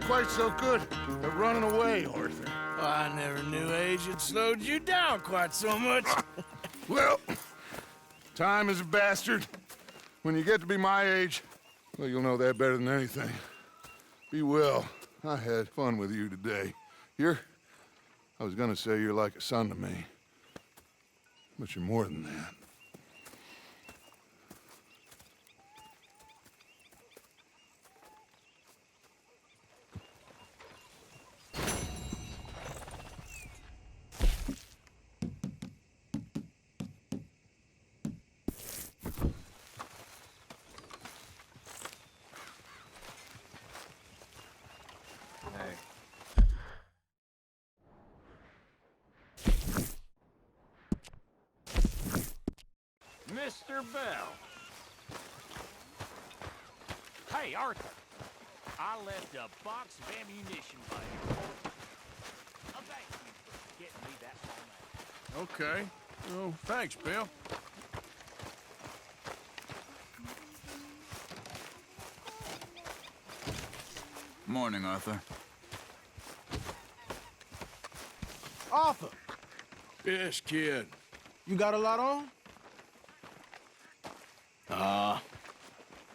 quite so good at running away, Arthur. Oh, I never knew age had slowed you down quite so much. Well, time is a bastard. When you get to be my age, well, you'll know that better than anything. Be well. I had fun with you today. I was gonna say you're like a son to me, but you're more than that. Mr. Bell. Hey, Arthur. I left a box of ammunition by you. Thank you for getting me that phone. Okay. Oh, thanks, Bill. Morning, Arthur. Arthur! Yes, kid. You got a lot on?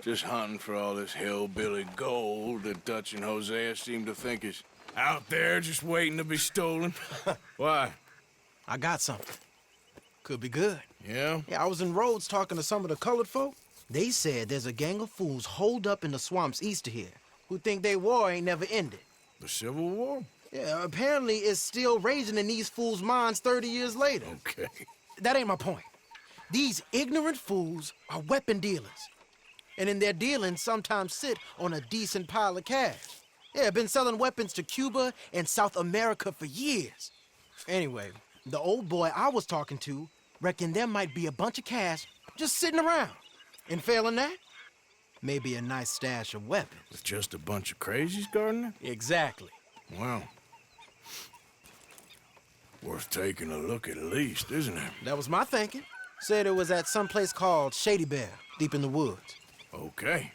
Just hunting for all this hillbilly gold that Dutch and Hosea seem to think is out there just waiting to be stolen. Why? I got something. Could be good. Yeah? Yeah, I was in Rhodes talking to some of the colored folk. They said there's a gang of fools holed up in the swamps east of here who think their war ain't never ended. The Civil War? Yeah, apparently it's still raging in these fools' minds 30 years later. Okay. That ain't my point. These ignorant fools are weapon dealers. And in their dealings sometimes sit on a decent pile of cash. Yeah, been selling weapons to Cuba and South America for years. Anyway, the old boy I was talking to reckoned there might be a bunch of cash just sitting around. And failing that, maybe a nice stash of weapons. With just a bunch of crazies guarding it? Exactly. Wow. Worth taking a look at least, isn't it? That was my thinking. Said it was at some place called Shady Bear, deep in the woods. Okay.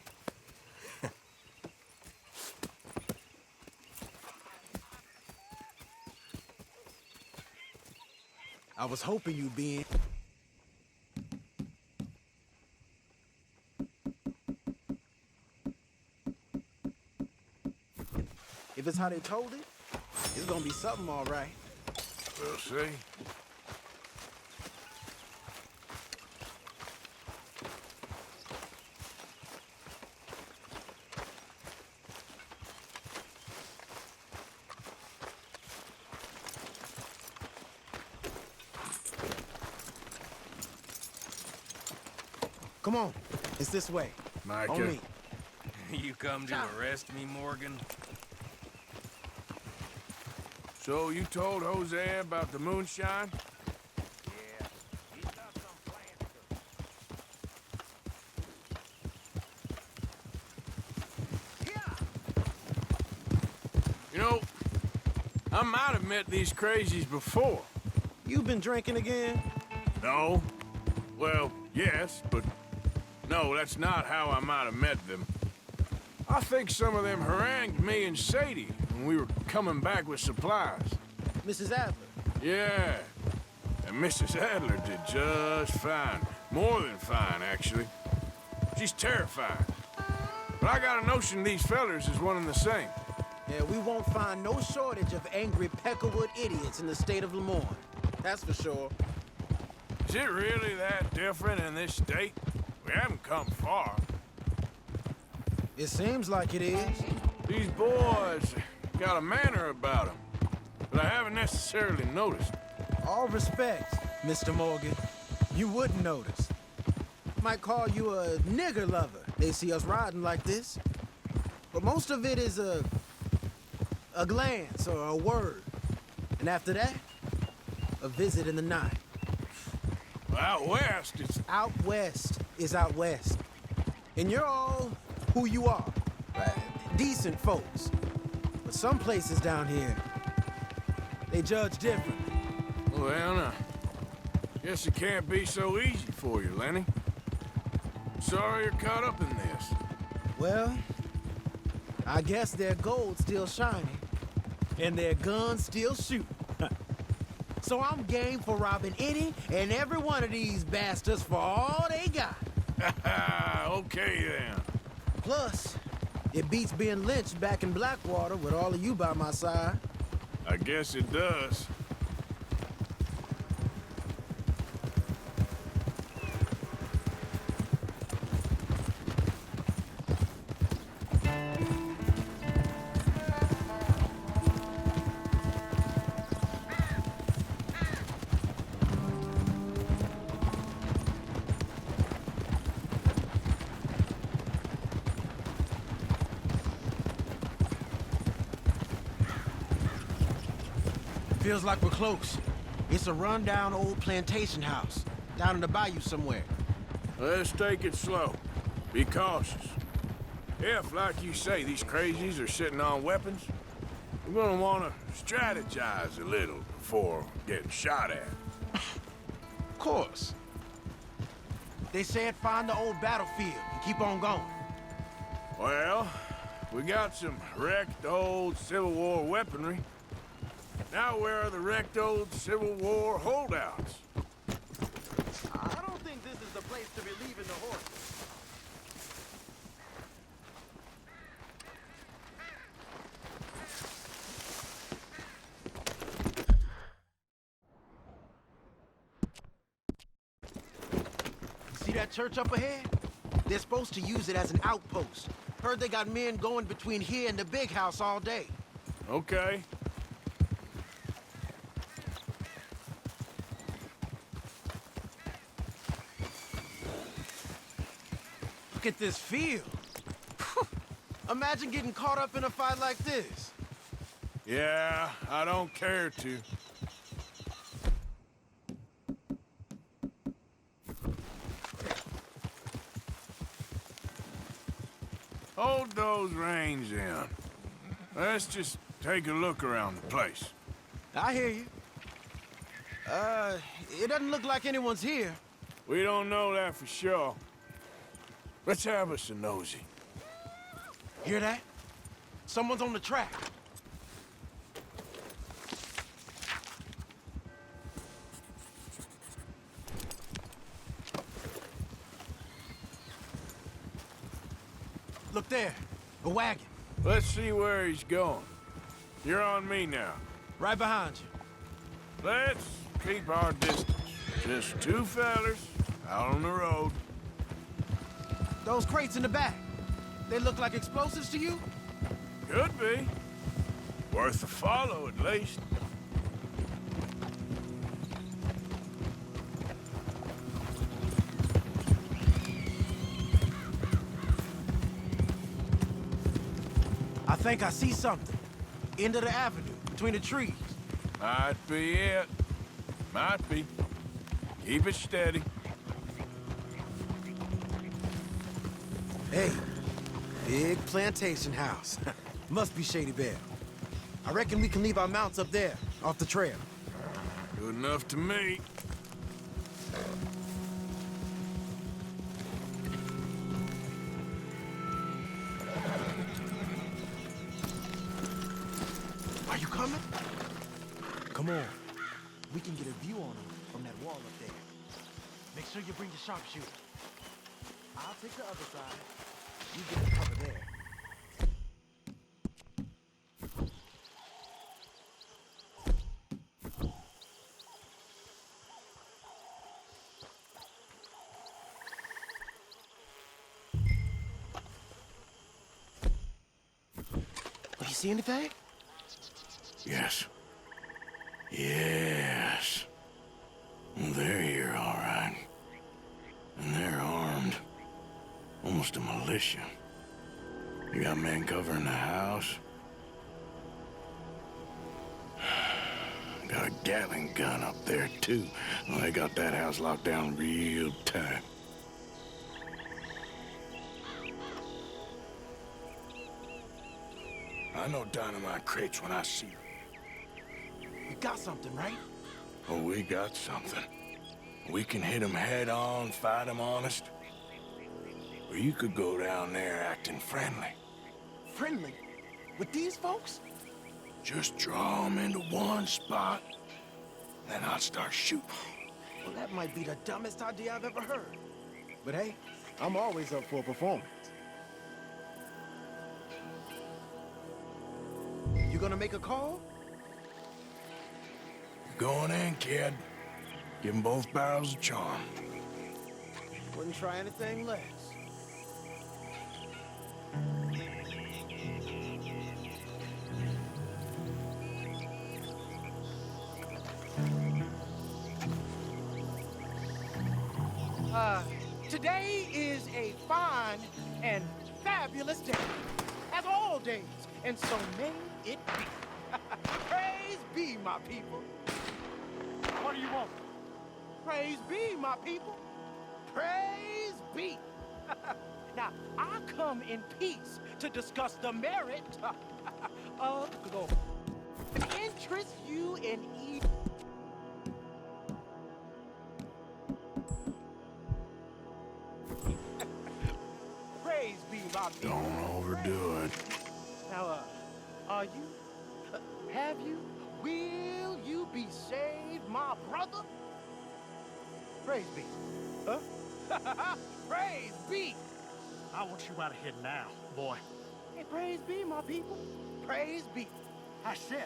I was hoping you'd be in. If it's how they told it, it's gonna be something all right. We'll see. Come on, it's this way. Micah. On me. You come to arrest me, Morgan? So you told Hosea about the moonshine? Yeah, he's got some plans You know, I might have met these crazies before. You been drinking again? No. Well, yes, but no, that's not how I might have met them. I think some of them harangued me and Sadie when we were coming back with supplies. Mrs. Adler? Yeah. And Mrs. Adler did just fine. More than fine, actually. She's terrified. But I got a notion these fellers is one and the same. Yeah, we won't find no shortage of angry Peckerwood idiots in the state of Lemoyne. That's for sure. Is it really that different in this state? We haven't come far. It seems like it is. These boys got a manner about them, but I haven't necessarily noticed. All respect, Mr. Morgan. You wouldn't notice. Might call you a nigger lover. They see us riding like this. But most of it is a glance or a word. And after that, a visit in the night. Out west, it's... Out west is out west. And you're all who you are. Decent folks. But some places down here, they judge differently. Well, now, guess it can't be so easy for you, Lenny. Sorry you're caught up in this. Well, I guess their gold's still shining, and their guns still shoot. So I'm game for robbing any and every one of these bastards for all they got. Okay, then. Plus, it beats being lynched back in Blackwater with all of you by my side. I guess it does. Feels like we're close. It's a rundown old plantation house, down in the bayou somewhere. Let's take it slow. Be cautious. If, like you say, these crazies are sitting on weapons, we're gonna want to strategize a little before getting shot at. Of course. They said find the old battlefield and keep on going. Well, we got some wrecked old Civil War weaponry. Now where are the wrecked old Civil War holdouts? I don't think this is the place to be leaving the horses. See that church up ahead? They're supposed to use it as an outpost. Heard they got men going between here and the big house all day. Okay. Look at this field. Imagine getting caught up in a fight like this. Yeah, I don't care to. Hold those reins in. Let's just take a look around the place. I hear you. It doesn't look like anyone's here. We don't know that for sure. Let's have us a nosy. Hear that? Someone's on the track. Look there, a wagon. Let's see where he's going. You're on me now. Right behind you. Let's keep our distance. Just two fellers out on the road. Those crates in the back, they look like explosives to you? Could be. Worth a follow, at least. I think I see something. End of the avenue, between the trees. Might be it. Might be. Keep it steady. Hey, big plantation house. Must be Shady Belle. I reckon we can leave our mounts up there, off the trail. Good enough to me. Are you coming? Come on. We can get a view on them from that wall up there. Make sure you bring your sharpshooter. I'll take the other side. You get the cover there. Oh, you see anything? Yes. Yes. They're here, all right. And they're armed. Almost a militia. You got men covering the house. Got a Gatling gun up there, too. Well, they got that house locked down real tight. I know dynamite crates when I see them. We got something, right? Oh, we got something. We can hit them head on, fight them honest. Or you could go down there acting friendly. friendly with these folks? Just draw them into one spot, then I'll start shooting. Well, that might be the dumbest idea I've ever heard. But hey, I'm always up for a performance. You gonna make a call? Going in, kid. Give them both barrels of charm. Wouldn't try anything less. Today is a fine and fabulous day, as all days, and so may it be. Praise be, my people. What do you want? Praise be, my people. Praise be. Now, I come in peace to discuss the merit of glory. Interest you in each. Praise be, my people. Don't overdo it. Now, are you? Have you? Will you be saved, my brother? Praise be. Huh? Praise be. I want you out of here now, boy. Hey, praise be, my people. Praise be. I said,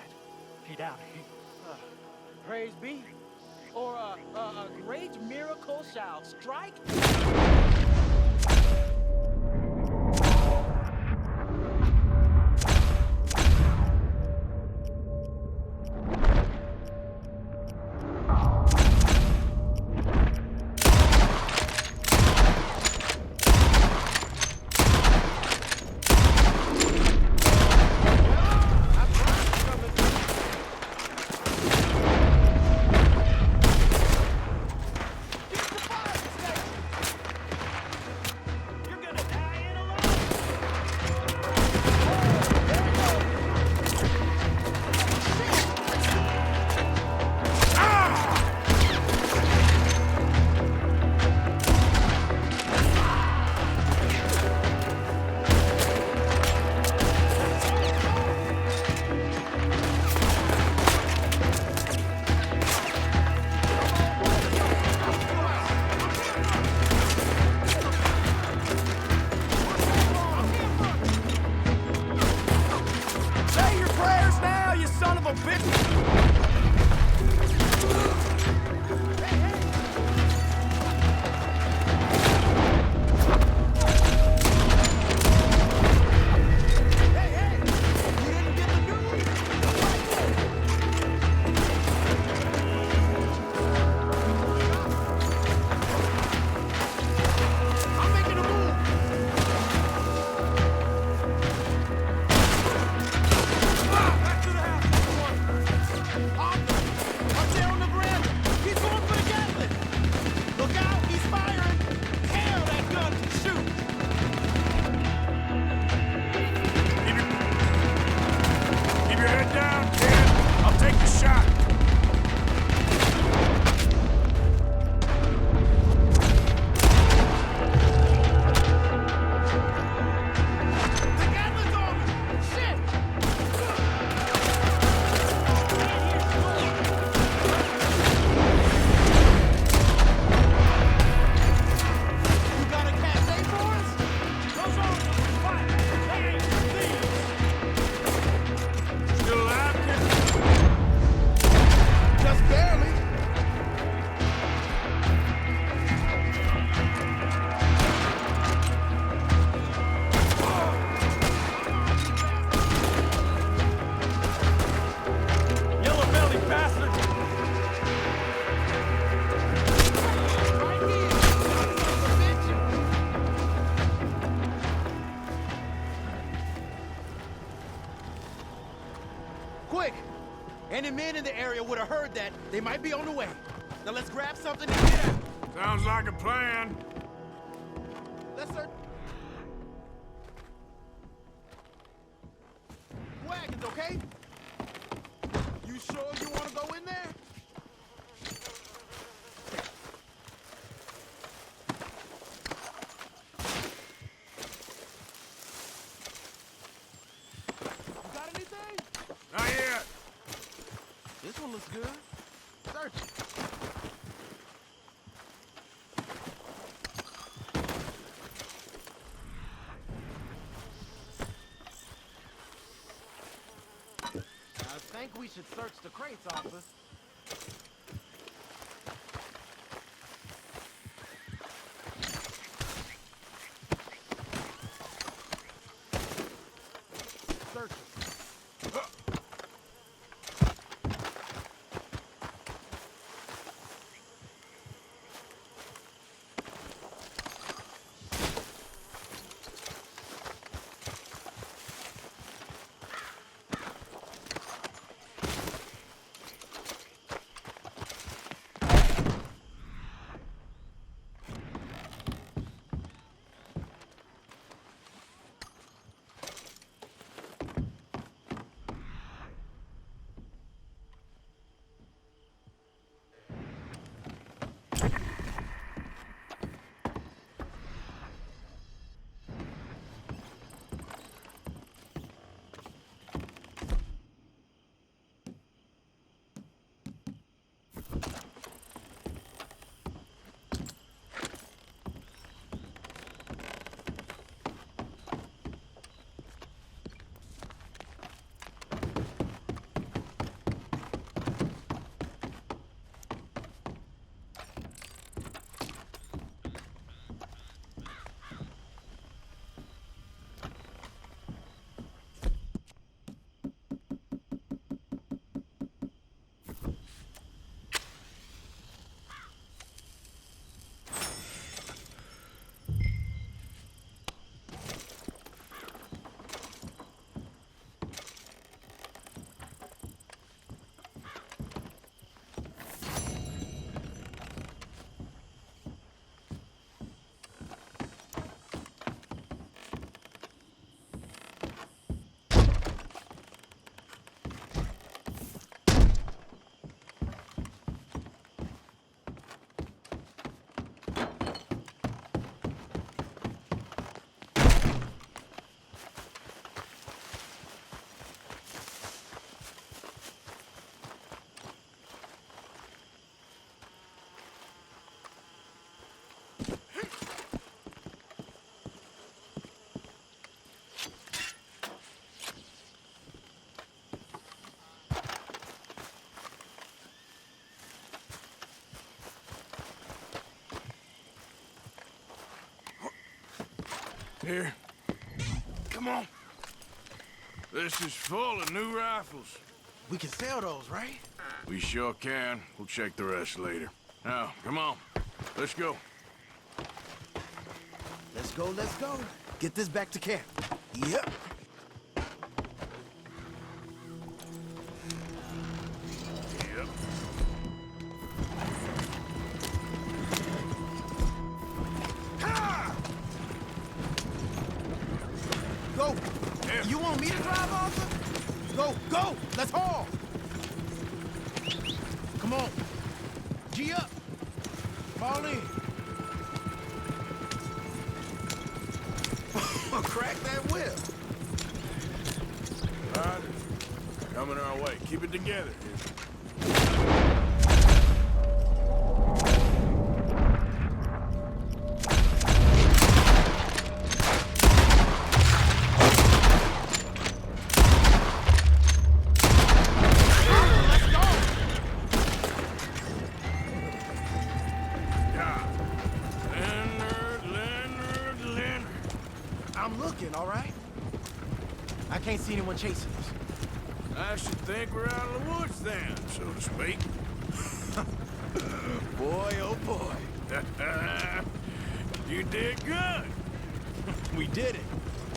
get out of here. Praise be. Or a great miracle shall strike. Any men in the area would have heard that. They might be on the way. Now let's grab something and get out. Sounds like a plan. Yes, sir. Wagons, okay? You sure you want to go in there? Looks good. Search it. I think we should search the crates, officer. Search it. Here. Come on. This is full of new rifles. We can sell those, right? We sure can. We'll check the rest later. Now, come on. Let's go. Let's go, let's go. Get this back to camp. Yep. Yep. Go. You want me to drive, officer? Go, go. Let's haul. Come on. G up. Fall in. Crack that whip. Riders. Coming our way. Keep it together. Can't see anyone chasing us. I should think we're out of the woods then, so to speak. Boy, oh boy. You did good. We did it.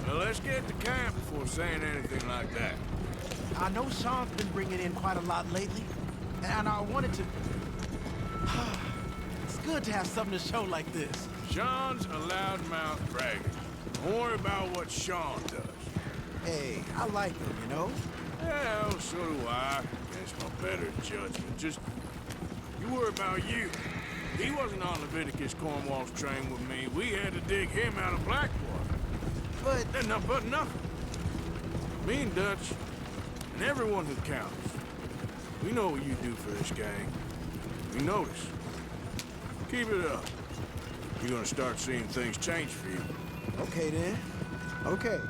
Well, let's get to camp before saying anything like that. I know Sean's been bringing in quite a lot lately, and I wanted to... It's good to have something to show like this. Sean's a loudmouth bragger. Don't worry about what Sean does. Hey, I like him, you know? Well, so do I. That's my better judgment. Just, you worry about you. He wasn't on Leviticus Cornwall's train with me. We had to dig him out of Blackwater. But nothing. Me and Dutch, and everyone who counts. We know what you do for this gang. We notice. Keep it up. You're gonna start seeing things change for you. Okay, then. Okay.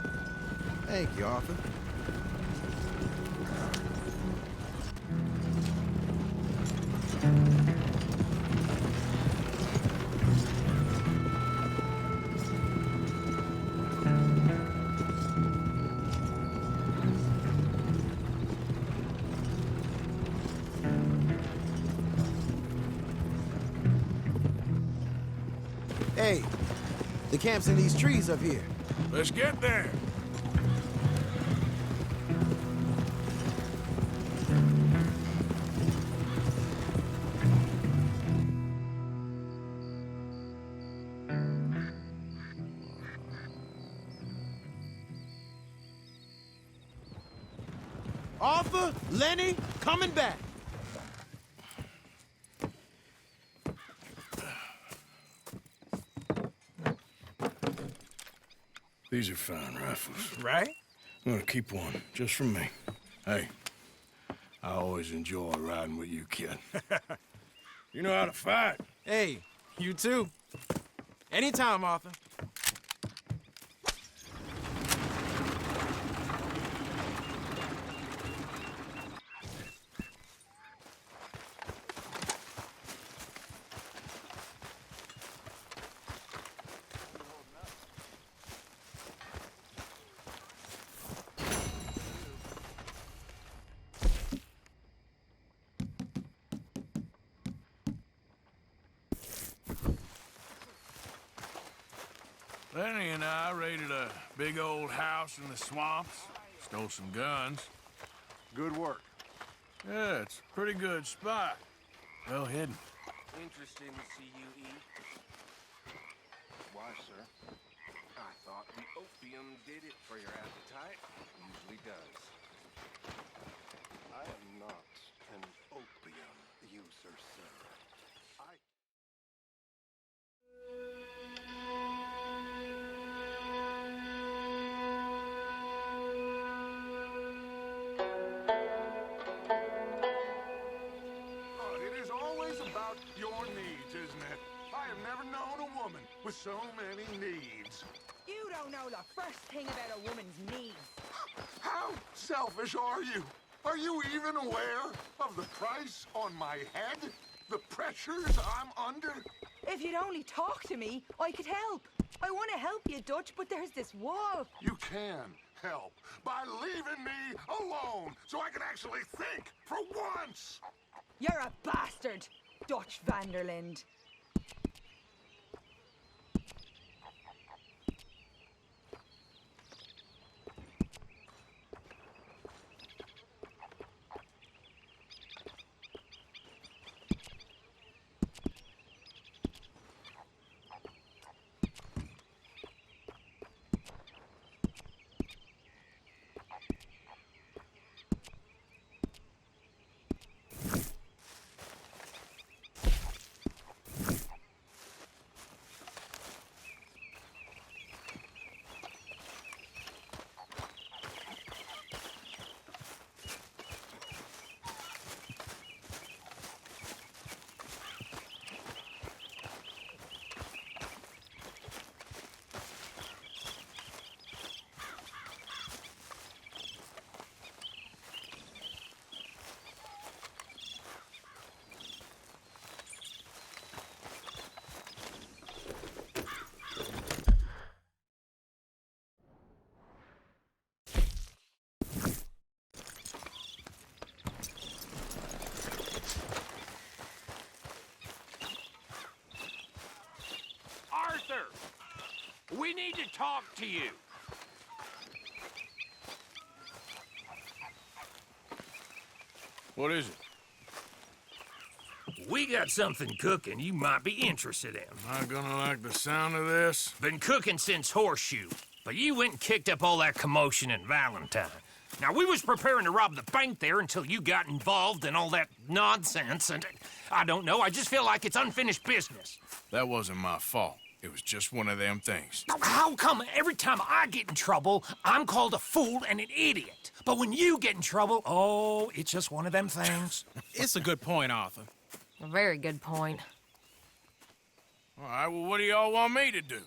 Thank you, Arthur. Hey, the camp's in these trees up here. Let's get there. Arthur, Lenny, coming back. These are fine rifles. Right? I'm gonna keep one, just for me. Hey, I always enjoy riding with you, kid. You know how to fight. Hey, you too. Anytime, Arthur. Lenny and I raided a big old house in the swamps, stole some guns. Good work. Yeah, it's a pretty good spot. Well hidden. Interesting to see you eat. Why, sir? I thought the opium did it for your appetite. Usually does. I am not an opium user, sir. It is always about your needs, isn't it? I have never known a woman with so many needs. You don't know the first thing about a woman's needs. How selfish are you? Are you even aware of the price on my head? The pressures I'm under? If you'd only talk to me, I could help. I want to help you, Dutch, but there's this wall. You can help by leaving me alone so I can actually think for once. You're a bastard, Dutch Vanderland. Arthur! We need to talk to you. What is it? We got something cooking you might be interested in. Am I gonna like the sound of this? Been cooking since Horseshoe, but you went and kicked up all that commotion in Valentine. Now, we was preparing to rob the bank there until you got involved in all that nonsense, and I don't know, I just feel like it's unfinished business. That wasn't my fault. It was just one of them things. How come every time I get in trouble, I'm called a fool and an idiot? But when you get in trouble, oh, it's just one of them things. It's a good point, Arthur. A very good point. All right, well, what do y'all want me to do?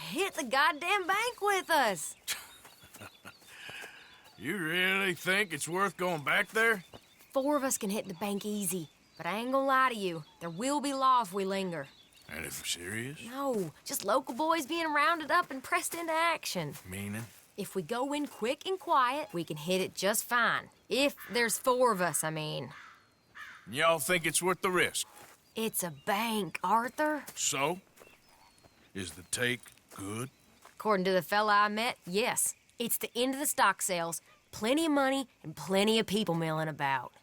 Hit the goddamn bank with us. You really think it's worth going back there? 4 of us can hit the bank easy. But I ain't gonna lie to you. There will be law if we linger. Anything serious? No, just local boys being rounded up and pressed into action. Meaning? If we go in quick and quiet, we can hit it just fine. If there's 4 of us, I mean. Y'all think it's worth the risk? It's a bank, Arthur. So? Is the take good? According to the fella I met, yes. It's the end of the stock sales. Plenty of money and plenty of people milling about.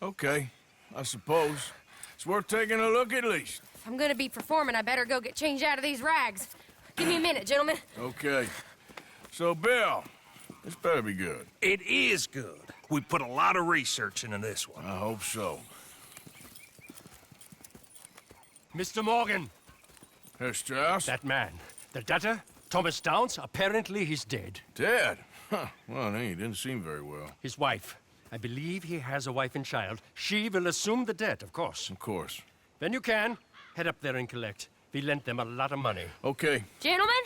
Okay, I suppose. It's worth taking a look at least. If I'm gonna be performing, I better go get changed out of these rags. Give me a minute, gentlemen. Okay. So, Bill, this better be good. It is good. We put a lot of research into this one. I hope so. Mr. Morgan. Herr Strauss? That man. The debtor, Thomas Downs, apparently he's dead. Dead? Huh. Well, he didn't seem very well. His wife. I believe he has a wife and child. She will assume the debt, of course. Of course. When you can, head up there and collect. We lent them a lot of money. Okay. Gentlemen,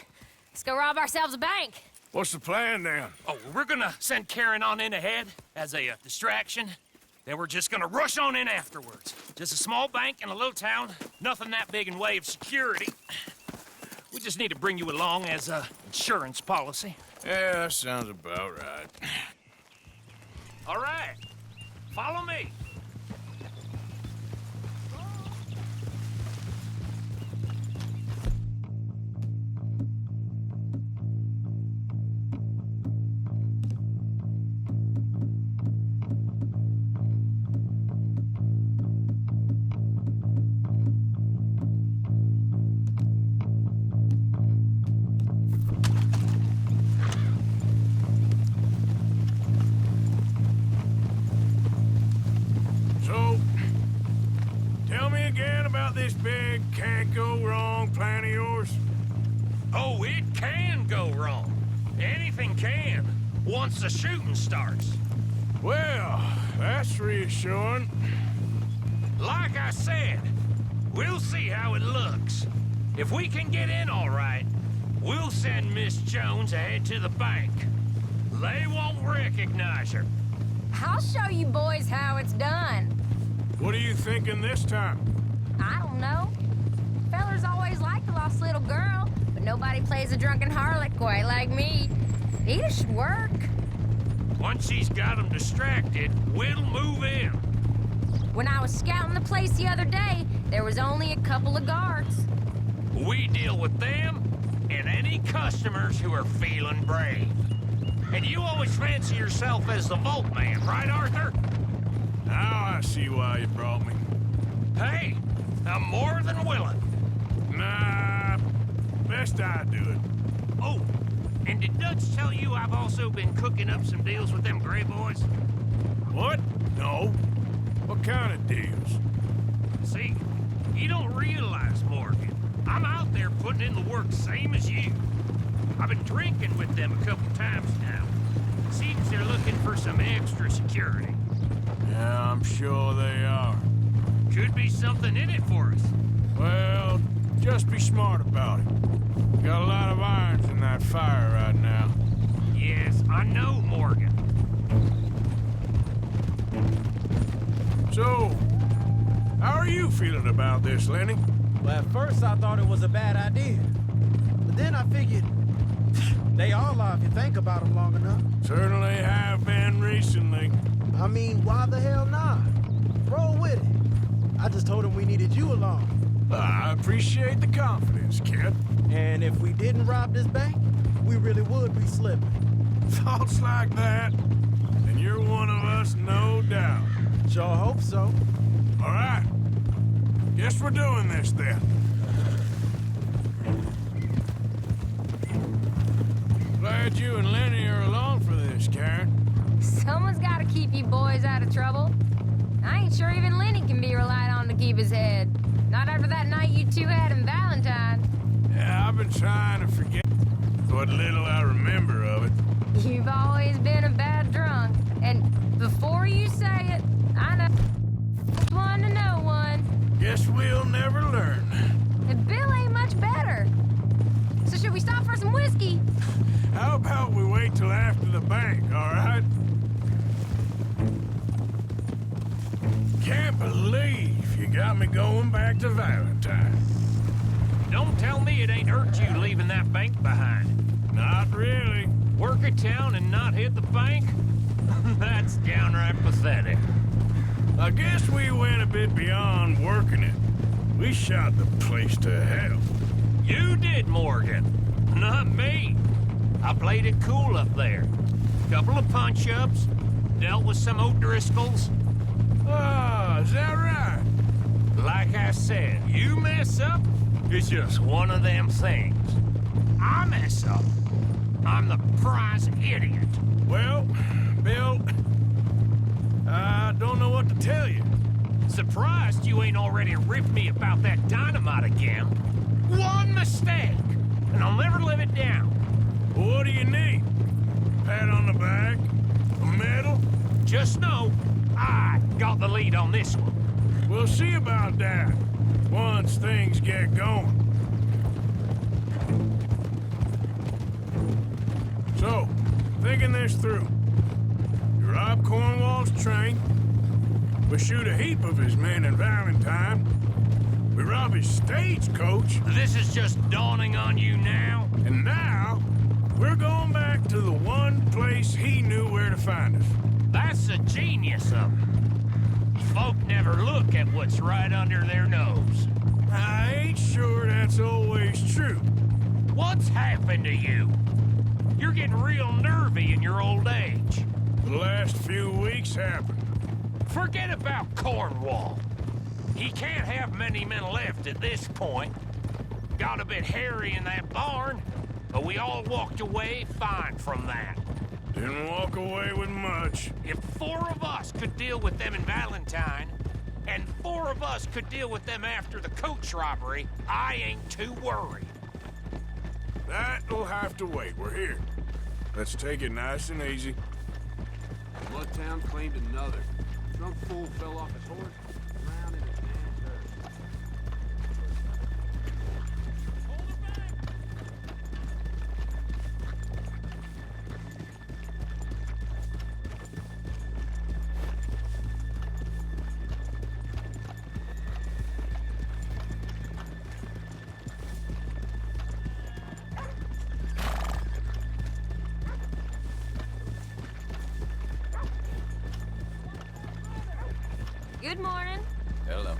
let's go rob ourselves a bank. What's the plan, then? Oh, we're gonna send Karen on in ahead as a distraction. Then we're just gonna rush on in afterwards. Just a small bank in a little town. Nothing that big in way of security. We just need to bring you along as a insurance policy. Yeah, that sounds about right. All right. Follow me. This big can't-go-wrong plan of yours? Oh, it can go wrong. Anything can, once the shooting starts. Well, that's reassuring. Like I said, we'll see how it looks. If we can get in all right, we'll send Miss Jones ahead to the bank. They won't recognize her. I'll show you boys how it's done. What are you thinking this time? I don't know. Fellers always liked a lost little girl, but nobody plays a drunken harlot quite like me. It should work. Once she's got them distracted, we'll move in. When I was scouting the place the other day, there was only a couple of guards. We deal with them and any customers who are feeling brave. And you always fancy yourself as the Vault Man, right, Arthur? Now I see why you brought me. Hey, I'm more than willing. Nah, best I do it. Oh, and did Dutch tell you I've also been cooking up some deals with them Gray boys? What? No. What kind of deals? See, you don't realize, Morgan. I'm out there putting in the work same as you. I've been drinking with them a couple times now. Seems they're looking for some extra security. Yeah, I'm sure they are. Could be something in it for us. Well, just be smart about it. Got a lot of irons in that fire right now. Yes, I know, Morgan. So, how are you feeling about this, Lenny? Well, at first I thought it was a bad idea. But then I figured, they all are if you think about them long enough. Certainly have been recently. I mean, why the hell not? Roll with it. I just told him we needed you along. I appreciate the confidence, kid. And if we didn't rob this bank, we really would be slipping. Thoughts like that? And you're one of us, no doubt. Sure hope so. All right. Guess we're doing this, then. Glad you and Lenny are along for this, Karen. Someone's got to keep you boys out of trouble. I ain't sure even Lenny can be relied on to keep his head. Not after that night you two had in Valentine. Yeah, I've been trying to forget what little I remember of it. You've always been a bad drunk. And before you say it, I know one to know one. Guess we'll never learn. And Bill ain't much better. So should we stop for some whiskey? How about we wait till after the bank, all right? Can't believe you got me going back to Valentine. Don't tell me it ain't hurt you leaving that bank behind. Not really. Work a town and not hit the bank? That's downright pathetic. I guess we went a bit beyond working it. We shot the place to hell. You did, Morgan. Not me. I played it cool up there. Couple of punch-ups, dealt with some O'Driscolls. Ah, is that right? Like I said, you mess up, it's just one of them things. I mess up, I'm the prize idiot. Well, Bill, I don't know what to tell you. Surprised you ain't already ripped me about that dynamite again. One mistake, and I'll never live it down. What do you need? Pat on the back? A medal? Just know, I got the lead on this one. We'll see about that once things get going. So, thinking this through. You rob Cornwall's train. We shoot a heap of his men in Valentine. We rob his stagecoach. This is just dawning on you now? And now, we're going back to the one place he knew where to find us. That's the genius of it. Folk never look at what's right under their nose. I ain't sure that's always true. What's happened to you? You're getting real nervy in your old age. The last few weeks happened. Forget about Cornwall. He can't have many men left at this point. Got a bit hairy in that barn, but we all walked away fine from that. Didn't walk away with much. If 4 of us could deal with them in Valentine, and 4 of us could deal with them after the coach robbery, I ain't too worried. That'll have to wait. We're here. Let's take it nice and easy. Bloodtown claimed another. Drunk fool fell off his horse, drowned in his damn dirt. Good morning. Hello.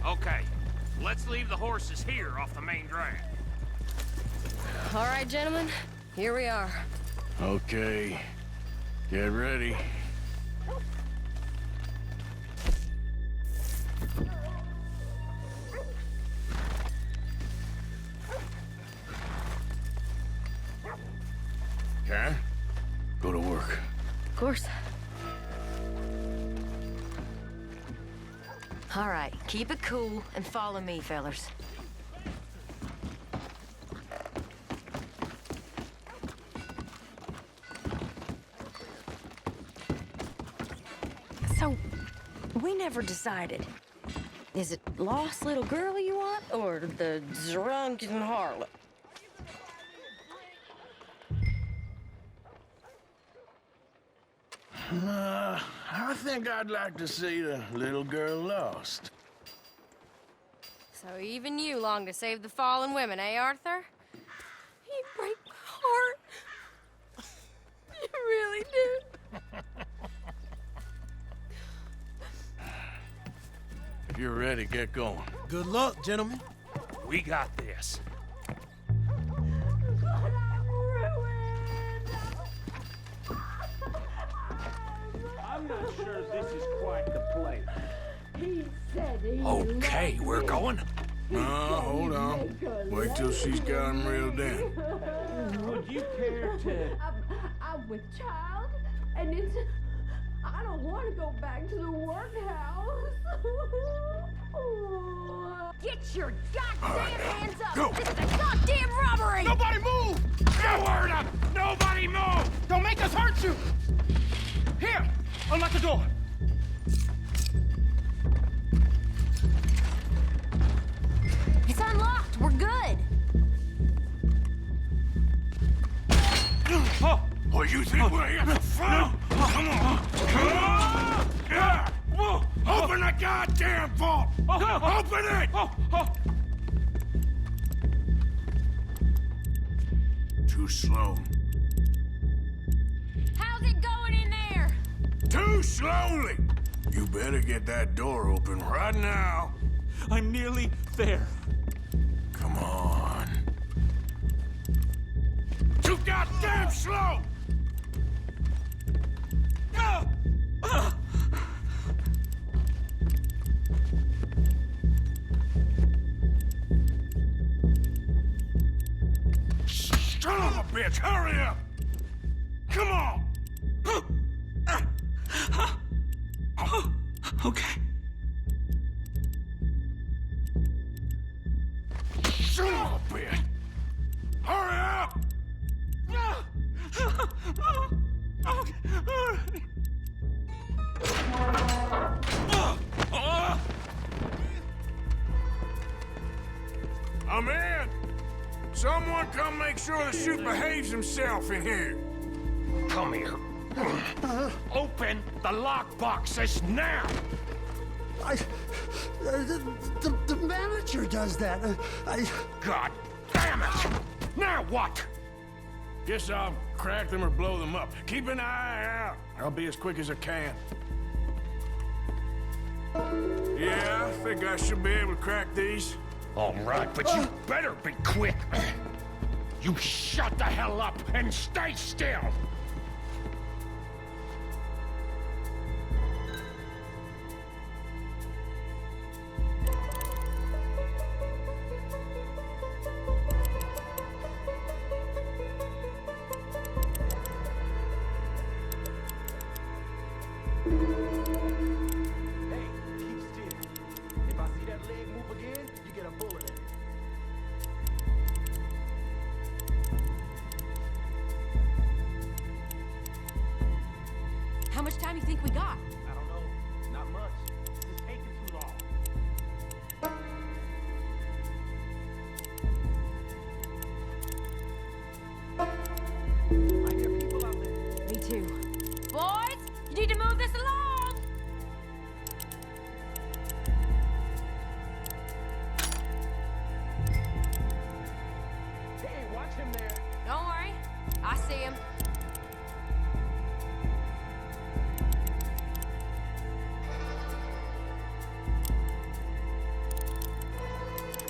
Okay, let's leave the horses here off the main drag. All right, gentlemen, here we are. Okay. Get ready. Okay. Go to work. Of course. All right, keep it cool and follow me, fellers. So, we never decided. Is it lost little girl you want, or the drunken harlot? I think I'd like to see the little girl lost. So even you long to save the fallen women, eh, Arthur? You break my heart. You really do. If you're ready, get going. Good luck, gentlemen. We got this. I'm not sure this is quite the place. Okay, we're going. Hold on. Wait till she's got him reeled in. Would you care to... I'm with child, and it's... I don't want to go back to the workhouse. Get your goddamn right, hands up! go. This is a goddamn robbery! Nobody move! No word up! Nobody move! Don't make us hurt you! Here! Unlock the door! It's unlocked. We're good. Oh, you think we're here for fun? Come on. Open the goddamn vault! Open it! Too slow. How's it going in there? Too slowly! You better get that door open right now. I'm nearly there. Come on. Too goddamn slow! Son of a bitch, hurry up! Come on! Okay. Son of a bitch! Hurry up! I'm in! Someone come make sure the chute behaves himself in here. Come here. Open the lockboxes now! The manager does that. God damn it! Now what? Guess I'll crack them or blow them up. Keep an eye out. I'll be as quick as I can. Yeah, I think I should be able to crack these. All right, but you better be quick. You shut the hell up and stay still! Hey, keep still. If I see that leg move again, you get a bullet in it. How much time you think we got? I don't know. Not much. This is taking too long. I hear people out there. Me too. Boys, you need to move this along! Hey, watch him there. Don't worry. I see him.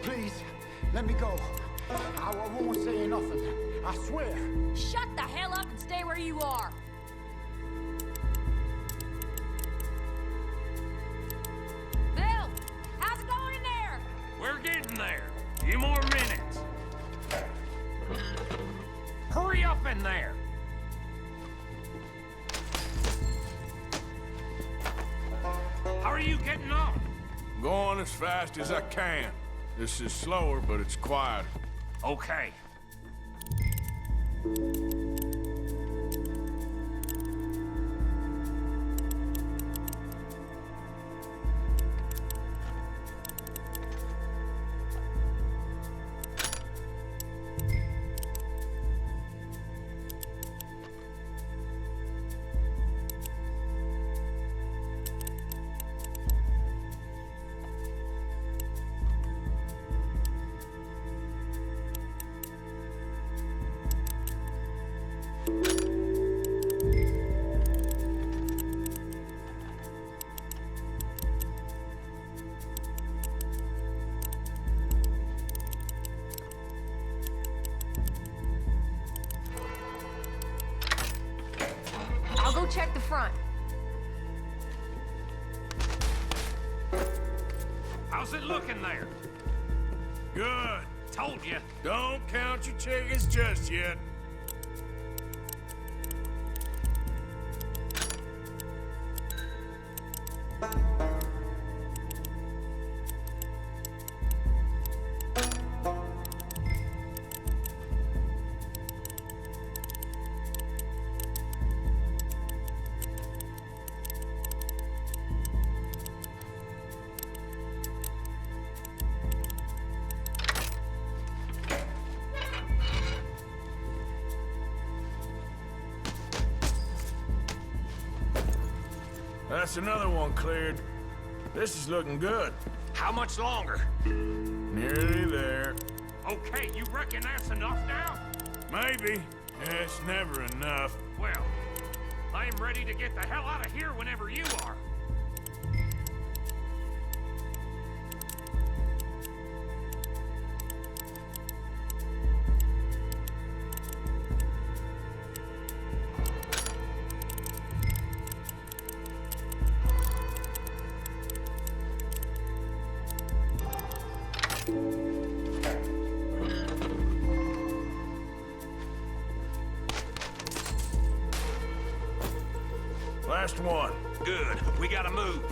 Please, let me go. I won't say nothing. I swear. Shut the hell up and stay where you are. Bill, how's it going in there? We're getting there. Few more minutes. Hurry up in there! How are you getting on? Going as fast as I can. This is slower, but it's quieter. Okay. I'll go check the front. How's it looking there? Good. Told you. Don't count your chickens just yet. That's another one cleared. This is looking good. How much longer? Nearly there. Okay, you reckon that's enough now? Maybe. It's never enough. Well, I'm ready to get the hell out of here whenever you are. Last one. Good. We gotta move.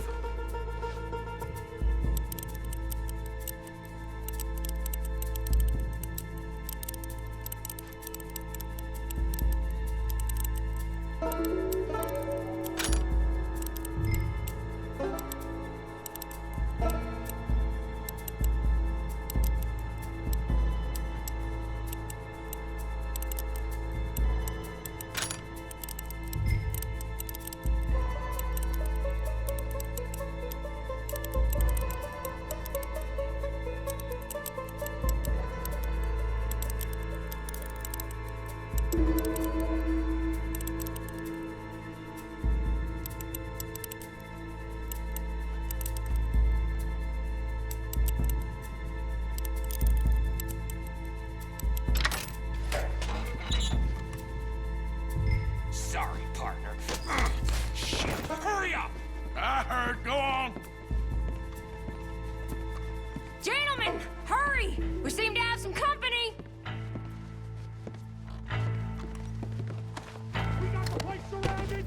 Sorry, partner. Shit. Hurry up! I heard. Go on. Gentlemen, hurry! We seem to have some company. We got the place surrounded.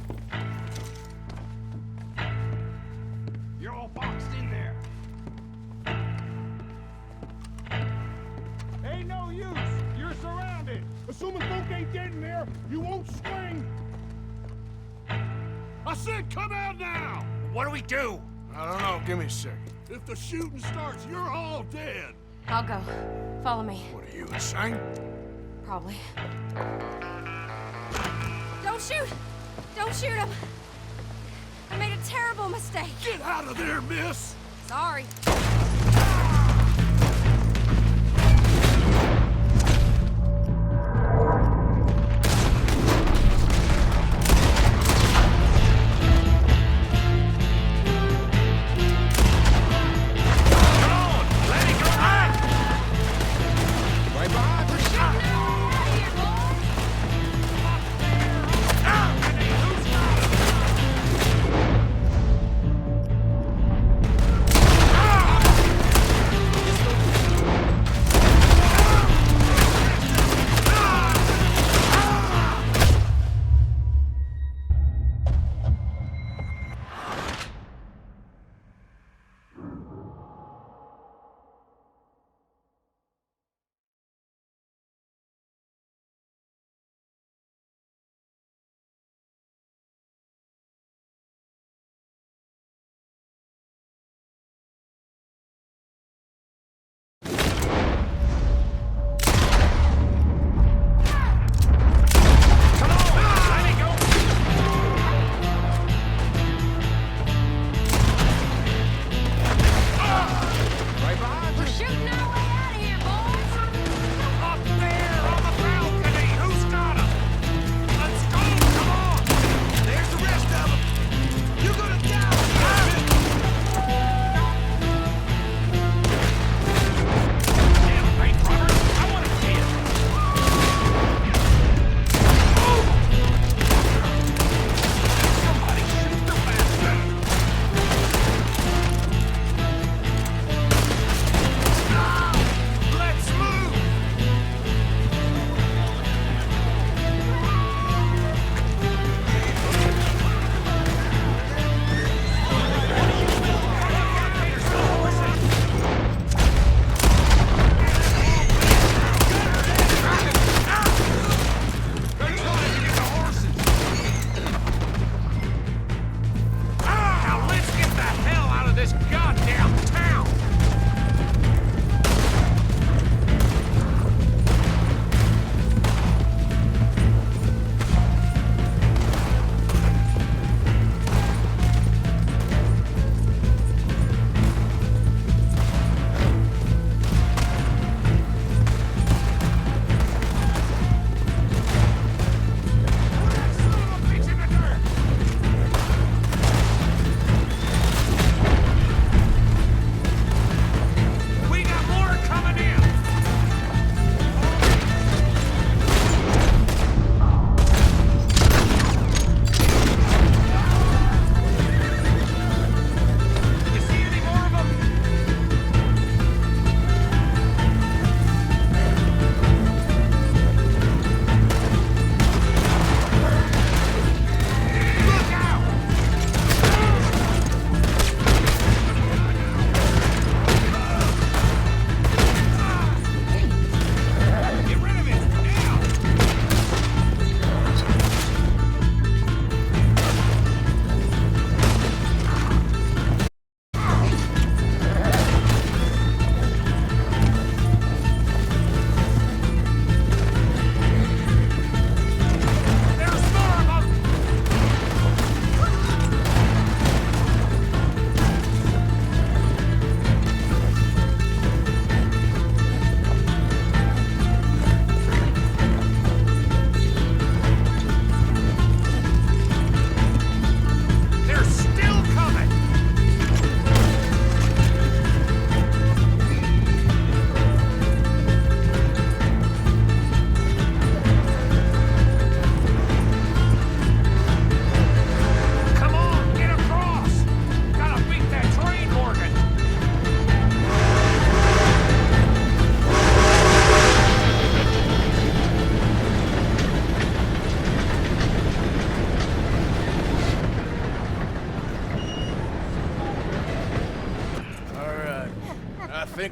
You're all boxed in there. Ain't no use. You're surrounded. Assuming folk ain't dead in there, you won't swing. I said come out now! What do we do? I don't know. Give me a second. If the shooting starts, you're all dead. I'll go. Follow me. What are you, insane? Probably. Don't shoot! Don't shoot him! I made a terrible mistake. Get out of there, miss! Sorry. Ah!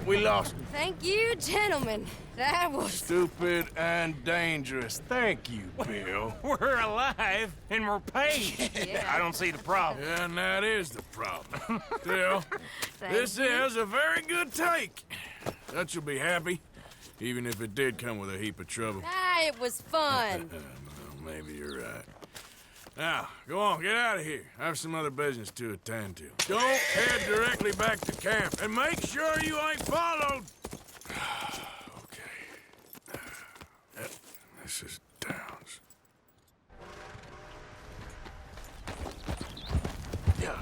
we lost him. Thank you, gentlemen. That was... Stupid and dangerous. Thank you, Bill. We're alive, and we're paid. Yeah. I don't see the problem. Yeah, and that is the problem. Still, this you. is a very good take. Dutch will be happy, even if it did come with a heap of trouble. Ah, it was fun. Well, maybe you're right. Now, go on, get out of here. I have some other business to attend to. Don't head directly back to camp, and make sure you ain't followed. Okay. Yep, this is Downs. Yeah.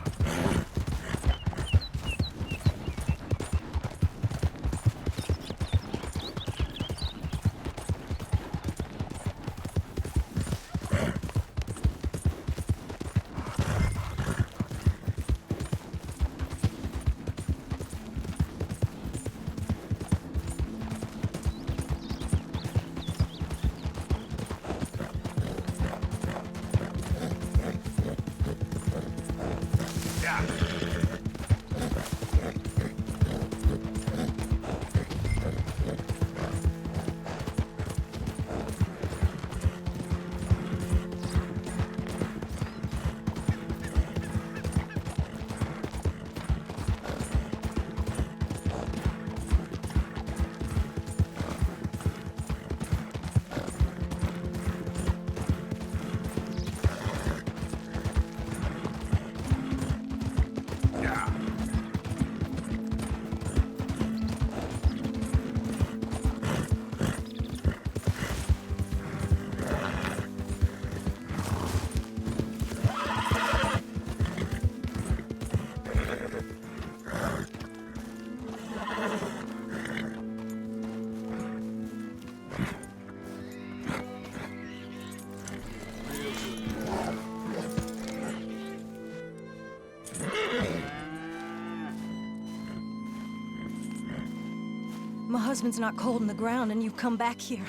My husband's not cold in the ground, and you've come back here.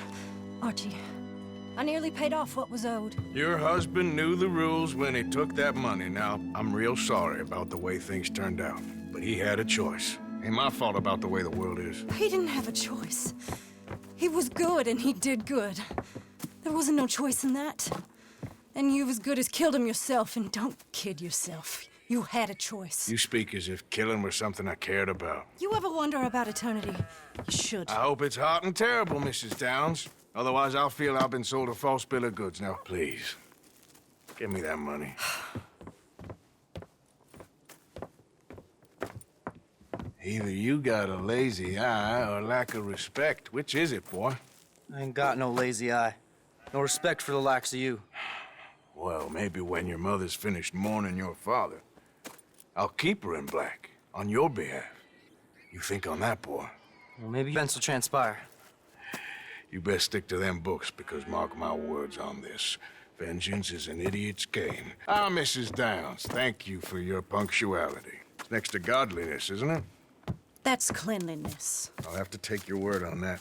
Archie, I nearly paid off what was owed. Your husband knew the rules when he took that money. Now, I'm real sorry about the way things turned out. But he had a choice. Ain't my fault about the way the world is. He didn't have a choice. He was good, and he did good. There wasn't no choice in that. And you've as good as killed him yourself, and don't kid yourself. You had a choice. You speak as if killing was something I cared about. You ever wonder about eternity? You should. I hope it's hot and terrible, Mrs. Downs. Otherwise, I'll feel I've been sold a false bill of goods. Now, please, give me that money. Either you got a lazy eye or lack of respect. Which is it, boy? I ain't got no lazy eye. No respect for the likes of you. Well, maybe when your mother's finished mourning your father, I'll keep her in black, on your behalf. You think on that, boy? Well, maybe events will transpire. You best stick to them books, because mark my words on this. Vengeance is an idiot's game. Ah, Mrs. Downs, thank you for your punctuality. It's next to godliness, isn't it? That's cleanliness. I'll have to take your word on that.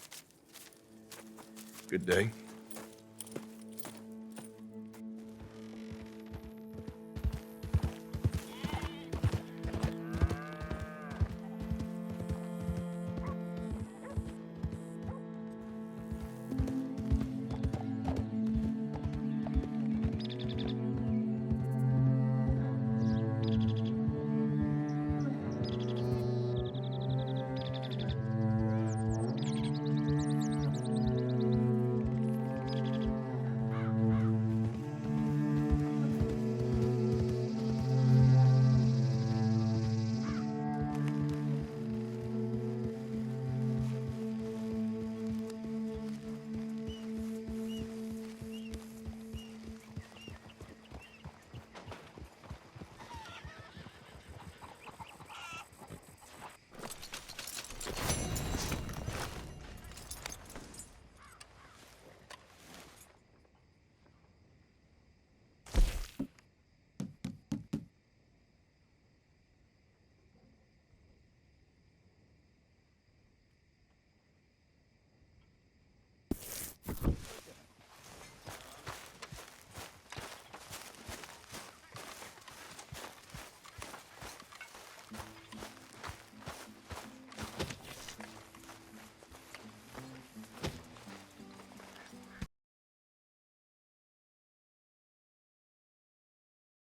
Good day.